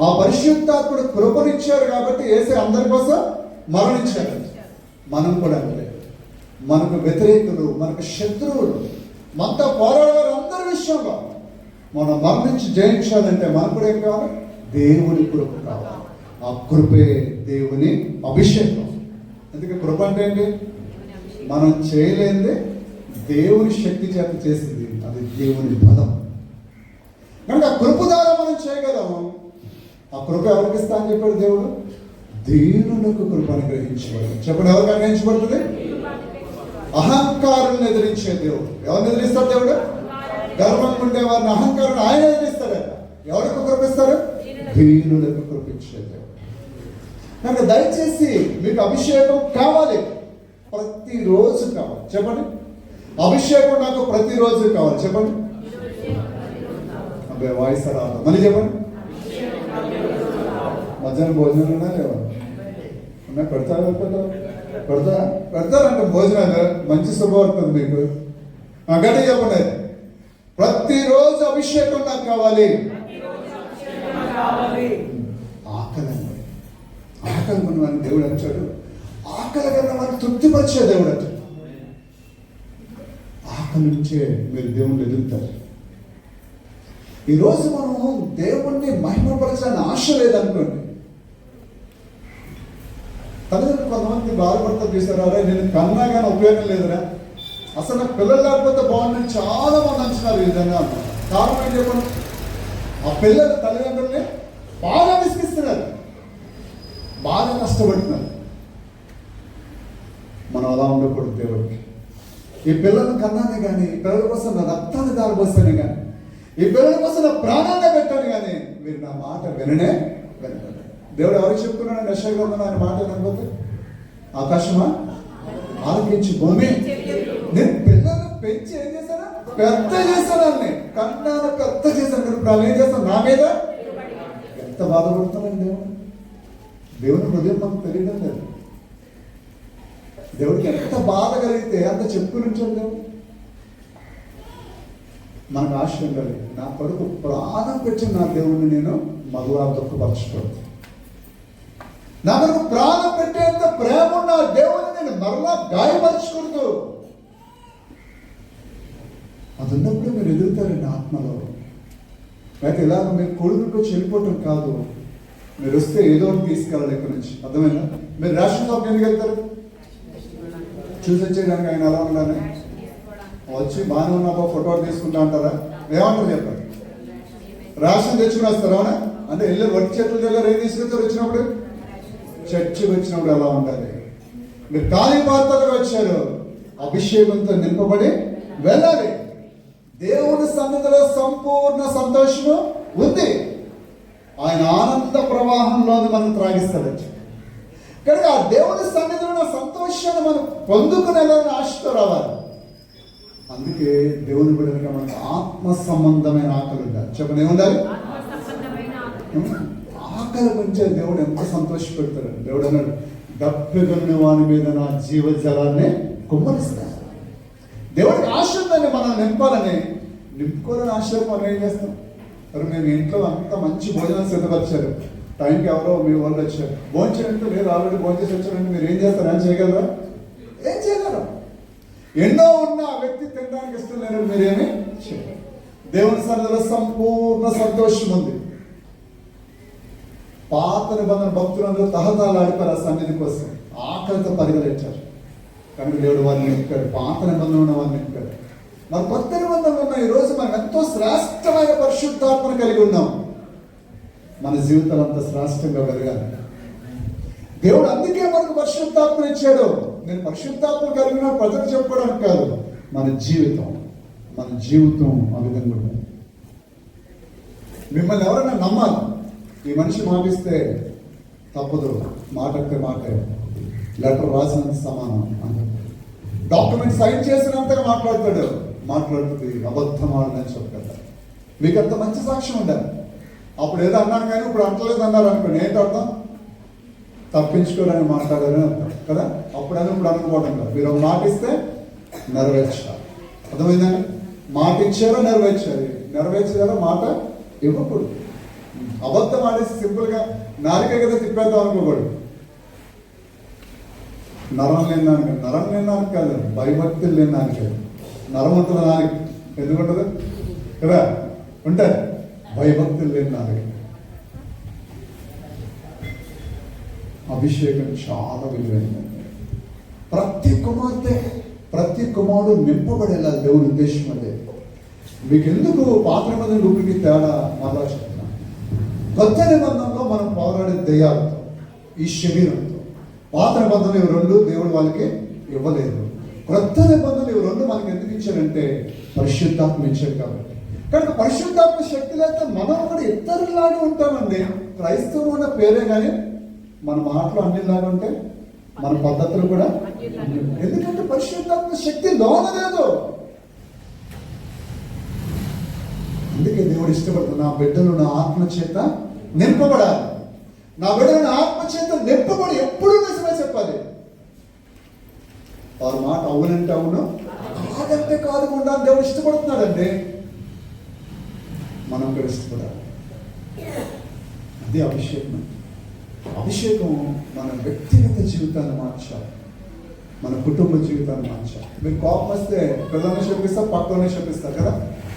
ఆ పరిశుద్ధాత్ముడు కృపనిచ్చారు కాబట్టి యేసయ్య అందరి కోసం మరణించారు. మనం కూడా అంటే మనకు వ్యతిరేకులు, మనకు శత్రువులు, మనతో పోరాడేవారు అందరి విషయంలో మనం మరణించి జయించాలంటే మనకు కూడా ఏం కావాలి? దేవుని కృప కావాలి. ఆ కృపే దేవుని అభిషేకం. అందుకే కృప అంటే ఏంటి? మనం చేయలేనిది దేవుని శక్తి చేత చేసింది. అది దేవుని బలం. కనుక ఆ కృప ద్వారా మనం చేయగలము. ఆ కృప ఎవరికి ఇస్తా అని చెప్పాడు దేవుడు? దీనులకు కృప అనుగ్రహించేవాడు. చెప్పండి, ఎవరికి అనుగ్రహించబడుతుంది? అహంకారులను ఎదిరించే దేవుడు. ఎవరిని ఎదిరిస్తాడు దేవుడు? గర్వం ఉండే వారిని, అహంకారులను ఆయన ఎదిరిస్తాడు. ఎవరికి కృపిస్తారు? దీనులకు కృపించే దేవుడు. కనుక దయచేసి మీకు అభిషేకం కావాలి, ప్రతిరోజు కావాలి. చెప్పండి, అభిషేకం నాకు ప్రతిరోజు కావాలి. చెప్పండి, అబ్బాయి వాయిస్ రావాలి. మళ్ళీ చెప్పండి, మధ్యాహ్నం భోజనాలు ఉన్నా లేవా? ఉన్నా పెడతారంటే భోజనాలు మంచి శుభవార్త మీకు. గట్టిగా చెప్పండి, ప్రతిరోజు అభిషేకం నాకు కావాలి. ఆకలి ఉన్నవాడిని దేవుడు అంటాడు. ఆకలి కన్నా వాడిని తృప్తిపరిచే దేవుడు అంటాడు. ఆకలి నుంచే మీరు దేవుణ్ణి ఎదుగుతారు. ఈరోజు మనం దేవుణ్ణి మహిమపరచాలని ఆశ లేదనుకోండి. తల్లిదండ్రులు కొంతమంది బాధపడతారు, చూసారా, నేను కన్నా కానీ ఉపయోగం లేదురా, అసలు నాకు పిల్లలు లేకపోతే బాగుందని చాలా మంది అంటున్నారు. ఈ విధంగా అన్నారు. కారణం ఏంటి చెప్పండి? ఆ పిల్లలు తల్లిదండ్రుల్ని బాగా విసిగిస్తున్నారు, బాగా కష్టపడుతున్నారు. మనం అలా ఉండకూడదు. దేవుడికి ఈ పిల్లలను కన్నానే కానీ, ఈ పిల్లల కోసం నా రక్తాన్ని దారిపోస్తానే కానీ, ఈ పిల్లల కోసం నా ప్రాణాన్ని పెట్టాను కానీ మీరు నా మాట విననే వినలేదు. దేవుడు ఎవరికి చెప్పుకున్నాడు? యెషయా గ్రంథంలో ఆయన మాట వినకపోతే ఆకాశమా ఆలకించి భూమి. నేను పిల్లలను పెంచి ఏం చేశాను? పెద్ద చేశాను. అన్ని కన్నాను, పెద్ద చేశాను. ఇప్పుడు వాళ్ళు ఏం చేస్తాను? నా మీద ఎంత బాధపడుతున్నాను. దేవుని హృదయం మనకు తెలియడం లేదు. దేవుడికి ఎంత బాధ కలిగితే అంత చెప్పుకుని ఉంచాడు దేవుడు. మనకు ఆశ ఉండాలి, నా కొడుకు ప్రాణం పెట్టి నా దేవుడిని నేను మగువా దుఃఖపరచకూడదు. నా కొడుకు ప్రాణం పెట్టేంత ప్రేమ ఉన్న దేవుడిని నేను మరలా గాయపరచకూడదు. అది ఉన్నప్పుడు మీరు ఎదుగుతారండి ఆత్మలో. అయితే ఇలాగ మీరు కొడుకుతో చెల్లిపోవటం కాదు. మీరు వస్తే ఏదో ఒకటి తీసుకెళ్ళాలి ఇక్కడి నుంచి. అర్థమైనా? మీరు రేషన్ షాప్కి ఎందుకు వెళ్తారు? చూసి వచ్చేదానికి ఆయన అలా ఉండాలి. వచ్చి బాగానే ఉన్నప్పుడు ఫోటో తీసుకుంటా అంటారా? ఏమంటారు చెప్పండి? రేషన్ తెచ్చుకుని వస్తారు. అవునా? అంటే వెళ్ళి వట్టి చెట్లు దగ్గర ఏం తీసుకెళ్తారు? వచ్చినప్పుడు చర్చికి వచ్చినప్పుడు ఎలా ఉండాలి? మీరు ఖాళీ పాత్రగా వచ్చారు, అభిషేకంతో నింపబడి వెళ్ళాలి. దేవుని సన్నిధిలో సంపూర్ణ సంతోషము ఉంది. ఆయన ఆనంద ప్రవాహంలోని మనం త్రాగిస్తాడు. కనుక ఆ దేవుని సన్నిధిలో సంతోషాన్ని మనం పొందుకునేలాగా ఆశతో రావాలి. అందుకే దేవుని బిడ్డలుగా మనకు ఆత్మ సంబంధమైన ఆకలి ఉండాలి. చెప్పండి, ఏముండాలి? ఆత్మ సంబంధమైన ఆకలి. ఆకలి గురించే దేవుడు ఎంత సంతోషపెడతాడు. దేవుడు అన్నాడు, దప్పిగొన్న వాని మీద నా జీవజలాన్ని కుమ్మరిస్తాడు. దేవుడికి ఆశ ఉందని మనం నింపాలని, నింపుకోవాలని ఆశ మనం ఏం చేస్తాం? మరి మేము ఇంట్లో అంత మంచి భోజనం సిద్ధపరిచారు, టైంకి ఎవరో మీ వాళ్ళు వచ్చారు, భోంచేయంటే లేదు ఆల్రెడీ భోంచేసి వచ్చారంటే మీరు ఏం చేస్తారు? ఏం చేయగలరా? ఏం చేయగలరు? ఎన్నో ఉన్న ఆ వ్యక్తి తినడానికి ఇష్టం లేని మీరేమి చేయరు. దేవుని సన్నిధిలో సంపూర్ణ సంతోషం ఉంది. పాత నిబంధన భక్తులందరూ తహతలాడిపోయారు ఆ సన్నిధి కోసం, ఆకలితో పరిగెత్తారు. కానీ దేవుడు వారిని నింపాడు. పాత నిబంధన ఉన్న వారిని నింపాడు. మరి కొత్త నిబంధనలు ఉన్న ఈ రోజు మనం ఎంతో శ్రేష్టమైన పరిశుద్ధాత్మను కలిగి ఉన్నాం. మన జీవితాలు అంత శ్రేష్టంగా పెరగాలి. దేవుడు అందుకే మనకు పరిశుద్ధాత్మను ఇచ్చాడు. నేను పరిశుద్ధాత్మ కలిగిన ప్రజలు చెప్పుకోవడానికి కాదు, మన జీవితం ఆ విధంగా ఉంటుంది. మిమ్మల్ని ఎవరైనా నమ్మాలి. ఈ మనిషి మాటిస్తే తప్పదు, మాటంటే మాటే, లెటర్ రాసినంత సమానం అంటారు. డాక్యుమెంట్ సైన్ చేసినంతగా మాట్లాడుతుంది అబద్ధం ఆడని చెప్పగలరు. మీకు అంత మంచి సాక్ష్యం ఉండాలి. అప్పుడు ఏదో అన్నాను కానీ ఇప్పుడు అంటలేదు అన్నారు అనుకోండి, ఏంటి అర్థం? తప్పించుకోవడానికి మాట్లాడాలని అర్థం కదా. అప్పుడైనా ఇప్పుడు అనుకోవడం కాదు. మీరు ఒక మాట ఇస్తే నెరవేర్చాలి. అర్థమైందండి? మాట ఇచ్చారో నెరవేర్చారో మాట ఇవ్వకూడదు. అబద్ధం ఆడేసి సింపుల్గా నాలుగే కదా తిప్పేద్దాం అనుకోకూడదు. నరం లేనానికి కాదు, భయభక్తులు లేనానికి కాదు. నరం ఉంటుంది నాలుగు, ఎందుకుంటుంది కదా? ఉంటాయి. భయభక్తులు లేని నాలుగు. అభిషేకం చాలా విలువైంది. ప్రతి కుమారుడు నింపబడేలా దేవుని ఉద్దేశం అదే. మీకు ఎందుకు పాత నిబంధన రూపుకి తేడా మళ్ళా చెప్తున్నాను. కొత్త నిబంధనలో మనం పోరాడే దయ్యాలతో, ఈ శరీరంతో. పాత నిబంధనలు ఇవి రెండు దేవుడు వాళ్ళకి ఇవ్వలేదు. కొత్త నిబంధనలు ఇవి రెండు మనకి ఎందుకు ఇచ్చారంటే పరిశుద్ధాత్మ ఇచ్చారు కాబట్టి. కనుక పరిశుద్ధాత్మ శక్తి లేకపోతే మనం కూడా ఇతరులాగా ఉంటామండి. క్రైస్తవులు ఉన్న పేరే కానీ మన మాటలు అన్నిలాగా ఉంటాయి, మన పద్ధతులు కూడా. ఎందుకంటే పరిశుద్ధాత్మ శక్తి లోన లేదు. అందుకే దేవుడు ఇష్టపడుతుంది, నా బిడ్డలు నా ఆత్మ చేత నింపబడాలి. నా బిడ్డలు నా ఆత్మ చేత నింపబడి ఎప్పుడు నిజమే చెప్పాలి. వారి మాట అవునంటే అవును, కాదంటే కాదు ఉండాలి. దేవుడు ఇష్టపడుతున్నాడండి. మనం కూడా ఇష్టపడాలి. అది అభిషేకం మన వ్యక్తిగత జీవితాన్ని మార్చాలి, మన కుటుంబ జీవితాన్ని మార్చాలి. మీరు కోపం వస్తే పిల్లల్ని చెప్పిస్తా, పక్కనే చెప్పిస్తారు కదా,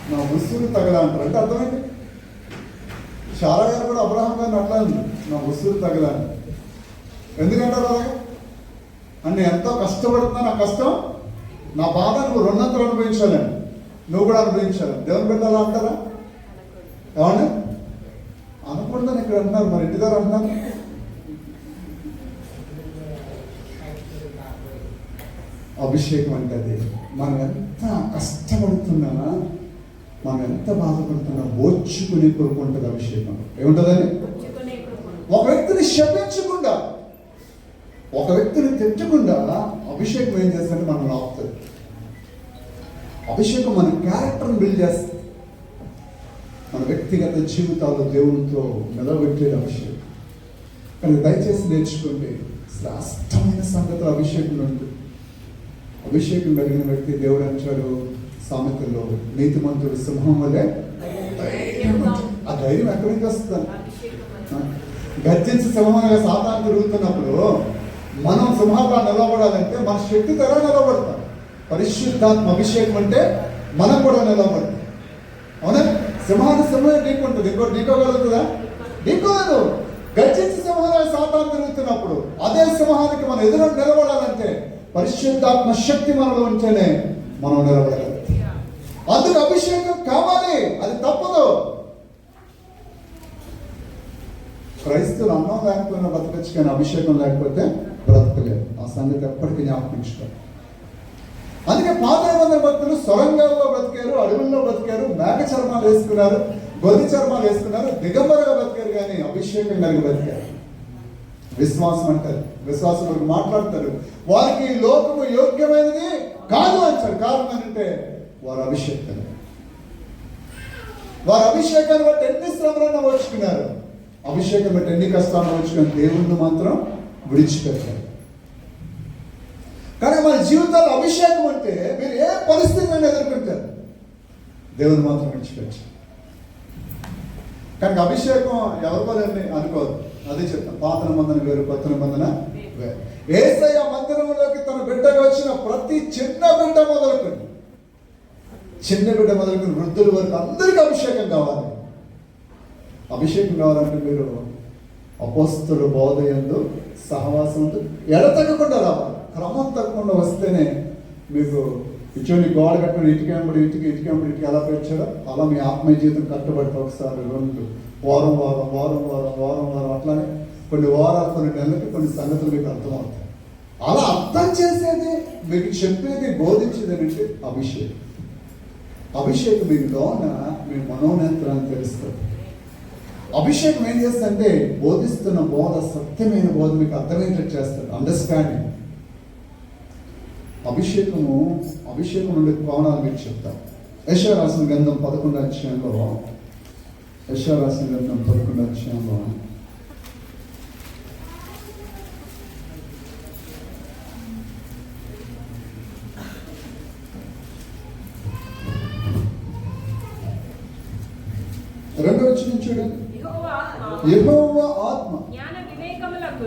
నా ఉసురు తగల అంటారు. అంటే అర్థమైంది. చాలా గారు కూడా అబ్రహాం గారిని అట్లా ఉంది, నా ఉసురు తగలని. ఎందుకంటారు అలాగే? అంటే ఎంతో కష్టపడుతున్నా, నా కష్టం, నా బాధ నువ్వు రెండంతలు అనుభవించాలని, నువ్వు కూడా అనుభవించాలి. దేవుని బిడ్డలు అంటారా? ఏమండి అనకూడదని ఇక్కడ అంటున్నారు. మరి ఇంటి దగ్గర అంటున్నారు. అభిషేకం అంటే అది. మనం ఎంత కష్టపడుతున్నా, మనం ఎంత బాధపడుతున్నా ఓర్చుకునే కొరకు ఉంటుంది అభిషేకం. ఏముంటుందని? ఒక వ్యక్తిని శపించకుండా, ఒక వ్యక్తిని తిట్టకుండా అభిషేకం ఏం చేస్తుంటే మనం ఆపుతుంది. అభిషేకం మన క్యారెక్టర్ని బిల్డ్ చేస్తుంది. మన వ్యక్తిగత జీవితాల్లో దేవునితో నిలబెట్టేది అభిషేకం. కానీ దయచేసి నేర్చుకుంటే శ్రేష్టమైన సంగతులు అభిషేకం ఉంటుంది. అభిషేకం కలిగిన వ్యక్తి, దేవుడు అంటాడు సామెతల్లో, నీతిమంతుడు సింహం వలె ధైర్యం. ఆ ధైర్యం ఎక్కడి నుంచి వస్తుంది? గర్జించి సింహంగా సాతాను తిరుగుతున్నప్పుడు మనం సింహంగా నిలబడాలంటే మన శక్తి ఎలా నిలబడతాం? పరిశుద్ధాత్మ అభిషేకం అంటే మనం కూడా నిలబడతాం. అవునా? సింహాన్ని సింహం నీకుంటుంది, ఇంకోటి నీకోగలుగుతుందా? నీకోలేదు. గర్జించి సింహంగా సాతాను తిరుగుతున్నప్పుడు అదే సింహానికి మనం ఎదురు నిలబడాలంటే పరిశుద్ధాత్మ శక్తి మనలో ఉంటేనే మనం నిలబడగలం. అందుకు అభిషేకం కావాలి, అది తప్పదు. క్రైస్తవులు అన్నం లేకపోయినా బ్రతకచ్చు, కానీ అభిషేకం లేకపోతే బ్రతకలేదు. ఆ సంగతి ఎప్పటికీ జ్ఞాపకించుకోవాలి. అందుకే పాత నిబంధన భక్తులు సొరంగాల్లో బ్రతికారు, అడవుల్లో బ్రతికారు, మేక చర్మాలు వేసుకున్నారు, గొర్రె చర్మాలు వేసుకున్నారు, దిగంబరగా బతికారు, కానీ అభిషేకం కలిగి బతికారు. విశ్వాసం అంటారు, విశ్వాసం వరకు మాట్లాడతారు. వారికి లోకము యోగ్యమైనది కాదు అంటారు. కారణం ఏంటంటే వారు అభిషేకం. వారు అభిషేకాన్ని బట్టి ఎన్ని శ్రమలను వచ్చుకున్నారు, అభిషేకం బట్టి ఎన్ని కష్టాలను వచ్చుకుని దేవుణ్ణి మాత్రం విడిచిపెట్టారు. కానీ మన జీవితాల్లో అభిషేకం అంటే మీరు ఏ పరిస్థితులను ఎదుర్కొంటారు, దేవుని మాత్రం విడిచిపెట్టారు. కానీ అభిషేకం ఎవరి వల్లని అనుకోదు. అదే చెప్తాను, పాత నిబంధన వేరు, కొత్త నిబంధన వేరు. యేసయ్య మందిరంలోకి తన బిడ్డగా వచ్చిన ప్రతి చిన్న బిడ్డ మొదలుకొని వృద్ధుల వరకు అందరికీ అభిషేకం కావాలి. అభిషేకం కావాలంటే మీరు అపోస్తలుల బోధ యందు సహవాసంతో ఎడతెగకుండా రావాలి. క్రమం తగ్గకుండా వస్తేనే మీకు ఇటువంటి గోడ కట్టిన ఇటుక ఎలా పెంచారో అలా మీ ఆత్మీయ జీవితం కట్టబడితే ఒకసారి 2 వారం అట్లానే కొన్ని వారాలు, కొన్ని నెలలకి కొన్ని సంగతులు మీకు అర్థమవుతాయి. అలా అర్థం చేసేది, మీకు చెప్పేది, బోధించేది ఏంటంటే అభిషేకం. అభిషేకం మీకు లోన మీ మనోనేత్రాన్ని తెలుస్తుంది. అభిషేకం ఏం చేస్తుందంటే బోధిస్తున్న బోధ సత్యమైన బోధ మీకు అర్థమయ్యేటట్టు చేస్తుంది, అండర్స్టాండింగ్. అభిషేకం నుండి కోణాలు మీకు చెప్తాం. యెషయా రాసిన గ్రంథం 11వ అధ్యాయంలో 2వ వచనం చూడండి. యెహోవా ఆత్మ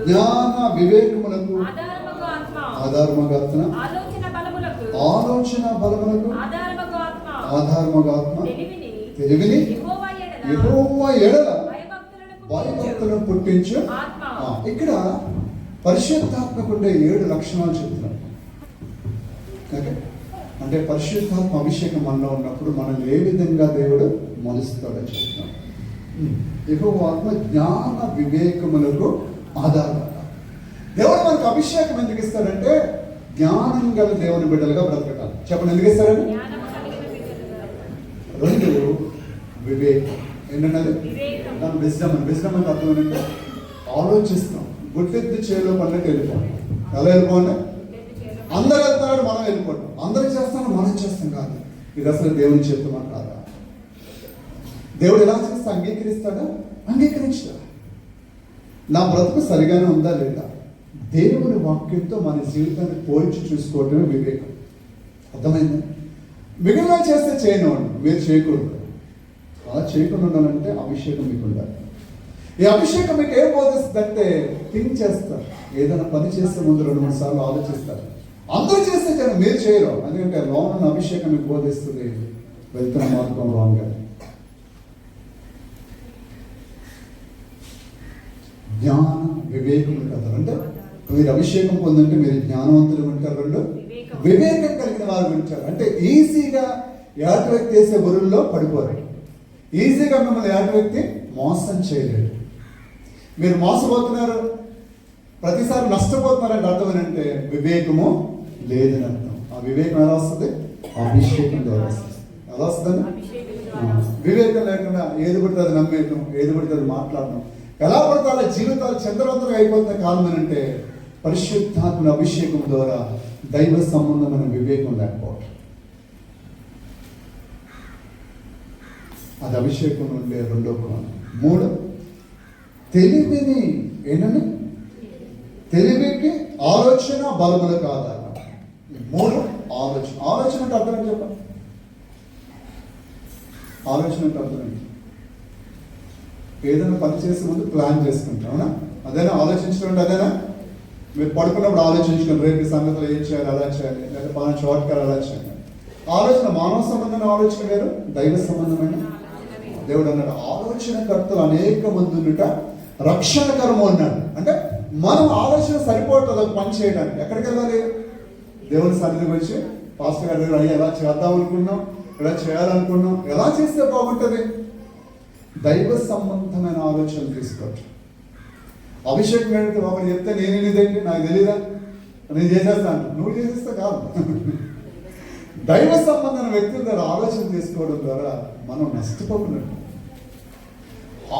జ్ఞాన వివేకములకు ఆధారముగా ఆత్మ, ఆలోచన బలములకు ఆధారముగా ఆత్మ, తెలివిని యెహోవా ఎడల భయభక్తులను పుట్టించు. ఇక్కడ పరిశుద్ధాత్మకుండే 7 లక్షణాలు చెప్తున్నాడు. అంటే పరిశుద్ధాత్మ అభిషేకం మనలో ఉన్నప్పుడు మనల్ని ఏ విధంగా దేవుడు మలుస్తాడని చెప్తున్నాడు. యెహోవా ఆత్మ జ్ఞాన వివేకములకు ఆధారంగా. దేవుడు మనకు అభిషేకం ఎందుకు ఇస్తాడంటే జ్ఞానం గల దేవుని బిడ్డలుగా బ్రతకటాలి. చెప్పండి, ఎందుకు ఇస్తారని? 2 వివేకం. ఏంటన్నది? విజ్డమ్ అంటే అర్థం ఏంటంటే ఆలోచిస్తాం. గుడ్డెద్దు చేలో పడినట్టు వెళ్ళిపోండి. ఎలా వెళ్ళిపోండి? అందరు వెళ్తున్నాడు, మనం వెళ్ళిపోతాం. అందరూ చేస్తాను, మనం చేస్తాం కాదు. ఇది అసలు దేవుని చేస్తామా కాదా? దేవుడు ఎలా చేస్తే అంగీకరిస్తాడా? అంగీకరించాడా? నా బ్రతుకు సరిగానే ఉందా లేదా? దేవుని వాక్యంతో మన జీవితాన్ని పోల్చి చూసుకోవటమే వివేకం. అర్థమైంది? మిగిలిన చేస్తే చేయనివ్వండి, మీరు చేయకూడదు. అలా చేయకుండా ఉండాలంటే అభిషేకం మీకు ఉండాలి. ఈ అభిషేకం మీకు ఏం బోధిస్తుందంటే థింక్ చేస్తారు. ఏదైనా పని చేస్తే ముందు 2-3 సార్లు ఆలోచిస్తారు. అందరూ చేస్తే కానీ మీరు చేయరు. ఎందుకంటే లోన అభిషేకం మీకు బోధిస్తుంది వెళ్తున్న మార్గం రాంగ్. జ్ఞాన వివేకం కదా. అంటే మీరు అభిషేకం పొందంటే మీరు జ్ఞానవంతులు ఉంటారు, 2 వివేకం కలిగిన వారు ఉంటారు. అంటే ఈజీగా ఎలాంటి వ్యక్తి చేసే బురుల్లో పడిపోరు. ఈజీగా మిమ్మల్ని ఎలాంటి వ్యక్తి మోసం చేయలేడు. మీరు మోసపోతున్నారు, ప్రతిసారి నష్టపోతున్నారంటే అర్థం ఏంటంటే వివేకము లేదని అర్థం. ఆ వివేకం ఎలా వస్తుంది? అభిషేకం ద్వారా వస్తుంది. ఎలా వస్తుందని? వివేకం లేకుండా ఏది పడితే అది నమ్మేయటం, ఏది పడితే అది మాట్లాడటం, ఎలా పడితే అలా జీవితాలు చంద్రవంతంగా అయిపోతున్న కాలం ఏంటంటే పరిశుద్ధాత్మ అభిషేకం ద్వారా దైవ సంబంధమైన వివేకం లేకపోవటం. అది అభిషేకం ఉండే 2వ కోణం. 3 తెలివిని ఏంటంటే తెలివికి ఆలోచన బలములకు ఆధారం. 3 ఆలోచన అంటే అర్థం ఏంటి చెప్పండి? ఆలోచన అంటే అర్థం ఏంటి? ఏదైనా పని చేసే ముందు ప్లాన్ చేసుకుంటాం, అవునా? అదేనా ఆలోచించడం అంటే? అదేనా? మీరు పడుకున్నప్పుడు ఆలోచించుకోండి, రేపు సంగతులు ఏం చేయాలి, అలా చేయాలి, లేదా పలానా చోటుకారు అలా చేయాలి. ఆలోచన మానవ సంబంధమైన ఆలోచన వేరు, దైవ సంబంధమైన. దేవుడు అన్నాడు ఆలోచనకర్తలు అనేక మంది ఉండుట రక్షణకరము అన్నాడు. అంటే మనం ఆలోచన సరిపోతుంది ఒక పని చేయడానికి. ఎక్కడికి వెళ్ళాలి? దేవుని సన్నిధికి వచ్చి పాస్టర్ గారి దగ్గర ఎలా చేద్దాం అనుకున్నాం, ఎలా చేయాలనుకున్నాం, ఎలా చేస్తే బాగుంటుంది? దైవ సంబంధమైన ఆలోచనలు తీసుకోవచ్చు. అభిషేకం ఏంటంటే ఒకరు చెప్తే నేను ఇదేంటి నాకు తెలీదా, నేను చేసేస్తాను, నువ్వు చేసేస్తా కాదు. దైవ సంబంధమైన వ్యక్తుల ద్వారా ఆలోచన తీసుకోవడం ద్వారా మనం నష్టపోకున్నట్టు.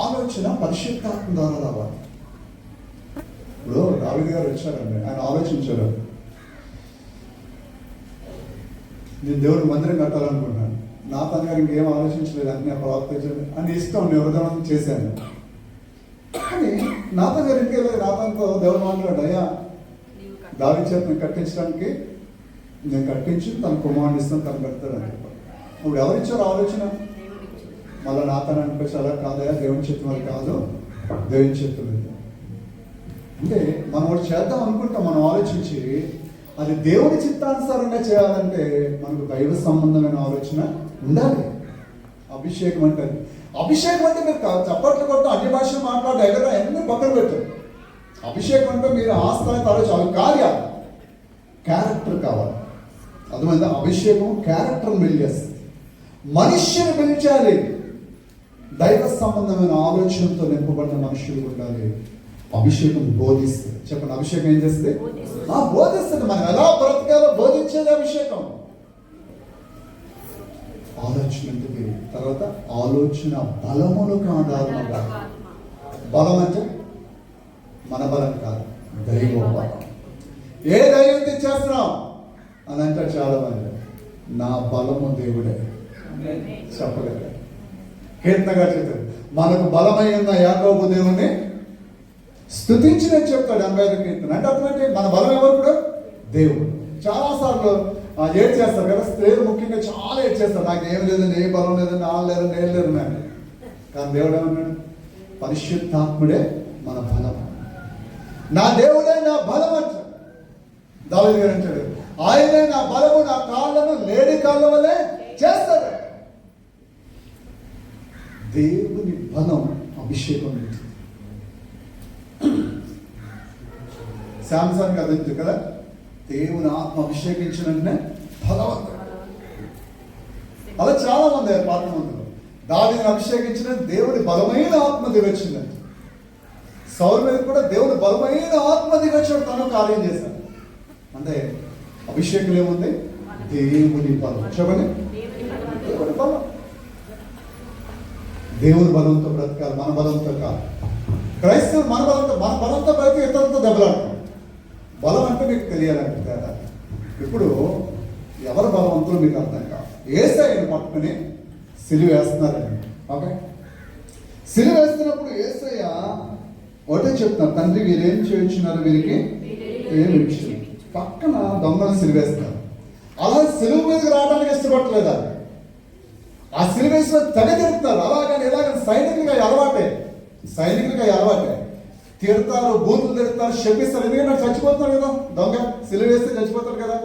ఆలోచన పరిశుద్ధాత్మ ద్వారా రావాలి. ఇప్పుడు దావీదు గారు వచ్చారండి, ఆయన ఆలోచించారు, నేను దేవుడి మందిరం కట్టాలనుకున్నాను. నాతాన్ గారు ఇంకేం ఆలోచించలేదు, అన్ని ప్రవర్తించలేదు అని ఇష్టం నివర్ధనం చేశాను. కానీ నాతాన్ గారు ఇంకేలేదు. నాతాన్తో దేవుడు మాట్లాడు, అయ్యా దావీదు చేత కట్టించడానికి నేను కట్టించి తన కుమారుని ఇస్తాను, తను కడతాడని చెప్పాను. ఇప్పుడు ఎవరిచ్చారు ఆలోచన? మళ్ళీ నాతాన్ అనిపించి అలా కాదయా, దేవుని చిత్తం అది కాదు, దేవుని చిత్తం లేదు. అంటే మనం ఒకటి చేద్దాం అనుకుంటాం, మనం ఆలోచించి అది దేవుని చిత్తానుసారంగా చేయాలంటే మనకు దైవ సంబంధమైన ఆలోచన ఉండాలి. అభిషేకం అంటే అభిషేకం అంటే మీరు చప్పట్లు కొట్టు, అన్ని భాషలు మాట్లాడే ఎగరా ఎన్ని పక్కన పెట్టారు. అభిషేకం అంటే మీరు ఆ స్థాయి ఆలోచన కార్యాలు, క్యారెక్టర్ కావాలి. అర్థమైందా? అభిషేకం క్యారెక్టర్ బిల్డ్ చేస్తుంది, మనుష్యుని పెంచాలి. దైవ సంబంధమైన ఆలోచనతో నింపబడిన మనుషులు ఉండాలి. అభిషేకం బోధిస్తుంది. చెప్పండి, అభిషేకం ఏం చేస్తుంది? బోధిస్తుంది. మనం ఎలా బ్రతకాలో బోధించేది అభిషేకం. ఆలోచన ఉంటుంది. తర్వాత ఆలోచన బలములకు ఆధారముగా. బలం అంటే మన బలం కాదు, దైవ బలం. ఏ దైవం తెచ్చేస్తున్నాం అని అంటారు చాలా మంది. నా బలము దేవుడే. చెప్పలేదు కీర్తనగా చెప్తాడు, మనకు బలమై ఉన్న యాకోబు దేవుని స్తుతించినని చెప్తాడు 85 కీర్తన. అంటే అటువంటి మన బలం ఎవరు? కూడా దేవుడు. చాలాసార్లు ఏడ్ చేస్తారు కదా స్త్రీలు, ముఖ్యంగా చాలా ఏడ్ చేస్తారు, నాకు ఏం లేదని, ఏ బలం లేదని, ఆ లేదని, నేను లేదు నాకు. కానీ దేవుడు ఏమన్నాడు? పరిశుద్ధాత్ముడే మన బలం, నా దేవుడే నా బలం అంటాడు. దావీదు గారు అంటాడు, ఆయనే నా బలము, నా కాళ్ళను లేడి కాళ్ళ వల్లే చేస్తాడు. దేవుని బలం అభిషేకం. శాంసన్ కదా కదా, దేవుని ఆత్మ అభిషేకించిన వెంటనే బలవంతుడు. అలా చాలా మంది పాత మందులు దావీదుని అభిషేకించిన దేవుని బలమైన ఆత్మ దిగొచ్చిందండి. సౌలు మీద కూడా దేవుని బలమైన ఆత్మ దిగొచ్చాడు, తను కార్యం చేశాడు. అంటే అభిషేకం ఏముంది? దేవుని బలం. చెప్పండి, దేవుని బలం. దేవుని బలంతో బ్రతకాలి, మన బలంతో కాదు. క్రైస్తవులు మన బలంతో బ్రతికి ఇతరులతో దెబ్బలాడతాం. బలం అంటే మీకు తెలియాలంటే తేడా. ఇప్పుడు ఎవరు బలవంతులు మీకు అర్థం కాదు. యేసయ్యను పట్టుకుని సిలువ వేస్తున్నారండి. ఓకే, సిలువ వేస్తున్నప్పుడు యేసయ్య ఒకటే చెప్తున్నారు, తండ్రి వీరేం చేయించున్నారు, వీరికి ఏమి విషయం. పక్కన దొంగలు సిలువేస్తారు. అలా సిలువ మీదకి రావడానికి ఇష్టపడలేదా? ఆ సిలువ వేసిన తెగ తిరుగుతారు. అలాగని ఎలాగని సైనికులుగా అలవాటే, తిడతారు, బూతులు తిడతారు, శపిస్తారు. ఎందుకంటే చచ్చిపోతున్నాడు కదా దొంగ, సిలువ వేస్తే చచ్చిపోతాడు కదా.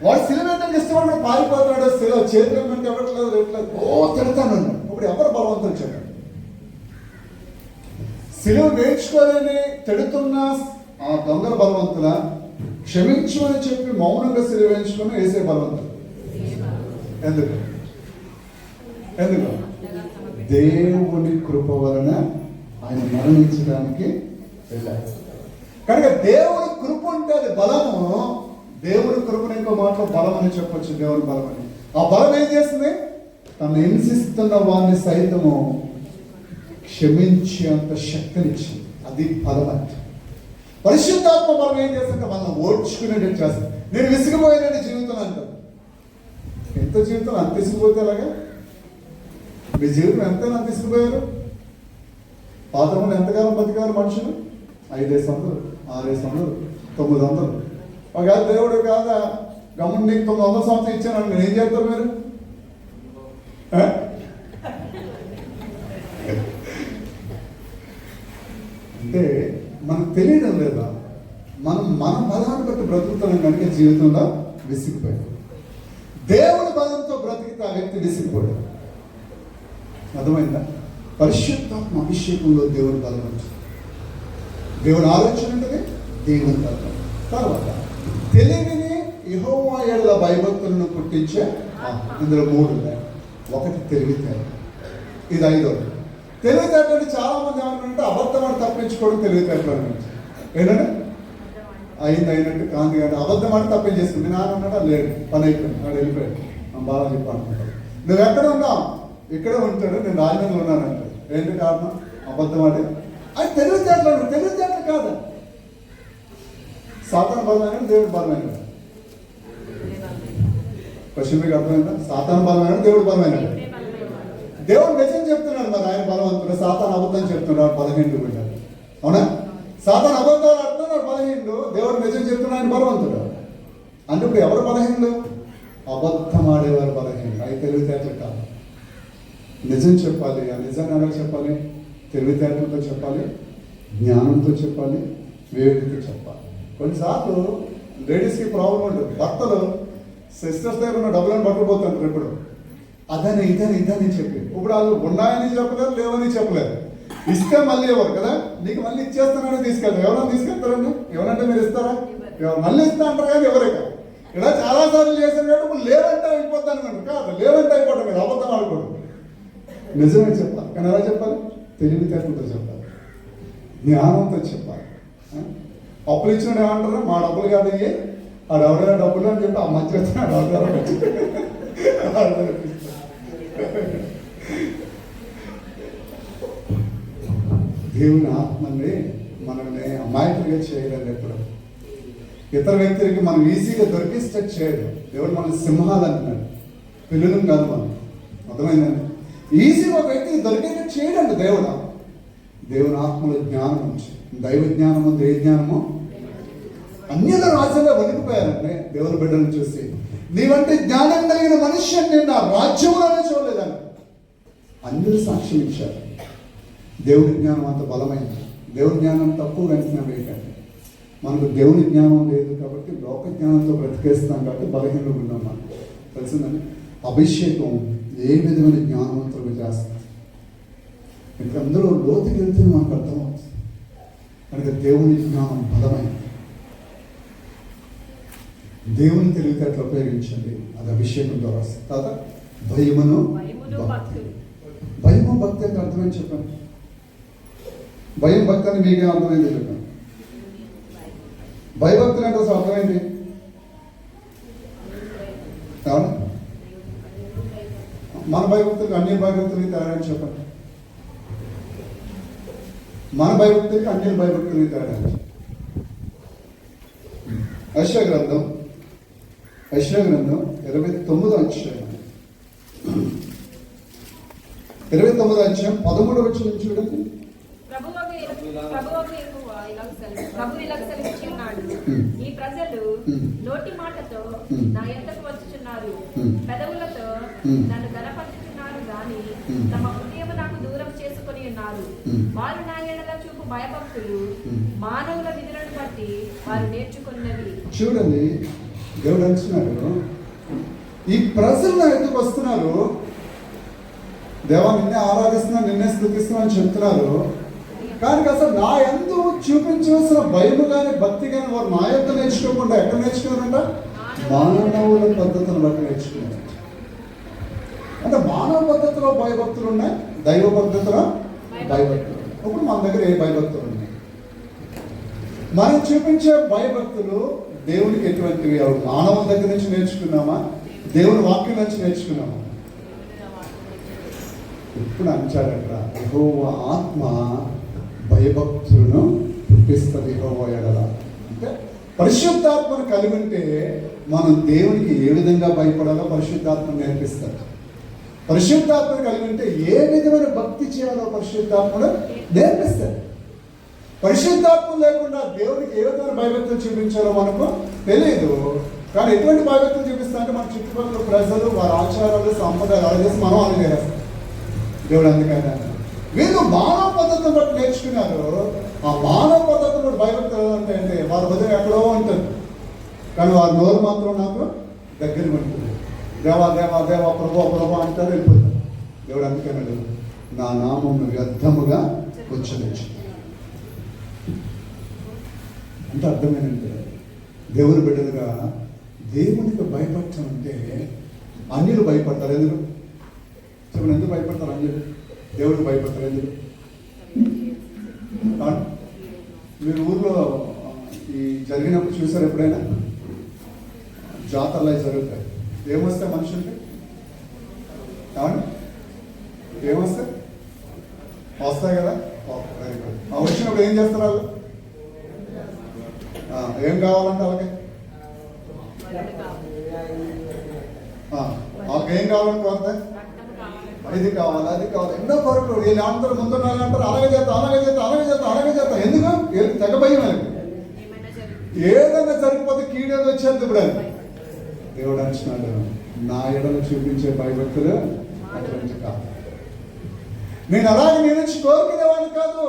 వాడు సిలువ వేయడానికి ఇష్టపడి పారిపోతున్నాడు, సిలువ చేతులు మనకి ఇవ్వట్లేదు, తిడతాను. ఇప్పుడు ఎవరు బలవంతులు చెప్పండి? సిలువ వేయించుకోలేని తిడుతున్న ఆ దొంగల బలవంతుల, క్షమించు అని చెప్పి మౌనంగా సిలువ వేయించుకొని వేసే బలవంతులు. ఎందుకు? దేవుని కృప వలన ఆయన మరణించడానికి వెళ్ళారు కనుక దేవుని కృప ఉంటే అది బలము. దేవుని కృపను ఇంకో మాటలో బలం అని చెప్పొచ్చు, దేవుని బలం అని. ఆ బలం ఏం చేస్తుంది? తను హింసిస్తున్న వారిని సైతము క్షమించేంత శక్తినిచ్చింది. అది బలం అంటే. పరిశుద్ధాత్మ బలం ఏం చేస్తుంటే మనం ఓడ్చుకునేటట్టు చేస్తుంది. నేను విసిగిపోయానని జీవితం అంటారు. ఎంత జీవితం అంత విసిగిపోతే అలాగా? మీ జీవితం ఎంతైనా అంత విసిగిపోయారు? పాతమంది ఎంతకాలం బతికారు మనుషులు? 500, 600, 900. ఒకవేళ దేవుడు కాదా గమని నీకు 900 సంవత్సరం ఇచ్చాను, నేను ఏం చేస్తారు మీరు? అంటే మనకు తెలియడం లేదా? మన బలాన్ని బట్టి బ్రతుకుతున్నాం కనుక జీవితంలో విసిగిపోయాడు. దేవుని బలంతో బ్రతికితే ఆ వ్యక్తి విసిగిపోయాడు. అర్థమైందా? పరిశుద్ధాత్మ అభిషేకంలో దేవుని బలం ఉంటుంది, దేవుని ఆలోచన ఉంటుంది, దేవుని బలం. తర్వాత తెలివిని యెహోవా యందు భయభక్తులను పుట్టించే ఇందులో 3 ఉన్నాయి. ఒకటి తెలివితేట, ఇది 5వది. తెలివితేటని చాలా మంది ఏమంటే అబద్ధం అని తప్పించుకోవడం తెలివితేటలో నుంచి. ఏంటంటే అయినట్టు కాంతి కానీ అబద్ధం అని తప్పించేసుకుంది. నాన్న ఉన్నాడా? లేడు, పని అయిపోయింది, వాడు వెళ్ళిపోయాడు, బాగా చెప్పాలనుకుంటాడు. నువ్వు ఎక్కడ ఉన్నావు? ఇక్కడే ఉంటాడు, నేను రాజమండ్రిలో ఉన్నాను అంటాడు. ఏంటి కారణం? అబద్ధం ఆడే అది తెలివితేటలు కాదు. సాతాను బలమైన దేవుడు బలమైన క్వశ్చన్ మీకు అర్థమైందా? సాతాను బలమైన దేవుడు బలమైన దేవుడు నిజం చెప్తున్నాడు, మరి ఆయన బలవంతుడు. సాతాను అబద్ధం చెప్తున్నాడు, బలహీనుడు పెట్టాడు. అవునా? సాతాను అబద్ధాలు అంటున్నాడు, బలహీనుడు. దేవుడు నిజం చెప్తున్నాడు, ఆయన బలవంతుడు. అందుకు ఎవరు బలహీనుడు? అబద్ధం ఆడేవారు బలహీనుడు. అవి తెలివితేటలు కాదు. నిజం చెప్పాలి. ఆ నిజాన్ని ఎలా చెప్పాలి? తెలివితేటలతో చెప్పాలి, జ్ఞానంతో చెప్పాలి, వివేకంతో చెప్పాలి. కొన్నిసార్లు లేడీస్కి ప్రాబ్లం ఉంటుంది. భర్తలు సిస్టర్స్ దగ్గర ఉన్న డబ్బులను పట్టుకుపోతుంటారు. ఇప్పుడు అదని ఇదని చెప్పి ఇప్పుడు వాళ్ళు ఉన్నాయని చెప్పలేరు, లేవని చెప్పలేరు. ఇస్తే మళ్ళీ ఎవరు కదా, నీకు మళ్ళీ ఇచ్చేస్తానని తీసుకెళ్తారు. ఎవరైనా తీసుకెళ్తారండి? ఎవరంటే మీరు ఇస్తారా? మళ్ళీ ఇస్తా అంటారు కానీ ఎవరే కాదు. ఇలా చాలా సార్లు చేసిన ఇప్పుడు లేవంటే అయిపోతాను అంటారు. కాదు, లేవంటే అయిపోవడం కదా, అబద్ధం ఆడుకోవడం. నిజమే చెప్పాలి. కానీ ఎలా చెప్పాలి? తెలివితేటలతో చెప్పాలి, జ్ఞానంతో చెప్పాలి. అప్పులు ఇచ్చిన ఏమంటారు? మా డబ్బులు కాదు ఇవి, ఆడు ఎవరైనా డబ్బులు అని చెప్పి ఆ మధ్య దేవుని ఆత్మని మనల్ని అమాయకులుగా చేయలేదు. ఎప్పుడు ఇతర వ్యక్తులకి మనం ఈజీగా దొరికిస్తే చేయడు. దేవుడు మన సింహాలు అంటున్నాడు, పిల్లలు కాదు మనం. అర్థమైందండి? ఈజీగా ఒక వ్యక్తికి దొరికేది చేయడండి దేవుడు. దేవుని ఆత్మలో జ్ఞానం ఉంది, దైవ జ్ఞానము, దైవ జ్ఞానము. అన్యుల రాజ్యంలో వణికిపోయారంటే దేవుని బిడ్డలను చూసి, నీవంటే జ్ఞానం కలిగిన మనుష్యుని నేను నా రాజ్యంలోనే చూడలేదని అన్యులు సాక్ష్యం ఇచ్చారు. దేవుని జ్ఞానం అంత బలమైంది. దేవుని జ్ఞానం తక్కువ అంచనా వేయకండి. మనకు దేవుని జ్ఞానం లేదు కాబట్టి లోక జ్ఞానంతో బ్రతికేస్తాం కాబట్టి బలహీనంగా ఉన్నాం. మనం తెలిసిందని అభిషేకం ఏ విధమైన జ్ఞానవంతులుగా చేస్తుంది. ఇంకా అందులో లోతుకి వెళ్తే మనకు అర్థమవుతుంది. కనుక దేవుని జ్ఞానం బలమైంది. దేవుని తెలివితేటలు ఉపయోగించండి, అది అభిషేకం ద్వారా వస్తుంది. తర్వాత భయము భక్తి అంటే అర్థమని చెప్పండి. భయం భక్తి అని మీకే అర్థమైంది చెప్పండి. భయభక్తులు అంటే అసలు అర్థమైంది కావాలి. మన భయభక్తులకి అన్య భయభక్తులకి తేడా అని చెప్పండి. మన భయభక్తులకి అన్య భయభక్తులకి తేడా. యెషయా గ్రంథం 29వ అధ్యాయం 13వ వచనం చూడండి. ప్రభు ఇలాగ సెలవిస్తున్నాడు, ఈ ప్రజలు నోటి మాటతో నా యొద్దకు వచ్చుచున్నారు, పెదవులతో నన్ను గనపరుచుచున్నారు గాని తమ హృదయము నాకు దూరం చేసుకొని ఉన్నారు. వారు నా ఎడల చూపు భయభక్తులు మానవుల విధులను బట్టి వారు నేర్చుకున్నవి. చూడండి, దేవుడు అంటున్నాడు, ఈ ప్రజలు నా ఎదుకు వస్తున్నారు, దేవా నిన్నే ఆరాధిస్తున్నా, నిన్నే స్తుతిస్తున్నా అని చెప్తున్నారు. కానీ అసలు నా యందు చూపించవలసిన భయము కానీ భక్తి కానీ వారు నా యొక్క నేర్చుకోకుండా ఎక్కడ నేర్చుకున్నారంట? మానవుల పద్ధతులను బట్టి నేర్చుకున్నారు. అంటే మానవ పద్ధతిలో భయభక్తులు ఉన్నాయి, దైవ పద్ధతిలో భయభక్తులు. ఇప్పుడు మన దగ్గర ఏ భయభక్తులు ఉన్నాయి? మనం చూపించే భయభక్తులు దేవునికి ఎటువంటివి? మానవుల దగ్గర నుంచి నేర్చుకున్నామా, దేవుని వాక్యం నుంచి నేర్చుకున్నామా? ఇప్పుడు అంచాడట, యెహోవా ఆత్మ భయభక్తులను పుట్టిస్తుంది యెహోవా ఎడల. అంటే పరిశుద్ధాత్మను కలిగి ఉంటే మనం దేవునికి ఏ విధంగా భయపడాలో పరిశుద్ధాత్మ నేర్పిస్తారు. పరిశుద్ధాత్మను కలిగి ఉంటే ఏ విధమైన భక్తి చేయాలో పరిశుద్ధాత్మను నేర్పిస్తారు. పరిశుద్ధాత్మ లేకుండా దేవునికి ఏ విధమైన భయభక్తులు చూపించాలో మనకు తెలియదు. కానీ ఎటువంటి భయభక్తులు చూపిస్తా అంటే మన చుట్టుపక్కల ప్రజలు వారి ఆచారాలు సంప్రదాయాలు అలా చేసి మనం అది నేర్స్తాం. దేవుడు అందుకైనా వీళ్ళు మానవ పద్ధతిని బట్టి నేర్చుకున్నారు. ఆ మానవ పద్ధతిని బట్టి భయభక్తులు అంటే వారి హృదయం ఎక్కడో ఉంటుంది, కానీ వారి నోరు మాత్రం నాకు దగ్గర పడుతుంది. దేవా దేవా దేవా ప్రభా ప్రభా అంటారు, వెళ్ళిపోతారు. దేవుడు అందుకన్నాడు, నా నామమును వ్యర్థముగా ఉచ్చరించు. అంటే అర్థమేనంటే దేవుని బిడ్డలుగా దేవునికి భయపడటం అంటే అన్యులు భయపడతారు. ఎందుకు చెప్పండి? ఎందుకు భయపడతారు అన్యులు? దేవుడికి భయపడతారు ఎందుకు? మీరు ఊర్లో ఈ జరిగినప్పుడు చూసారు ఎప్పుడైనా? జాతరలు జరుగుతాయి. ఏమొస్తాయి మనుషులకి? ఏమండి ఏమొస్తాయి? వస్తాయి కదా. Very good. వచ్చినప్పుడు ఏం చేస్తారు వాళ్ళు? ఏం కావాలంటే వాళ్ళకి వాళ్ళకి ఏం కావాలని కోరితే ఇది కావాలి, అది కావాలి, ఎన్నో కోరికలు. వీళ్ళు అందరూ ముందున్నారు అంటారు, అలాగే చేస్తా, అలాగే చేస్తా, అలాగే చేస్తా, అలాగే చేస్తా. ఎందుకు? వీళ్ళకి తెగ భయం. వాళ్ళకి ఏదైనా జరిగిపోతే కీడేది వచ్చేది. ఇప్పుడు దేవుడు అంటున్నాడు, నా ఎడలు చూపించే భయభక్తులు అటువంటి కాదు. నేను అలాగే నీ నుంచి కోరుకునేవాడిని కాదు,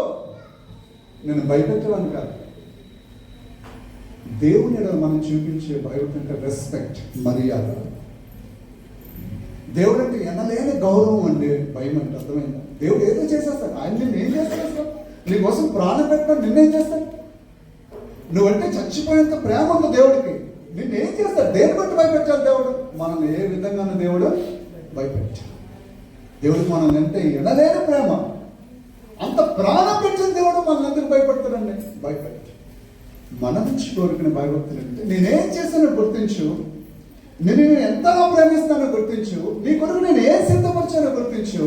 నేను భయపెట్టేవాడిని కాదు. దేవుని ఎడలు మనం చూపించే భయభక్తి అంటే రెస్పెక్ట్, మర్యాద. దేవుడు అంటే ఎనలేని గౌరవం అండి. భయం అంటే అర్థమైందా? దేవుడు ఏదో చేసేస్తాడు. ఆయన నిన్ను ఏం చేస్తాడు? నీకోసం ప్రాణం పెట్టాడు, నిన్నేం చేస్తాడు? నువ్వంటే చచ్చిపోయేంత ప్రేమ ఉంది దేవుడికి. నిన్ను ఏం చేస్తాడు? దేని బట్టి భయపెట్టాడు దేవుడు? మనల్ని ఏ విధంగానూ దేవుడు భయపెట్టాడు. దేవుడికి మనల్ని అంటే ఎనలేని ప్రేమ. అంత ప్రాణం పెట్టిన దేవుడు మనల్ని ఎందుకు భయపడతాడండి? భయపెట్టాడు. మన నుంచి కోరుకునే భయభక్తులు అంటే నేనేం చేశానో గుర్తించు, నేను ఎంతగా ప్రేమిస్తానో గుర్తించు, నీ కొరకు నేను ఏం సిద్ధపరిచానో గుర్తించు,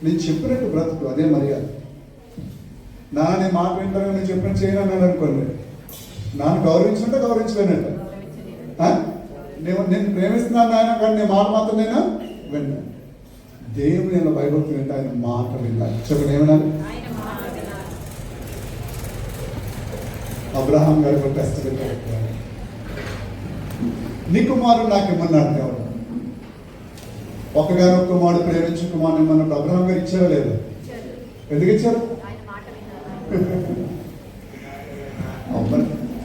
నేను చెప్పినట్టు బ్రతుకు. అదే మర్యాద. నాన్న మాట వింటాను, నేను చెప్పినట్టు చేయను అన్నాడు అనుకోండి, నాన్న గౌరవించుంటే గౌరవించలేనట్టు. నేను ప్రేమిస్తున్నాను ఆయన, కానీ నీ మాట మాత్రం నేను విన్నాను. దేవుని ఎలా భయభక్తులు అంటే ఆయన మాట విన్నాను. చెప్పండి ఏమన్నాను? అబ్రహాం గారికి ఒక టెస్ట్ పెట్టాడు, నీ కుమారుడు నాకు ఇమ్మన్నాడు దేవుడు. ఒక్కగానో కుమారుడు ప్రేమించి కుమారుడు ఇమ్మన్నప్పుడు అబ్రహాం గారు ఇచ్చారో లేదు? ఎందుకు ఇచ్చారు?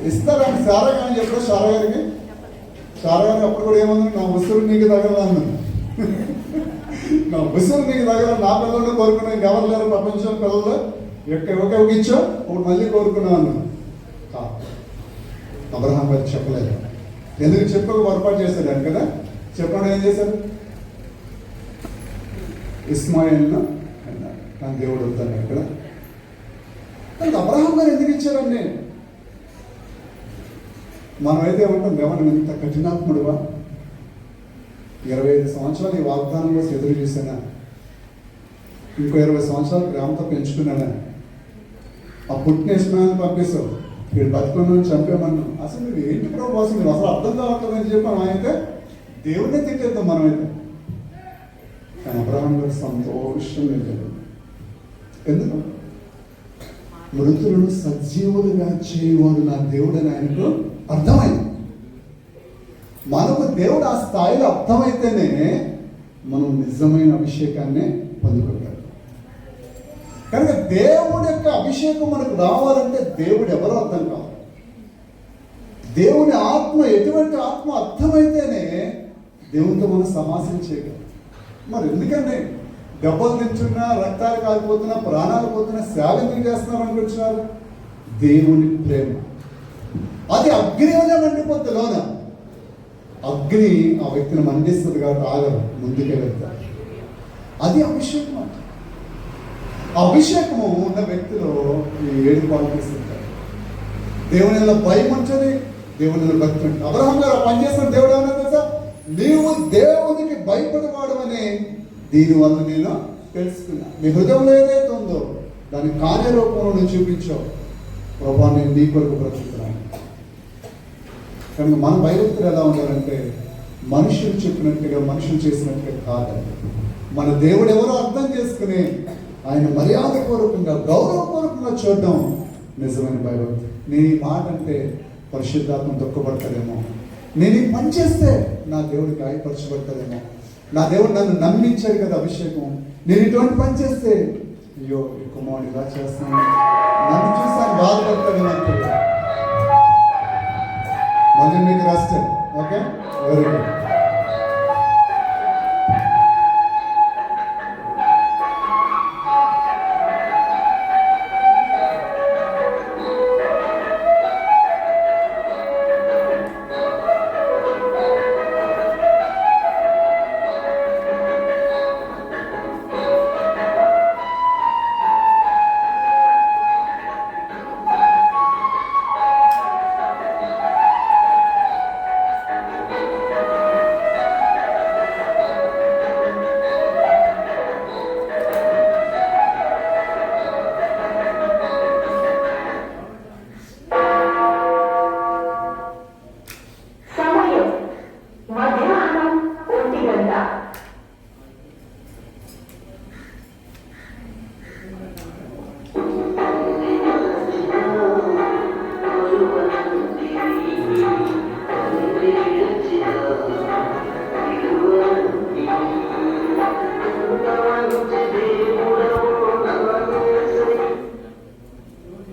ఇస్తారని సారా కానీ చెప్పారు సారా గారికి. సారా గారికి అప్పుడు కూడా ఏమన్నా, నా ఉసురు నీకు తగల అన్నాను. నా ఉసురు నీకు తగల, నా పిల్లలు కోరుకున్నా, ఇంకెవరు లేరు ప్రపంచం పిల్లలు, ఒకే ఒక ఇచ్చా ఒకటి మళ్ళీ కోరుకున్నా అన్నాను. అబ్రహాం గారికి చెప్పలేదు. ఎందుకు చెప్పక పొరపాటు చేశాడు అని కదా. చెప్పడం ఏం చేశారు? ఇస్మాయిల్ను అన్నాడు, కానీ దేవుడు వద్దన్నాడు కదా. కానీ అబ్రహాం గారు ఎందుకు ఇచ్చారండి? మనమైతే ఉంటాం, ఎవరిని ఇంత కఠినాత్ముడువా, 25 సంవత్సరాలు ఈ వాగ్దానం కోసం ఎదురు చూసానా, ఇంకో 20 సంవత్సరాలు ప్రేమతో పెంచుకున్నానా, ఆ పుట్టిన ఇస్మాయిల్ని పంపిస్తావు, వీడు బతుకున్నాను చంపేమన్నాం. అసలు మీరు ఏంటి ప్రభావం, మీరు అసలు అర్థం కావట్లేదని చెప్పాను. అయితే దేవుడినే తిట్టేద్దాం మనమైతే. కానీ అబ్రహాం గారు సంతోషం లేదు. ఎందుకు? మృతులను సజీవులుగా చేయవాడు నా దేవుడు అని ఆయనకు అర్థమైంది. మనకు దేవుడు ఆ స్థాయిలో అర్థమైతేనే మనం నిజమైన అభిషేకాన్ని పొందుకుంటాం. కనుక దేవుడి యొక్క అభిషేకం మనకు రావాలంటే దేవుడు ఎవరో అర్థం కావాలి. దేవుని ఆత్మ ఎటువంటి ఆత్మ అర్థమైతేనే దేవునితో మనం సమాసం చేయగలం. మరి ఎందుకండి దెబ్బలు తింటున్నా, రక్తాలు కాలిపోతున్నా, ప్రాణాలు పోతున్నా సేవ ఎందుకు చేస్తున్నారు అనుకుంటున్నారు? దేవుని ప్రేమ అది అగ్ని వల్ల మండిపోద్ది. లోన అగ్ని ఆ వ్యక్తిని మండిస్తుంది కాబట్టి ఆగరు, ముందుకే వెళ్తారు. అది అభిషేకం అంటే. అభిషేకము ఉన్న వ్యక్తిలో ఈ 7 క్వాలిటీస్ ఉంటాయి. దేవుని వల్ల భయం ఉంటుంది, దేవుని వల్ల భక్తి ఉంటుంది. అబ్రహాం గారు పనిచేస్తున్న దేవుడు ఏమన్నా తెలుసా? నీవు దేవునికి భయపడవాడు అని దీనివల్ల నేను తెలుసుకున్నా. నీ హృదయంలో ఏదైతే ఉందో దాని కార్యరూపంలో నువ్వు చూపించావు. ప్రభా నేను నీ కొరకు బ్రతుకుతున్నాను. కనుక మన భయభక్తులు ఎలా ఉండాలంటే మనుషులు చెప్పినట్టుగా, మనుషులు చేసినట్టుగా కాదండి. మన దేవుడు ఎవరో అర్థం చేసుకుని ఆయన మర్యాదపూర్వకంగా, గౌరవపూర్వకంగా చూడడం నిజమైన భయభక్తి. నేను ఈ మాట అంటే పరిశుద్ధాత్మ దుఃఖపడతాడేమో, నేను ఈ పని చేస్తే నా దేవుడికి గాయపరచబడతాడేమో, నా దేవుడు నన్ను నమ్మించాడు కదా అభిషేకం, నేను ఇటువంటి పని చేస్తే అయ్యో ఈ కుమారుడు ఇలా చేస్తున్నాను, నన్ను చూసి ఆయన బాధపడతాడేమో అనుకుంటా. మళ్ళీ మీకు రాస్తే ఓకే, వెరీ గుడ్.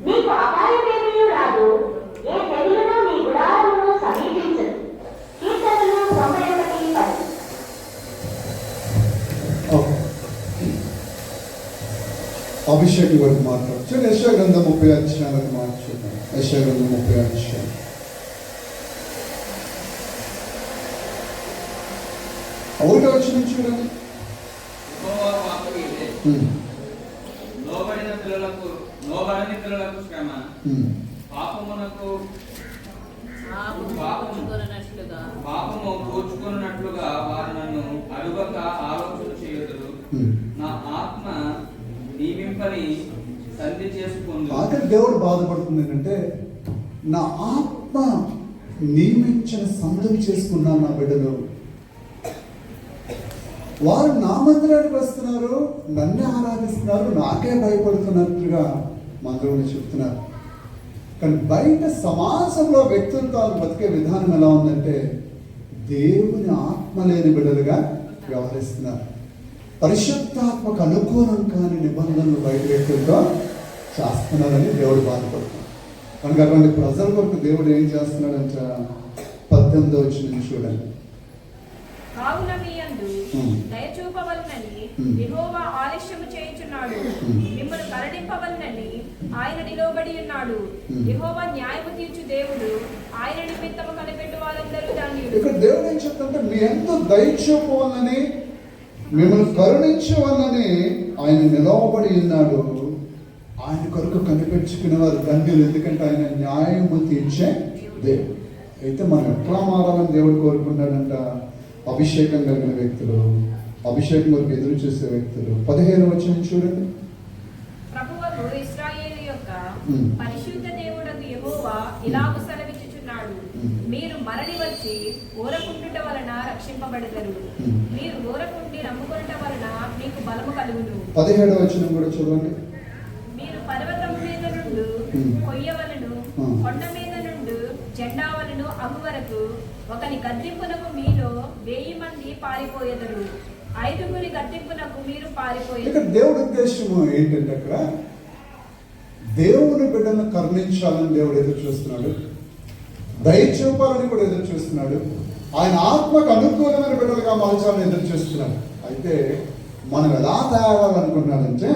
నీకు అపాయమేమీ రాదు, ఏ తెగులును నీ గుడారమును సమీపించదు. కీర్తనలు 91:10. ఓకే. అభిషేక్ వరకు మాట్లాడు. చూడండి, యెషయా గ్రంథం 30 అధ్యాయాలకు మార్చుకుందాం. యెషయా గ్రంథం 30 అధ్యాయం. ఒకటి వచ్చిన చూడండి. యెహోవా వాక్కు ఇదే. లోబడని పిల్లలకు శ్రమ, పాపము కూర్చుకున్నట్లుగా వారు నన్ను అడుగక ఆలోచన చేయుదురు. నా ఆత్మ నియమింపని సంధి చేసుకుంది. ఆఖరి దేవుడు బాధపడుతుంది ఏంటంటే, నా ఆత్మ నియమించిన సంధం చేసుకున్నాను నా బిడ్డలు. వారు నా మందిరానికి వస్తున్నారు, నన్నే ఆరాధిస్తున్నారు, నాకే భయపడుతున్నట్లుగా మందిరంలో చెప్తున్నారు. కానీ బయట సమాజంలో వ్యక్తులు తాను బతికే విధానం ఎలా ఉందంటే, దేవుని ఆత్మ లేని బిడ్డలుగా వ్యవహరిస్తున్నారు. పరిశుద్ధాత్మకు అనుకూలం కాని నిబంధనలు బయట వ్యక్తులతో చేస్తున్నారని దేవుడు బాధపడుతున్నాడు. కనుక అటువంటి ప్రజల కొరకు దేవుడు ఏం చేస్తున్నాడంట? 18వ వచనం చూడండి. కావున మీ యందు దయ చూపవలనని యెహోవా ఆలస్యము చేయుచున్నాడు. మిమ్మల్ని కరుణింపవలనని ఆయన నిలవబడి ఉన్నాడు. యెహోవా న్యాయము తీర్చు దేవుడు, ఆయన నిమిత్తము కనిపెట్టు వారందరూ ధన్యులు. ఇక్కడ దేవుడు ఏం చెప్తుంటే, మీ యందు దయ చూపవలనని, మిమ్మల్ని కరుణించవలనని ఆయన నిలవబడి ఉన్నాడు. ఆయన కొరకు కనిపెట్టుకునే వారు ధన్యులు, ఎందుకంటే ఆయన న్యాయము తీర్చే దేవుడు. అయితే మనం ఎట్లా మారాలని దేవుడు కోరుకున్నాడంట? అభిషేకం కలిగిన వ్యక్తులు, అభిషేకం వరకు ఎదురు చూసే వ్యక్తులు. 15వ వచనం చూడండి. ప్రభువు ఇశ్రాయేలు యొక్క పరిశుద్ధ దేవుడగు యెహోవా ఇలాగు సెలవిచ్చుచున్నాడు, మీరు మరలి వచ్చి ఊరకుండుట వలన రక్షింపబడతారు. మీరు ఊరకుండి నమ్ముకొనుట వలన మీకు బలము కలుగును. 17వ వచనం కూడా చూడండి. మీరు పర్వతం మీద నుండి కొయ్యవలను, కొండ మీద నుండి జెండావలను అగు వరకు ఒకని గద్దింపునకు మీలో 1000 మంది పారిపోయేదరు. 5గురి గద్దింపునకు మీరు పారిపోయేది. ఇక్కడ దేవుడి ఉద్దేశం ఏంటంటే, అక్కడ దేవుని బిడ్డను కరుణించాలని దేవుడు ఎదురు చూస్తున్నాడు, దయ చూపాలని కూడా ఎదురు చూస్తున్నాడు, ఆయన ఆత్మకు అనుకూలమైన బిడ్డలుగా మార్చాలని ఎదురు చూస్తున్నాడు. అయితే మనం ఎలా తయారాలనుకున్నాడంటే,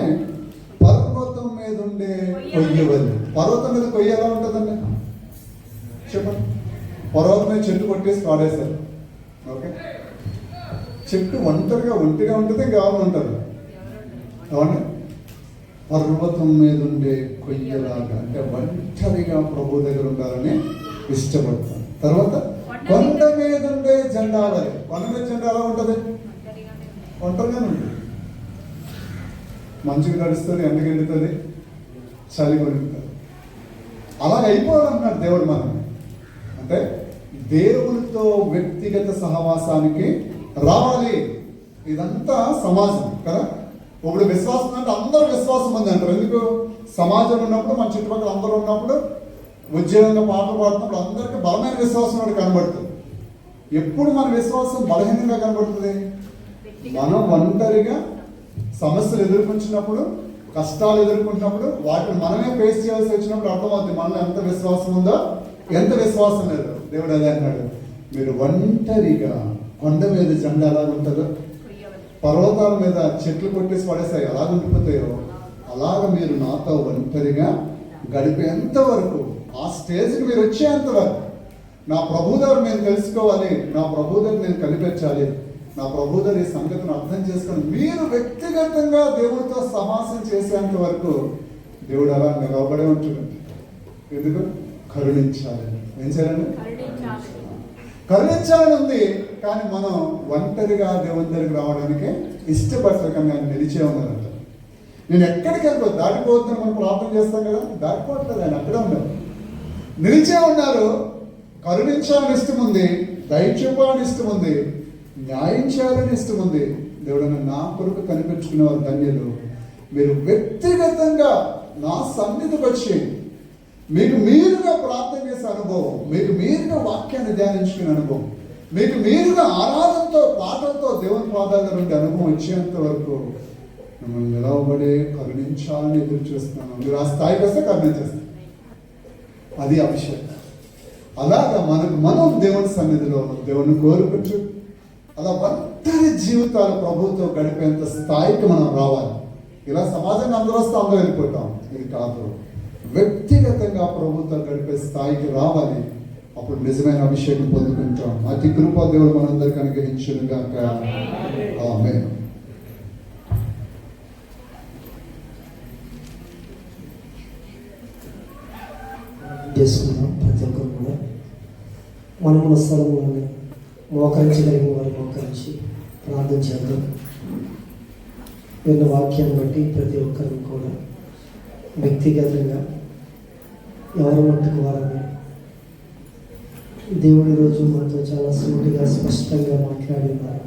పర్వతం మీద ఉండే కొయ్యవల్లి. పర్వతం మీద కొయ్య ఎలా ఉంటుందండి చెప్పండి? పర్వతం మీద చెట్టు కొట్టేసి పాడేశారు. ఓకే, చెట్టు ఒంటిగా ఉంటుంది, గాలి ఉంటుంది. ఏమండి? పర్వతం మీద ఉండే కొయ్యలాగా, అంటే ఒంటరిగా ప్రభు దగ్గర ఉండాలని ఇష్టపడతాను. తర్వాత కొండ మీద ఉండే జెండా వలె. కొండ మీద జెండా ఎలా ఉంటుంది? ఒంటరిగానే ఉంటుంది. మంచిగా నడుస్తుంది, ఎండకి ఎండుతుంది, చలి కొడుతుంది. అలాగ అయిపోవాలన్నాడు దేవుడు మనం. అంటే దేవునితో వ్యక్తిగత సహవాసానికి రావాలి. ఇదంతా సమాజం కదా. ఇప్పుడు విశ్వాసం అంటే అందరూ విశ్వాసం ఉంది అంటారు. ఎందుకు? సమాజం ఉన్నప్పుడు, మన చుట్టుపక్కల అందరూ ఉన్నప్పుడు, ఉద్యోగంగా పాటలు పాడుతున్నప్పుడు అందరికీ బలమైన విశ్వాసం కూడా కనబడుతుంది. ఎప్పుడు మన విశ్వాసం బలహీనంగా కనబడుతుంది? మనం ఒంటరిగా సమస్యలు ఎదుర్కొంచినప్పుడు, కష్టాలు ఎదుర్కొంటున్నప్పుడు, వాటిని మనమే ఫేస్ చేయాల్సి వచ్చినప్పుడు అర్థమవుతుంది మనలో ఎంత విశ్వాసం ఉందో, ఎంత విశ్వాసం లేదు. దేవుడు అదే అన్నాడు, మీరు ఒంటరిగా కొండ మీద జెండా ఎలా ఉంటుందో, పర్వతాల మీద చెట్లు కొట్టేసి పడేస్తాయి ఎలా ఉండిపోతాయో, అలాగ మీరు నాతో ఒంటరిగా గడిపేంత వరకు, ఆ స్టేజ్కి మీరు వచ్చేంత వరకు, నా ప్రభువుగారు నేను తెలుసుకోవాలి, నా ప్రభువుగారు నేను కనిపించాలి, నా ప్రభువుగారు ఈ సంగతిని అర్థం చేసుకొని మీరు వ్యక్తిగతంగా దేవుడితో సమాసం చేసేంత వరకు దేవుడు అలా నిలవబడే ఉంటుందండి. ఎందుకు? కరుణించాలని. ఏం చేయాలండి? కరుణించాలని ఉంది. కానీ మనం ఒంటరిగా దేవుని దగ్గరికి రావడానికి ఇష్టపడకుండా నిలిచే ఉన్నారంట. నేను ఎక్కడికి వెళ్ళిపో దాటిపోతున్నాను, మనం ప్రార్థన చేస్తాం కదా, దాటిపోవట్లేదు, ఆయన అక్కడే ఉన్నారు, నిలిచే ఉన్నారు. కరుణించాలని ఇష్టం ఉంది, దయ చూపాలని ఇష్టం ఉంది, న్యాయం చేయాలని ఇష్టం ఉంది. దేవుడన్నా నా కొరకు కనిపించుకునే వారు ధన్యులు. మీరు వ్యక్తిగతంగా నా సన్నిధికి వచ్చి మీకు మీరుగా ప్రార్థన చేసే అనుభవం, మీకు మీరుగా వాక్యాన్ని ధ్యానించుకునే అనుభవం, మీకు మీరుగా ఆరాధనతో పాటలతో దేవుని పాదాల నుండి అనుభవం వచ్చేంత వరకు మిమ్మల్ని నిలవబడే కరుణించాలని ఎదురు చూస్తున్నాను. మీరు ఆ స్థాయికి వస్తే కరుణించేస్తాను. అది అభిషేకం. అలాగా మనం దేవుని సన్నిధిలో దేవుని కోరుకుంటూ అలా ఒంటరి జీవితాలు ప్రభుతో గడిపేంత స్థాయికి మనం రావాలి. ఇలా సమాజంగా అందరూ వస్తే అందరూ వెళ్ళిపోతాం. ఇది కాదు, వ్యక్తిగతంగా ప్రభుతో గడిపే స్థాయికి రావాలి. అప్పుడు నిజమైన అభిషేకం పొందుకుంటాం. అతి కృప దేవుడు మనందరికీ అనుగ్రహించునుగాక. ఆమేన్. చేసుకున్నాం. ప్రతి ఒక్కరు కూడా మనమున్న స్థలంలోనే మోకరించగలిగిన వారు మోకరించి ప్రార్థన చేద్దాం. విన్న వాక్యాన్ని బట్టి ప్రతి ఒక్కరిని కూడా వ్యక్తిగతంగా ఎవరి మట్టుకు వారని దేవుడి రోజు మనతో చాలా సూటిగా స్పష్టంగా మాట్లాడి ఉన్నారు.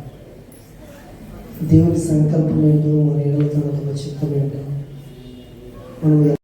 దేవుడి సంకల్పం ఏంటో, మన ఏడవ తనకున్న చిత్తం ఏంటో మనం